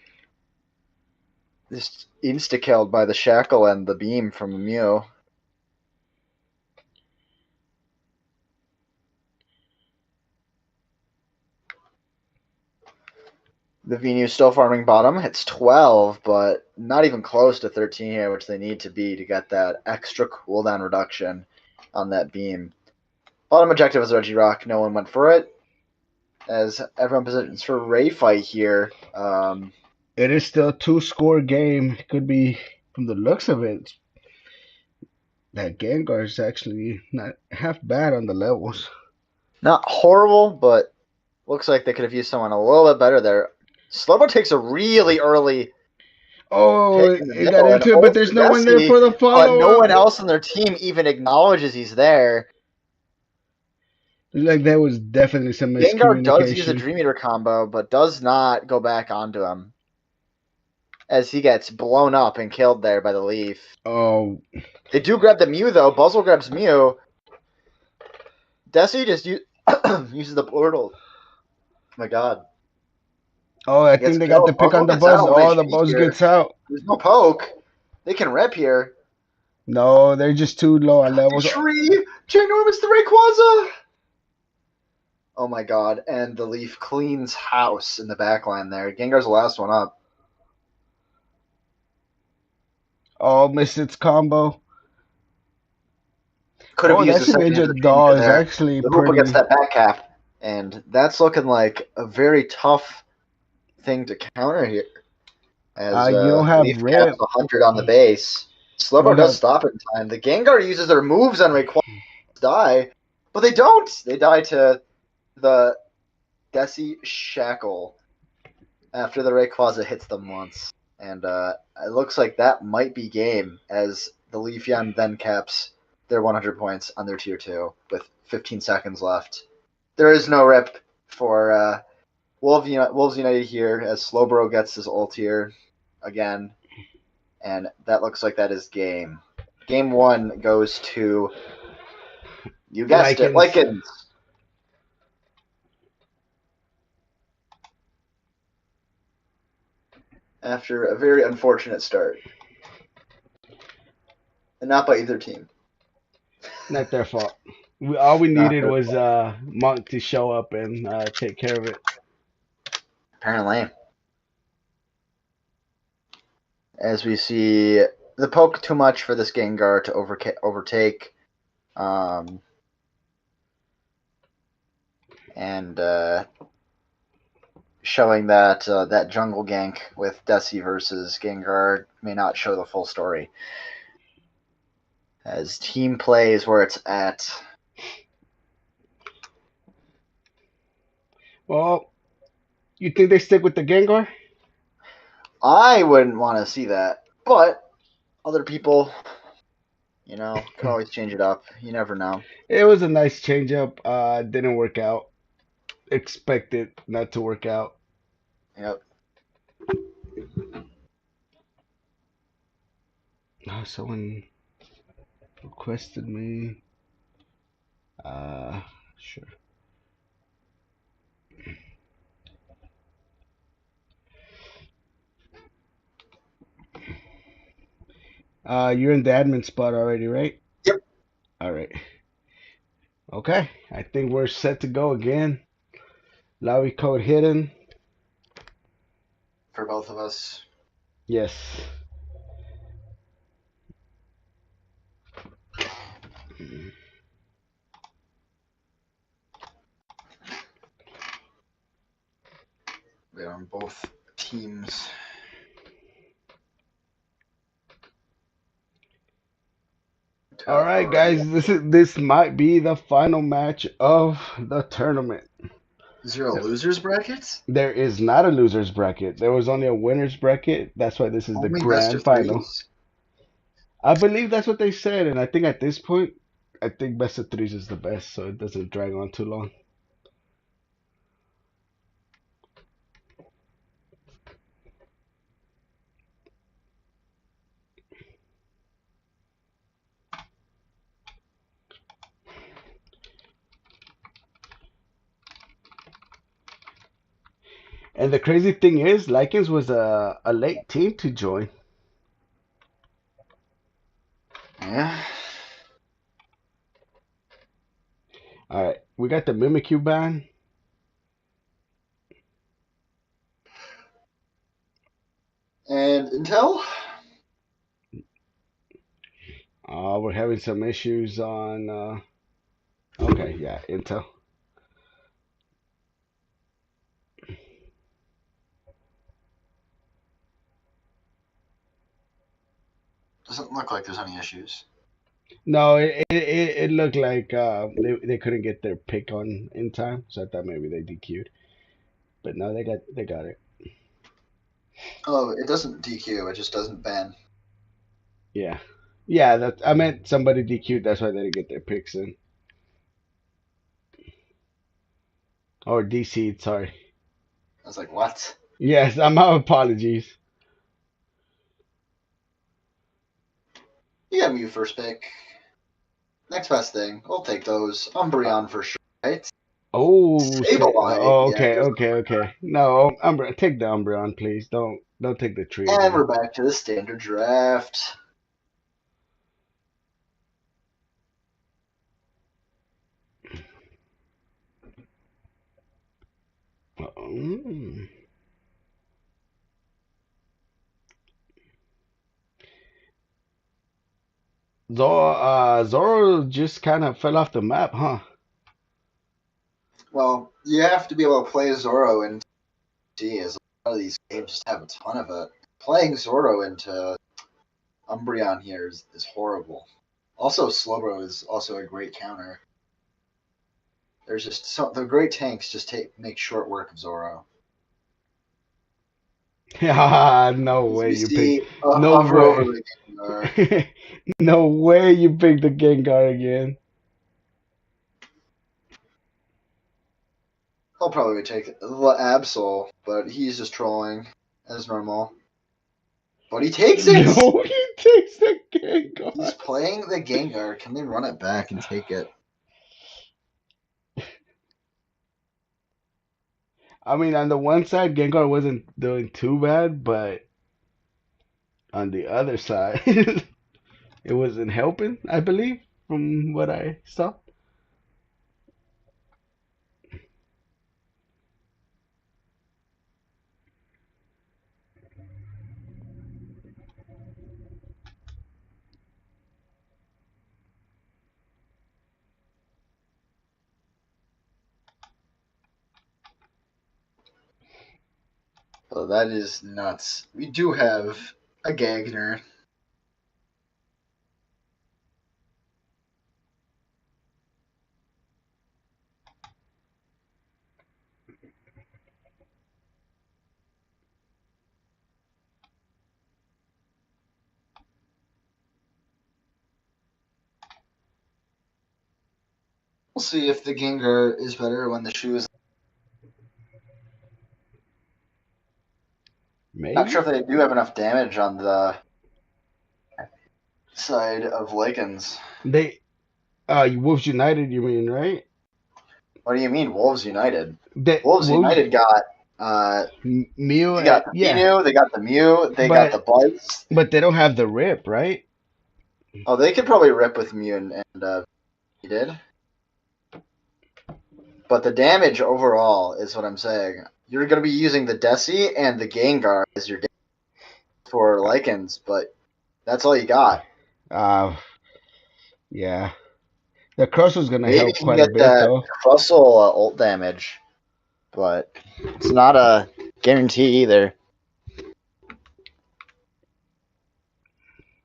Just insta-killed by the shackle and the beam from Mew. The Venu still farming bottom. It's 12, but not even close to 13 here, which they need to be to get that extra cooldown reduction on that beam. Bottom objective is Regirock. No one went for it. As everyone positions for Ray fight here. It is still a 2-score game. It could be, from the looks of it, that Gengar is actually not half bad on the levels. Not horrible, but looks like they could have used someone a little bit better there. Slowbo takes a really early Oh, pick in the it got middle and into it, but holds there's the no one there Desi, for the but no one follow-up. else on their team even acknowledges he's there. Like, there was definitely some Gengar does use a miscommunication. Dream Eater combo, but does not go back onto him. As he gets blown up and killed there by the Leaf. Oh, They do grab the Mew, though. Buzzle grabs Mew. Desi just uses the portal. Oh my god. oh, I Gets think they got the killed. pick on Buzzle the gets Buzz. out. Oh, the HP Buzz here. gets out. There's no poke. They can rep here. No, they're just too low on levels. Tree! Ginormous the Rayquaza! Oh my god. And the Leaf cleans house in the backline there. Gengar's the last one up. Oh, missed its combo. Could have Oh, used that a second Shedinja into the doll Dream is there. actually The Hoopa gets pretty. that back cap. And that's looking like a very tough thing to counter here. As You don't have Leaf Rip. caps 100 on the base. Slowbo Don't does have. stop in time. The Gengar uses their moves on Rayquaza to die, but they don't. They die to the Desi Shackle after the Rayquaza hits them once. And it looks like that might be game, as the Leafeon then caps their 100 points on their Tier 2 with 15 seconds left. There is no rip for Wolves United here, as Slowbro gets his ult here again. And that looks like that is game. Game 1 goes to, you guessed it, Lycans. Lycans. After a very unfortunate start. And not by either team. Not their fault. All we Not needed their was Monk to show up and take care of it. Apparently. As we see the poke too much for this Gengar to overtake. And showing that that jungle gank with Desi versus Gengar may not show the full story. As team play is where it's at. Well, you think they stick with the Gengar? I wouldn't want to see that, but other people, you know, could always change it up. You never know. It was a nice changeup. Didn't work out. Expected not to work out. Yep. Oh, someone requested me. Sure. You're in the admin spot already, right? Yep. All right. Okay. I think we're set to go again. Lobby code hidden. For both of us. Yes. We're on both teams. All right, guys. This might be the final match of the tournament. Is there a losers bracket? There is not a losers bracket. There was only a winners bracket. That's why this is the Only best grand of final. threes? I believe that's what they said, and I think at this point, I think best of threes is the best, so it doesn't drag on too long. And the crazy thing is, Lycans was a late team to join. Yeah. All right, we got the Mimikyu ban. And Intel? We're having some issues on. Okay, yeah, Intel. Doesn't look like there's any issues. No, it looked like they couldn't get their pick on in time, so I thought maybe they DQ'd. But no, they got it. Oh, it doesn't DQ, it just doesn't ban. Yeah, yeah. That I meant somebody DQ'd. That's why they didn't get their picks in. Or DC'd, sorry. I was like, what? Yes, my apologies. You got Mew first pick. Next best thing. We'll take those. Umbreon for sure, right? Oh, Sableye. oh, Yeah, okay, there's okay, okay. No, take the Umbreon, please. Don't take the tree And again. we're back to the standard draft. Mm. Zoro just kind of fell off the map, huh? Well, you have to be able to play Zoro in T, as a lot of these games just have a ton of it. Playing Zoro into Umbreon here is horrible. Also, Slowbro is also a great counter. There's just the great tanks just make short work of Zoro. Yeah, no As way we you picked. see a No hover over way. the Gengar. No way you picked the Gengar again. He'll probably take the Absol, but he's just trolling as normal. But he takes it! No, he takes the Gengar. He's playing the Gengar. Can they run it back and take it? I mean, on the one side, Gengar wasn't doing too bad, but on the other side, it wasn't helping, I believe, from what I saw. Oh, that is nuts. We do have a Gagner. We'll see if the Gengar is better when the shoe is. Not sure Maybe. if they do have enough damage on the side of Lycans. They, Wolves United, you mean, right? What do you mean, Wolves United? That Wolves United got Mew, they got the yeah, Mew, they got the Mew, they got the but Buzz. but they don't have the rip, right? Oh, they could probably rip with Mew and he did. But the damage overall is what I'm saying. You're going to be using the Desi and the Gengar as your for Lycans, but that's all you got. Yeah. The Crush was gonna Maybe help you can quite a get bit that though. Russell ult damage, but it's not a guarantee either.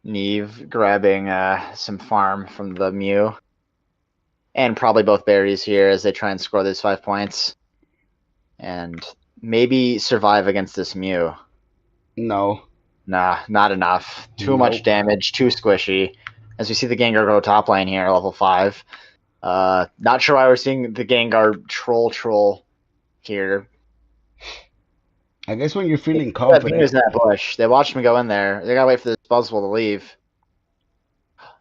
Neve grabbing some farm from the Mew. And probably both berries here as they try and score these 5 points. And maybe survive against this Mew. No. Nah, not enough. Too much Nope. damage, too squishy. As we see the Gengar go top lane here, level 5. Not sure why we're seeing the Gengar troll here. I guess when you're feeling That confident. Mew's in that bush. They watched me go in there. They gotta wait for this Buzzwole to leave.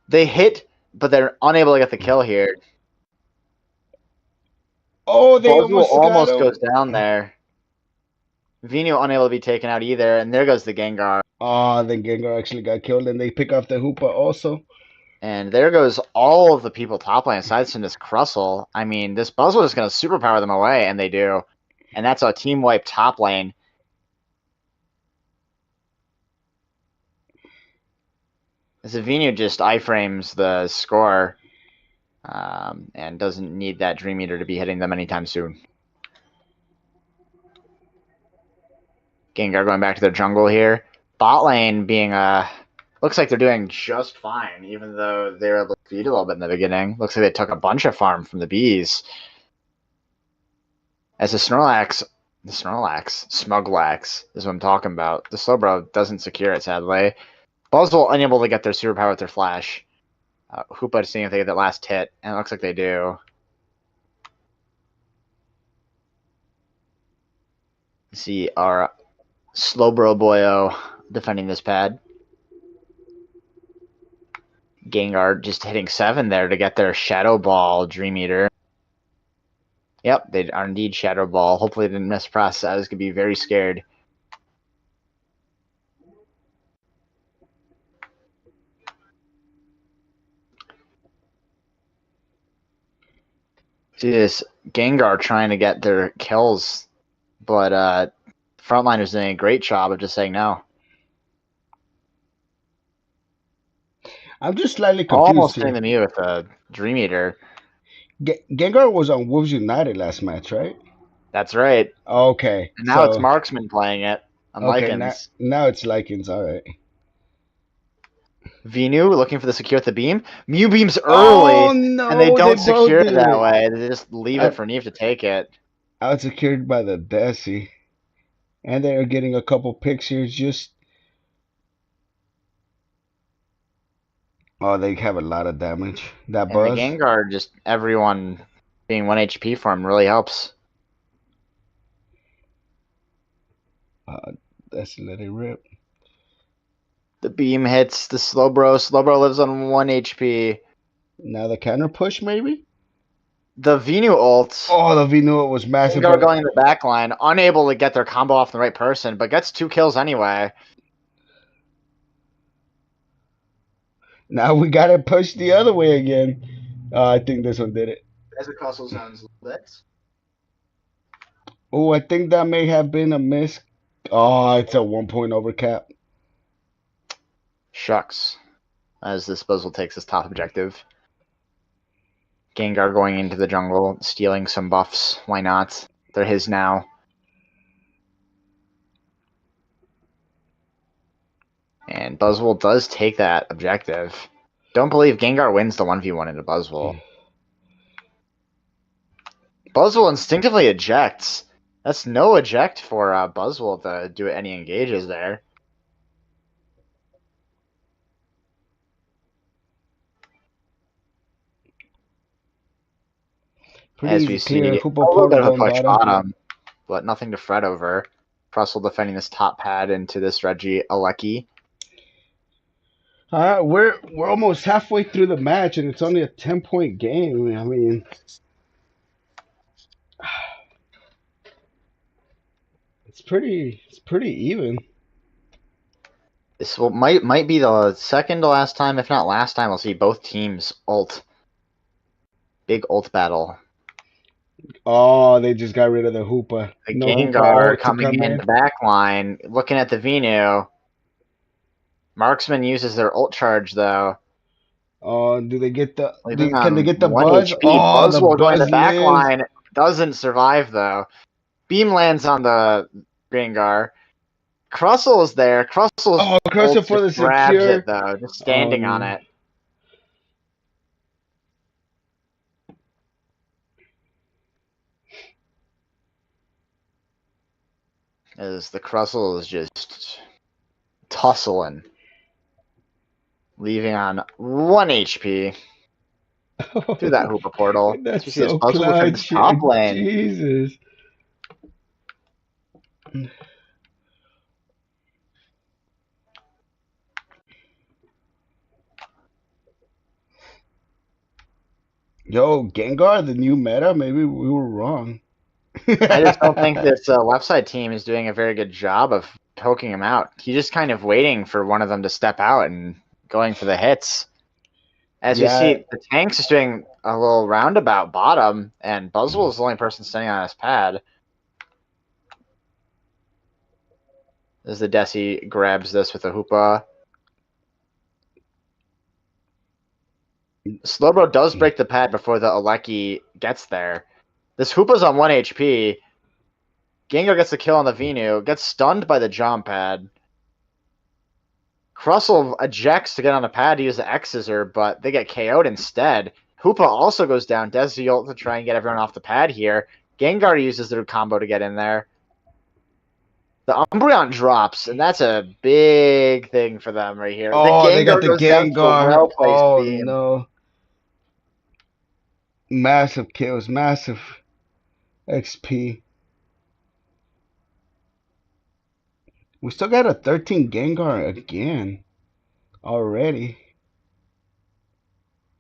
They hit, but they're unable to get the kill here. Oh, they Buzzwole almost got him. goes down there. Vino unable to be taken out either, and there goes the Gengar. Oh, then Gengar actually got killed, and they pick off the Hoopa also. And there goes all of the people top lane aside from this Crustle. I mean, this Buzzwole is going to superpower them away, and they do. And that's a team wipe top lane. Zavino just iframes the score and doesn't need that Dream Eater to be hitting them anytime soon. Gengar going back to their jungle here. Bot lane being looks like they're doing just fine, even though they were able to feed a little bit in the beginning. Looks like they took a bunch of farm from the bees. As the Snorlax, Smuglax is what I'm talking about. The Slowbro doesn't secure it, sadly. Buzzwole unable to get their superpower with their flash. Hoopa seeing if they get that last hit, and it looks like they do. See our Slowbro Boyo defending this pad. Gengar just hitting 7 there to get their Shadow Ball Dream Eater. Yep, they are indeed Shadow Ball. Hopefully they didn't mispress. I was going to be very scared. See this Gengar trying to get their kills, but Frontliner's doing a great job of just saying no. I'm just slightly confused Almost here. hitting the Mew with a Dream Eater. Gengar was on Wolves United last match, right? That's right. Okay. And now it's Marksman playing it on Okay, Lycans. now it's Lycans, all right. Venu looking for the secure with the beam. Mew beams early, Oh, no, and they don't secure it did that it. way. They just leave it for Neve to take it. Out secured by the Desi. And they're getting a couple picks here. Just. Oh, they have a lot of damage. That And Buzz. the Gengar, just everyone being 1 HP for him really helps. Let's let it rip. The beam hits the Slowbro. Slowbro lives on 1 HP. Now the counter push, maybe? The Venu ult. Oh, the Venu was massive. Gengar going in the back line, unable to get their combo off the right person, but gets 2 kills anyway. Now we got to push the other way again. I think this one did it. As the Crustle zones a little bit. Oh, I think that may have been a miss. Oh, it's a 1 point overcap. Shucks. As this Buzzwole takes his top objective. Gengar going into the jungle, stealing some buffs. Why not? They're his now. And Buzzwole does take that objective. Don't believe Gengar wins the 1v1 into Buzzwole. Buzzwole instinctively ejects. That's no eject for Buzzwole to do any engages there. As we see, a little bit of a push bottom, but nothing to fret over. Crustle defending this top pad into this Reggie Alecki. We're almost halfway through the match, and it's only a 10-point game. I mean, it's pretty even. This might be the second to last time, if not last time, we'll see both teams ult. Big ult battle. Oh, they just got rid of the Hoopa. The No Gengar Hoopa coming in the back line, looking at the Venu. Marksman uses their ult charge though. Oh, do they get the? Leaving Can they get the 1 Buzz? HP. Oh, the Buzzwole going Buzz the back lives. line doesn't survive though. Beam lands on the Gengar. Crustle is there. Crustle for the grabs secure. it though, just standing on it. As the Crustle is just tussling, leaving on 1 HP through that Hoopa portal. That's You see this so Buzzwole defend this clutch. top lane. Jesus. Yo, Gengar, the new meta? Maybe we were wrong. I just don't think this left side team is doing a very good job of poking him out. He's just kind of waiting for one of them to step out and going for the hits. As we Yeah. see, the Tanks is doing a little roundabout bottom, and Buzzwell is the only person standing on his pad. As the Desi grabs this with a Hoopa. Slowbro does break the pad before the Aleki gets there. This Hoopa's on 1 HP. Gengar gets the kill on the Venu, gets stunned by the jump pad. Crustle ejects to get on the pad to use the X-Scissor, but they get KO'd instead. Hoopa also goes down. Desi ult to try and get everyone off the pad here. Gengar uses their combo to get in there. The Umbreon drops, and that's a big thing for them right here. Oh, the they got Gengar the goes down to a Gengar. well-placed Oh, beam. no. Massive kills, massive XP. We still got a 13 Gengar again already.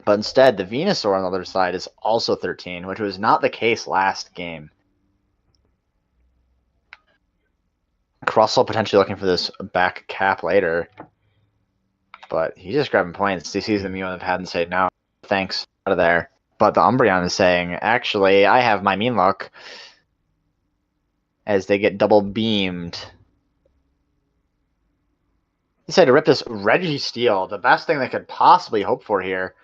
But instead, the Venusaur on the other side is also 13, which was not the case last game. Crustle potentially looking for this back cap later. But he's just grabbing points. He sees the Mew on the pad and say, no, thanks, out of there. But the Umbreon is saying, actually, I have my mean look. As they get double beamed. He said to rip this Registeel, the best thing they could possibly hope for here.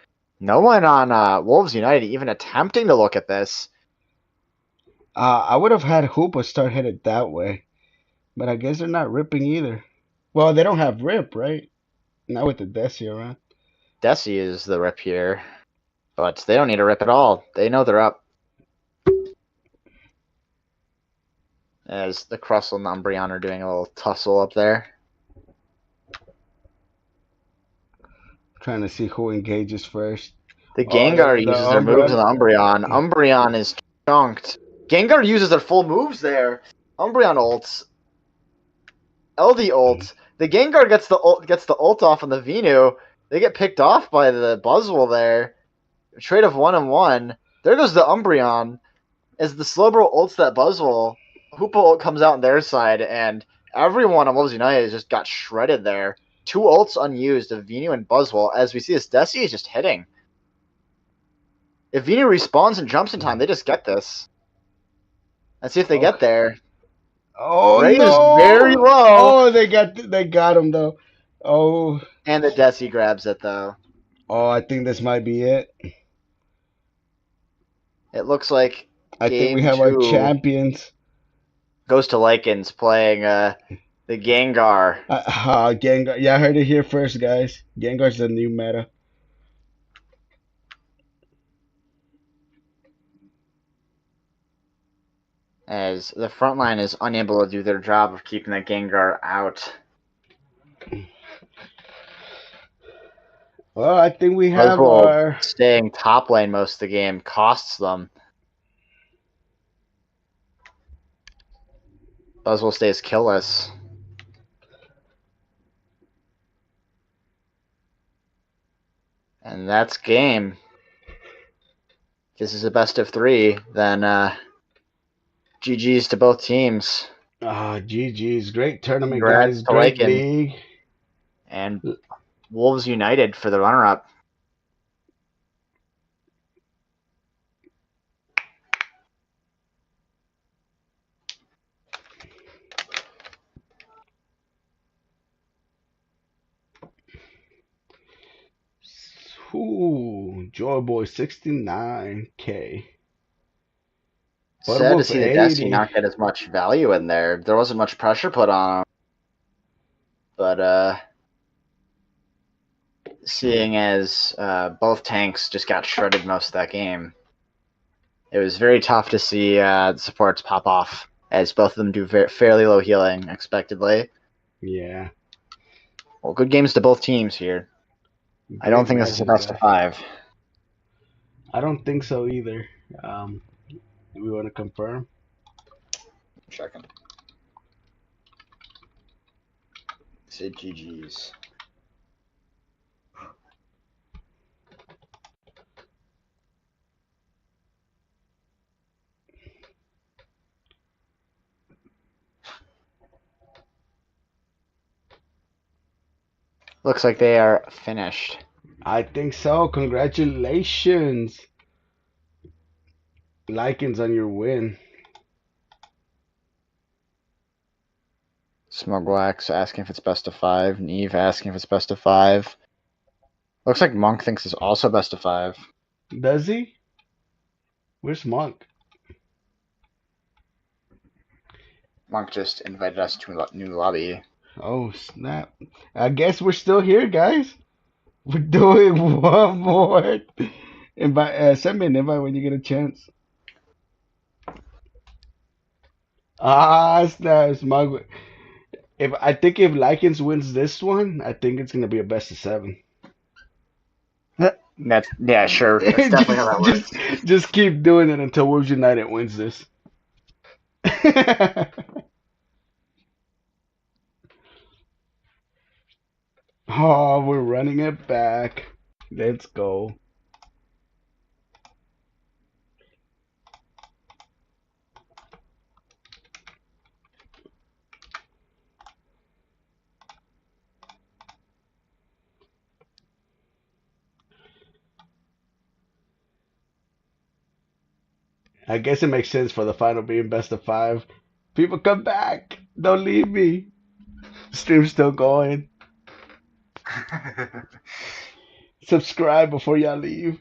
No one on Wolves United even attempting to look at this. I would have had Hoopa start headed that way. But I guess they're not ripping either. Well, they don't have rip, right? Not with the Desi around. Desi is the rip here. But they don't need a rip at all. They know they're up. As the Crustle and the Umbreon are doing a little tussle up there. Trying to see who engages first. The Gengar uses their moves on the Umbreon. Umbreon is chunked. Gengar uses their full moves there. Umbreon ults. LD ult. The Gengar gets the ult off on the Venu. They get picked off by the Buzzwole there. Trade of 1-1. There goes the Umbreon. As the Slowbro ults that Buzzwole, Hoopa ult comes out on their side, and everyone on Wolves United just got shredded there. 2 ults unused of Venu and Buzzwole. As we see, this Desi is just hitting. If Venu respawns and jumps in time, they just get this. Let's see if they get there. Oh, Ray no! is very low. Oh, they got him though. Oh. And the Desi grabs it though. Oh, I think this might be it. It looks like I think we have our champions. Goes to Lycans playing the Gengar. Gengar. Yeah, I heard it here first, guys. Gengar's the new meta. As the front line is unable to do their job of keeping the Gengar out. Well, I think we have our... Staying top lane most of the game costs them. Buzzwole stays killless. And that's game. If this is a best of 3, then GG's to both teams. GG's. Great tournament, Congrats guys. Great league. And Wolves United for the runner-up. Ooh, Joy Boy 69K. Sad to see the Destiny not get as much value in there. There wasn't much pressure put on him. But seeing as both tanks just got shredded most of that game, it was very tough to see the supports pop off, as both of them do fairly low healing, expectedly. Yeah. Well, good games to both teams here. I don't think this is a best of 5. I don't think so either. Do we want to confirm? Checking. Say GG's. Looks like they are finished. I think so. Congratulations. Likens on your win. Smugwax asking if it's best of 5. Neve asking if it's best of 5. Looks like Monk thinks it's also best of 5. Does he? Where's Monk? Monk just invited us to a new lobby. Oh, snap. I guess we're still here, guys. We're doing one more. Send me an invite when you get a chance. Ah, snap. Smug. If Likens wins this one, I think it's gonna be a best of 7. Yeah, sure. That's definitely how that works. just keep doing it until Wolves United wins this. Oh, we're running it back. Let's go. I guess it makes sense for the final being best of 5. People come back. Don't leave me. Stream's still going. Subscribe before y'all leave.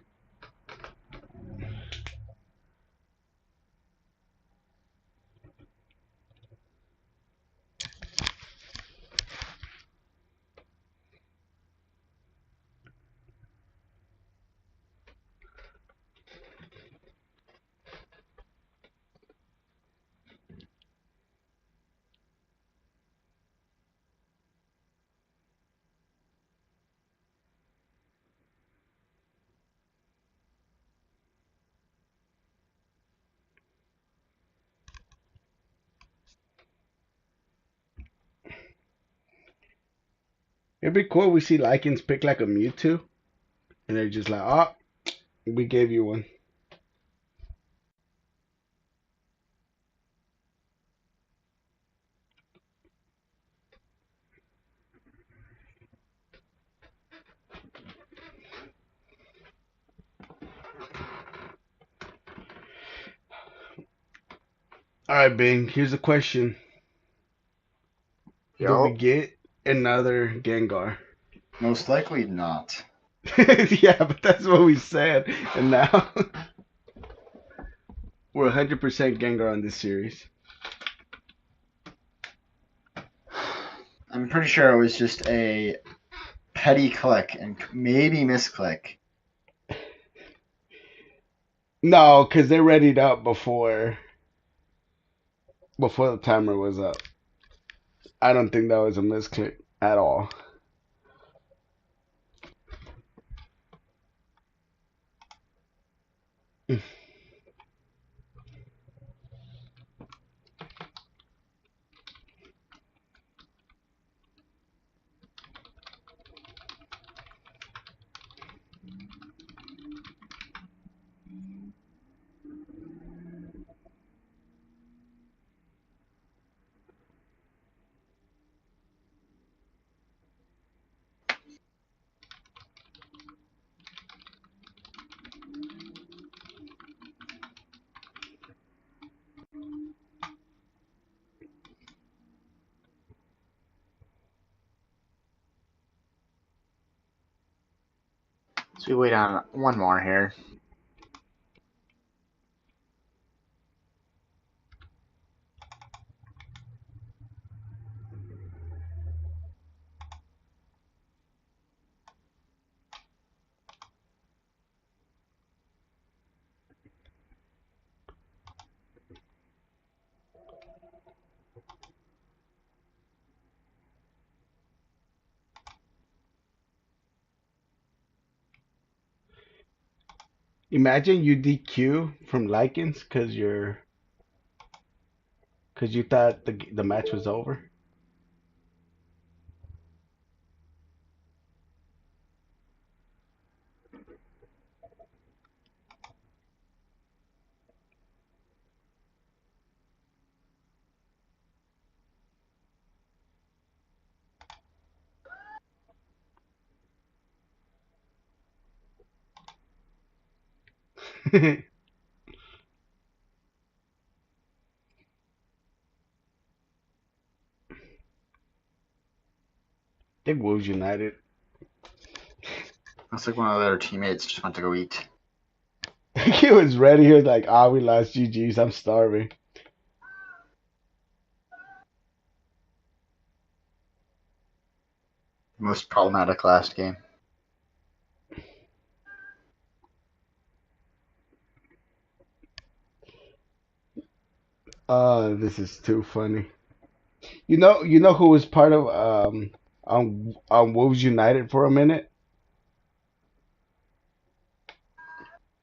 It'd be cool if we see Likens pick like a Mewtwo. And they're just like, oh, we gave you one. Alright, Bing, here's a question. Do we Yo, get another Gengar? Most likely not. Yeah, but that's what we said. And now we're 100% Gengar on this series. I'm pretty sure it was just a petty click and maybe misclick. No, because they readied up before the timer was up. I don't think that was a misclick at all. so we wait on one more here. Imagine you DQ from Likens because you thought the match was over. think Wolves United. Looks like one of their teammates just went to go eat. He was ready. He was like, "Ah, we lost. GG's. I'm starving." Most problematic last game. This is too funny. You know who was part of on Wolves United for a minute?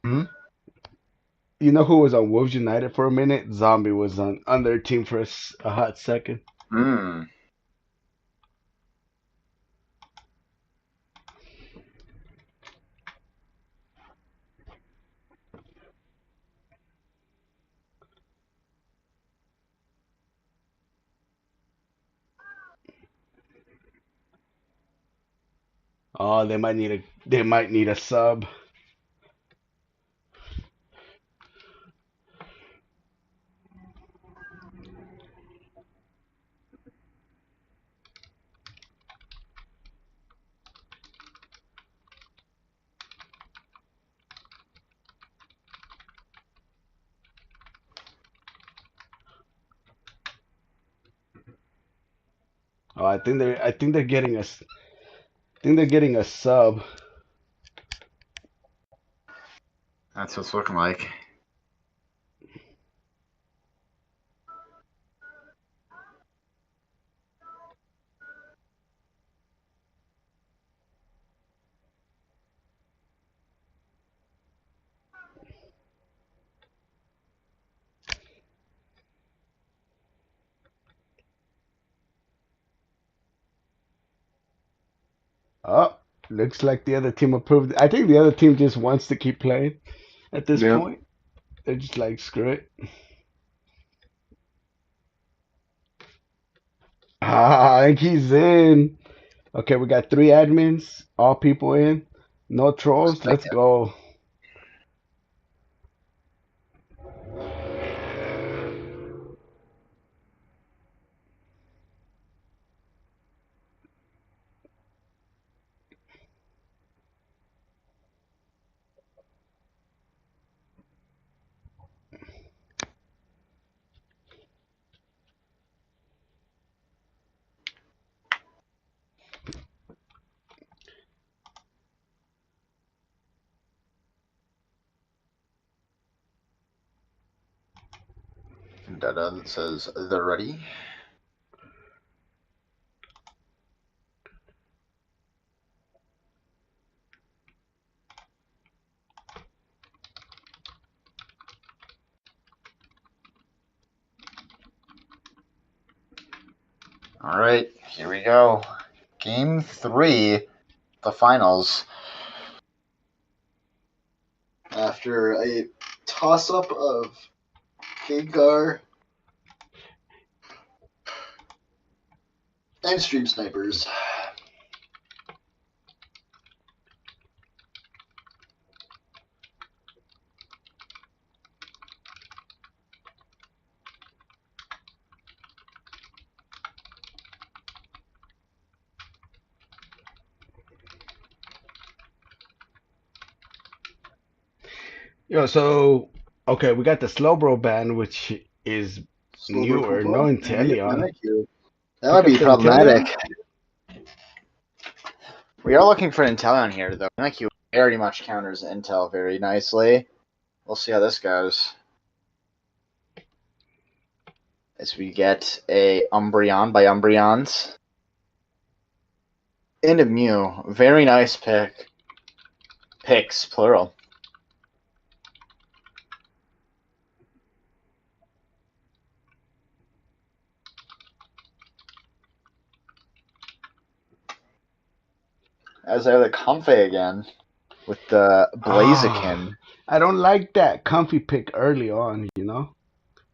Hmm? You know who was on Wolves United for a minute? Zombie was on their team for a hot second. Hmm. Oh, they might need a sub. Oh, I think they're getting a sub. That's what it's looking like. Oh, looks like the other team approved. I think the other team just wants to keep playing at this Yep. point. They're just like, screw it. Ah, I think he's in. Okay, we got 3 admins, all people in. No trolls. Let's go. Data that says they're ready. All right, here we go. Game 3, the finals. After a toss-up of Hagar and Stream Snipers. So okay, we got the Slowbro ban, which is newer. No Intellion. That Pick might up be the problematic. Intellion? We are looking for Intel on here, though. NIQ very much counters Intel very nicely. We'll see how this goes. As we get a Umbreon by Umbreons. And a Mew. Very nice pick. Picks, plural. As I have the Comfey again with the Blaziken. I don't like that comfy pick early on, you know?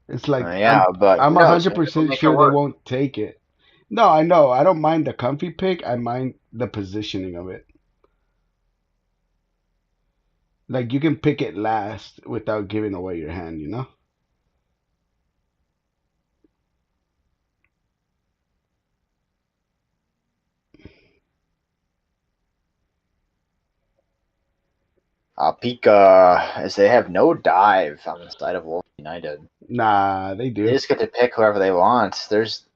It's like Yeah, but I'm who knows? Maybe they'll 100% make it sure they work. won't take it. No, I know. I don't mind the comfy pick. I mind the positioning of it. Like you can pick it last without giving away your hand, you know? Pika, as they have no dive on the side of Wolf United. Nah, they They do. just get to pick whoever they want.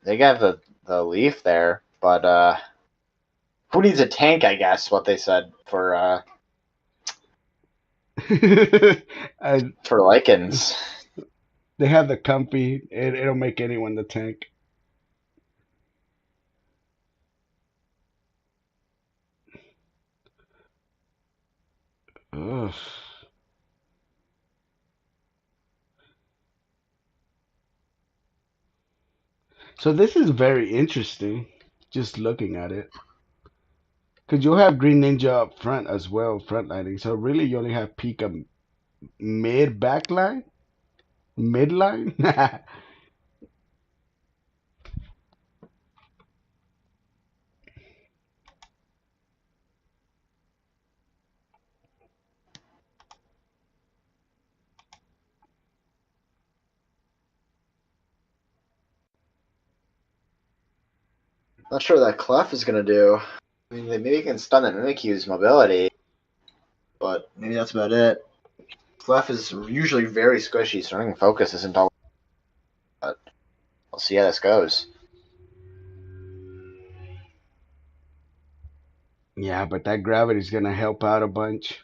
They got the leaf there, but who needs a tank? I guess what they said I, for Lycans. they have the comfy. It'll make anyone the tank. Ugh. So this is very interesting, just looking at it. Because you'll have Green Ninja up front as well, frontlining. So really, you only have Pika mid backline, midline. Not sure what that Clef is gonna do. I mean, maybe you can stun the Mimikyu's mobility, but maybe that's about it. Clef is usually very squishy, so running focus isn't all. But we'll see how this goes. Yeah, but that gravity's gonna help out a bunch.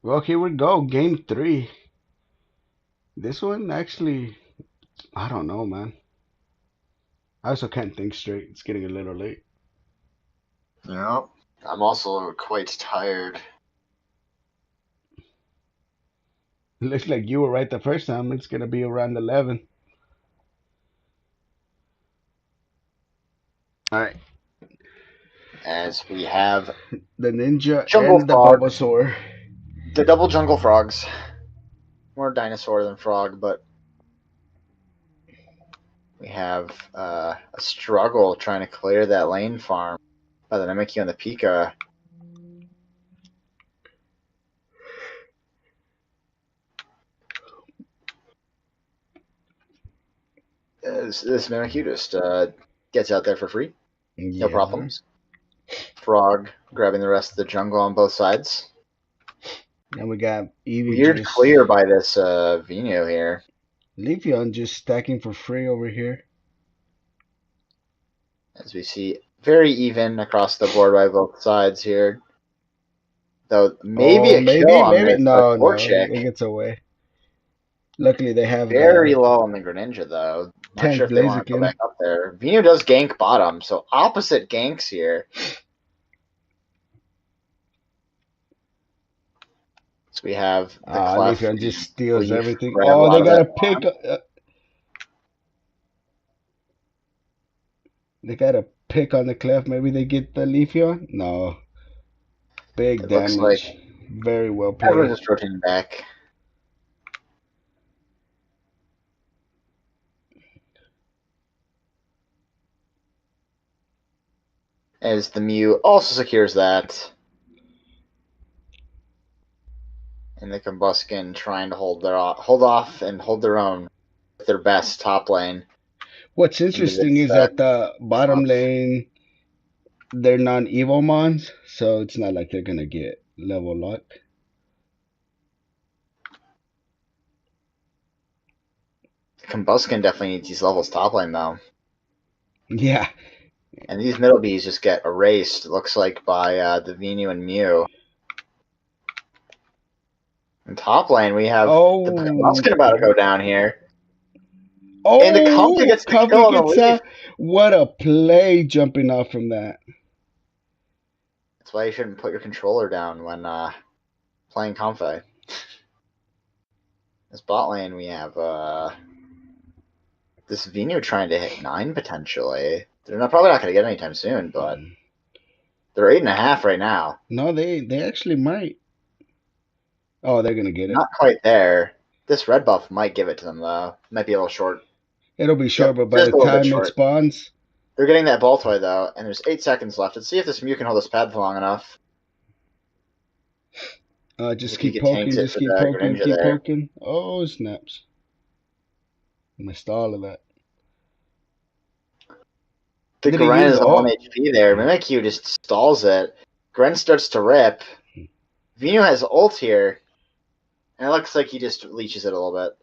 Well, here we go, game 3. This one actually, I don't know, man. I also can't think straight. It's getting a little late. Yeah, I'm also quite tired. Looks like you were right the first time. It's gonna be around 11. All right, As we have the ninja Jungle and the Frog, Bulbasaur. the double Jungle Frogs. More dinosaur than frog, but we have a struggle trying to clear that lane farm by the Mimikyu and the Pika. This Mimikyu just gets out there for free. No Yeah. problems. Frog grabbing the rest of the jungle on both sides. And we got Eevee Weird just clear by this Vino here. Leafeon just stacking for free over here. As we see, very even across the board by both sides here. Though maybe Oh, a kill on maybe. this No, Torchic. it gets away. Luckily, they have Very the low on the Greninja, though. Not tank sure if they want to go Blaziken. back up there. Vino does gank bottom, so opposite ganks here. So we have the Clef Leafeon just and steals Leaf everything. grab a Oh, they lot of gotta that pick. farm. They gotta pick on the clef. Maybe they get the Leafeon. No, big It looks like damage. Very well everyone's played. just rotating back. As the Mew also secures that. And the Combuskin trying to hold off and hold their own with their best top lane. What's Into interesting this is that the bottom swamp. lane, they're non-evo mons, so it's not like they're gonna get level luck. Combuskin definitely needs these levels top lane though. Yeah. And these middle bees just get erased, looks like, by the Venu and Mew. In top lane, we have the Combuskin about to go down here. And the Comfy gets the kill on the Leaf. What a play jumping off from that. That's why you shouldn't put your controller down when playing Comfy. This bot lane, we have this Venu trying to hit 9 potentially. They're probably not going to get anytime soon, but they're 8.5 right now. No, they actually might. Oh, they're gonna get it. Not quite there. This red buff might give it to them though. Might be a little short. It'll be short, but by just the a little bit time it short. spawns, They're getting that ball toy, though, and there's 8 seconds left. Let's see if this Mew can hold this pad for long enough. Just If he keep tanks poking, it just for keep the poking, Greninja keep there. poking. Oh, snaps. Missed all of that. The Did he Gren use is on all? 1 HP there. Mimikyu just stalls it. Gren starts to rip. Vino has ult here. And it looks like he just leeches it a little bit.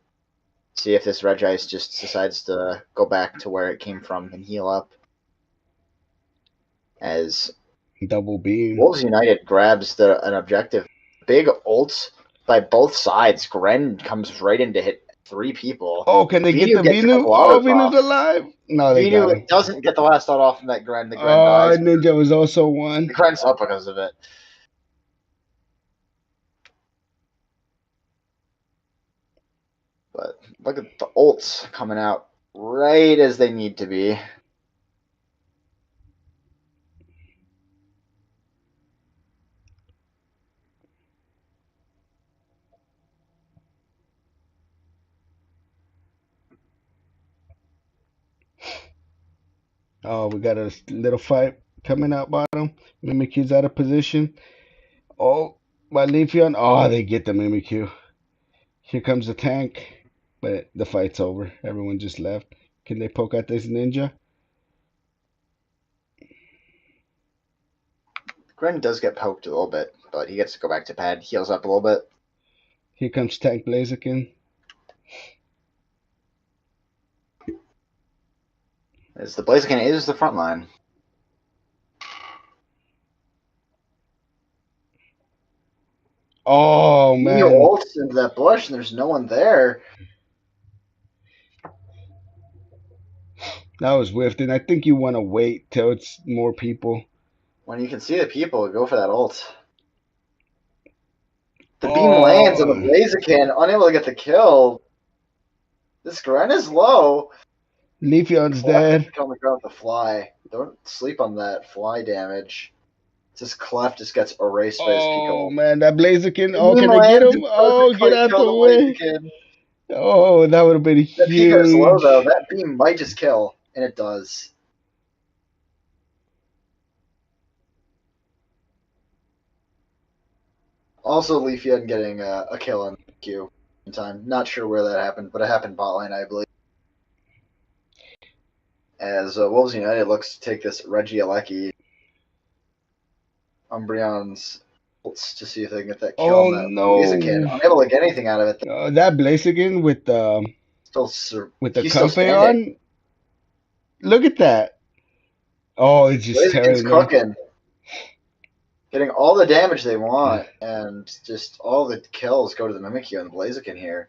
See if this Regice just decides to go back to where it came from and heal up. As Double beam. Wolves United grabs an objective. Big ults by both sides. Gren comes right in to hit 3 people. Oh, can they get the gets Vinu? Oh, Clouders Venu's off. alive. No, they got Vinu him. doesn't get the last thought off from that Gren. The Gren Oh, dies. Ninja was also one. The Gren's up because of it. But look at the ults coming out right as they need to be. Oh, we got a little fight coming out bottom. Mimikyu's out of position. Oh, by Leafeon. Oh, they get the Mimikyu. Here comes the tank. But the fight's over. Everyone just left. Can they poke out this ninja? Gren does get poked a little bit, but he gets to go back to pad, heals up a little bit. Here comes Tank Blaziken. As the Blaziken is the front line. Oh, He man. ults into that bush and there's no one there. That was whiffed. And I think you want to wait till it's more people. When you can see the people, go for that ult. The beam lands on the Blaziken, unable to get the kill. This Gren is low. Leafeon's dead. Coming around the fly. Don't sleep on that fly damage. This Clef just gets erased by his Oh, Pico. man. That Blaziken. The Oh, beam can I get lands him? and Oh, doesn't get quite out kill the way. Blaziken. Oh, that would have been That Pico's low huge. though. That beam might just kill, and it does. Also, Leafeon getting a kill on Q in time. Not sure where that happened, but it happened bot lane, I believe. As Wolves United looks to take this Regieleki Umbreon's ults to see if they can get that kill Oh, on that no. Blaziken. Unable to get anything out of it. That Blaziken with the He's still Comfey standing. on. Look at that. Oh, it's just Blaziken's tearing them. cooking. Getting all the damage they want, and just all the kills go to the Mimikyu and the Blaziken here.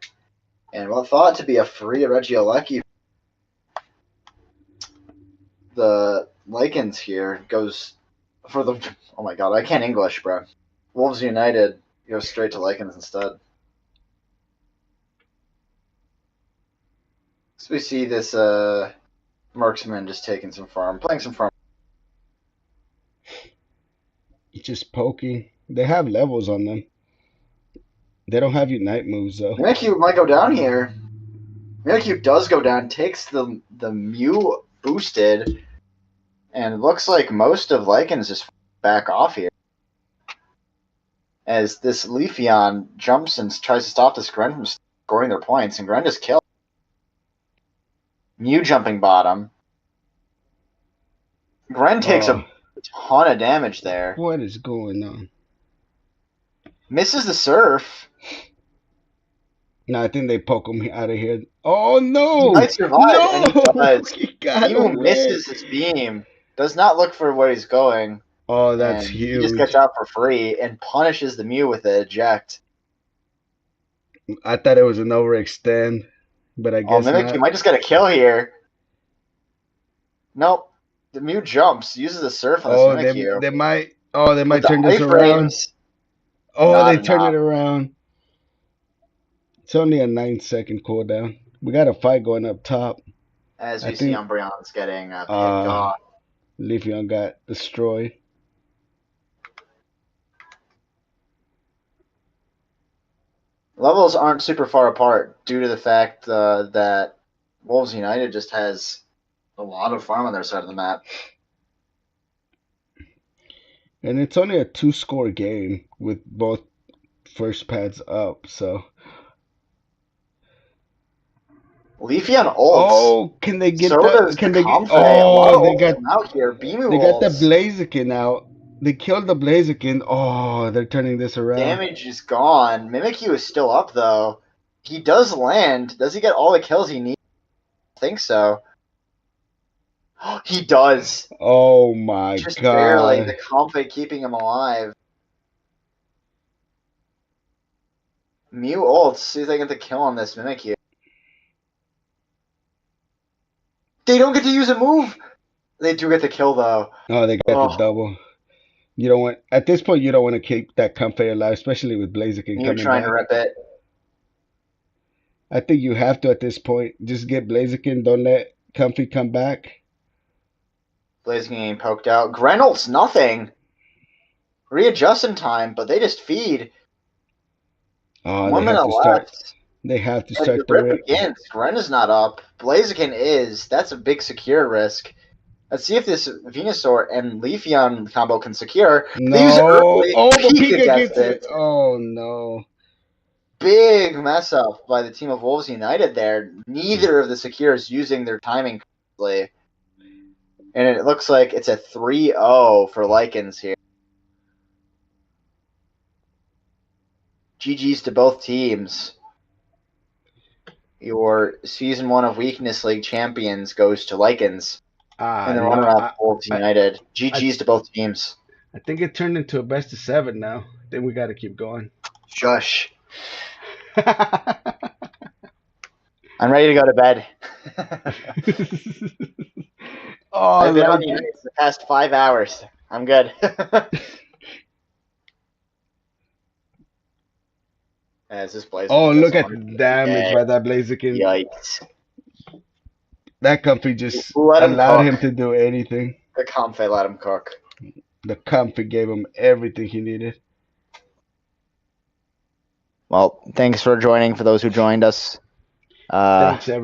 And what thought to be a free Regieleki, the Lycans here goes for the. Oh my god, I can't English, bro. Wolves United goes straight to Lycans instead. So we see this Marksman just taking some farm, playing some farm. Just poking. They have levels on them. They don't have Unite moves, though. Mimikyu might go down here. Mimikyu does go down, takes the Mew boosted, and looks like most of Lycans is back off here. As this Leafeon jumps and tries to stop this Gren from scoring their points, and Gren just killed. Mew jumping bottom. Gren takes a ton of damage there. What is going on? Misses the surf. No, I think they poke him out of here. Oh, no! He might survive, no! and he does. He got Mew him misses his beam. Does not look for where he's going. Oh, that's and huge. He just gets out for free and punishes the Mew with the eject. I thought it was an overextend, but I guess Mimikyu not. might just get a kill here. Nope. The Mew jumps, uses the surf on this Mimikyu. They might. Oh, they might With turn the this around. iframes, Oh, not they turn enough. it around. It's only a 9-second cooldown. We got a fight going up top. As we see Umbreon's getting picked uh, off. Leafeon got destroyed. Levels aren't super far apart due to the fact that Wolves United just has A lot of farm on their side of the map. And it's only a 2-score game with both first pads up, so. Leafy on ults. Oh, can they get So the? does Can the they get? Comfey. A lot Oh, of they ults got. come out here. Bimu They got the ults. Blaziken out. They killed the Blaziken. Oh, they're turning this around. Damage is gone. Mimikyu is still up though. He does land. Does he get all the kills he needs? I think so. He does. Oh my Just god. barely. The Comfey keeping him alive. Mew ults. See if they get the kill on this Mimikyu. They don't get to use a move. They do get the kill though. Oh, they got the double. You don't want at this point. You don't want to keep that Comfey alive, especially with Blaziken Mew coming trying back. to rip it. I think you have to at this point. Just get Blaziken. Don't let Comfey come back. Blaziken getting poked out. Grenolt's nothing. Readjust in time, but they just feed. Oh, 1 they have minute to start. left. They have to And start the the rip rip. begins. Gren is not up. Blaziken is. That's a big secure risk. Let's see if this Venusaur and Leafeon combo can secure. They use it No. early. Oh, but Pika Pika gets gets it. Oh no. Big mess up by the team of Wolves United there. Neither of the secures using their timing correctly. And it looks like it's a 3-0 for Lycans here. GG's to both teams. Your Season 1 of Weakness League champions goes to Lycans. And the runner-up, Wolves United. GG's to both teams. I think it turned into a best of 7 now. Then we got to keep going. Shush. I'm ready to go to bed. Oh, I've been on the ice the past 5 hours. I'm good. As this Blaziken look at does the damage by that Blaziken. Yikes. That Comfey just Let him allowed cook. him to do anything. The Comfey let him cook. The Comfey gave him everything he needed. Well, thanks for joining for those who joined us. Thanks, everyone.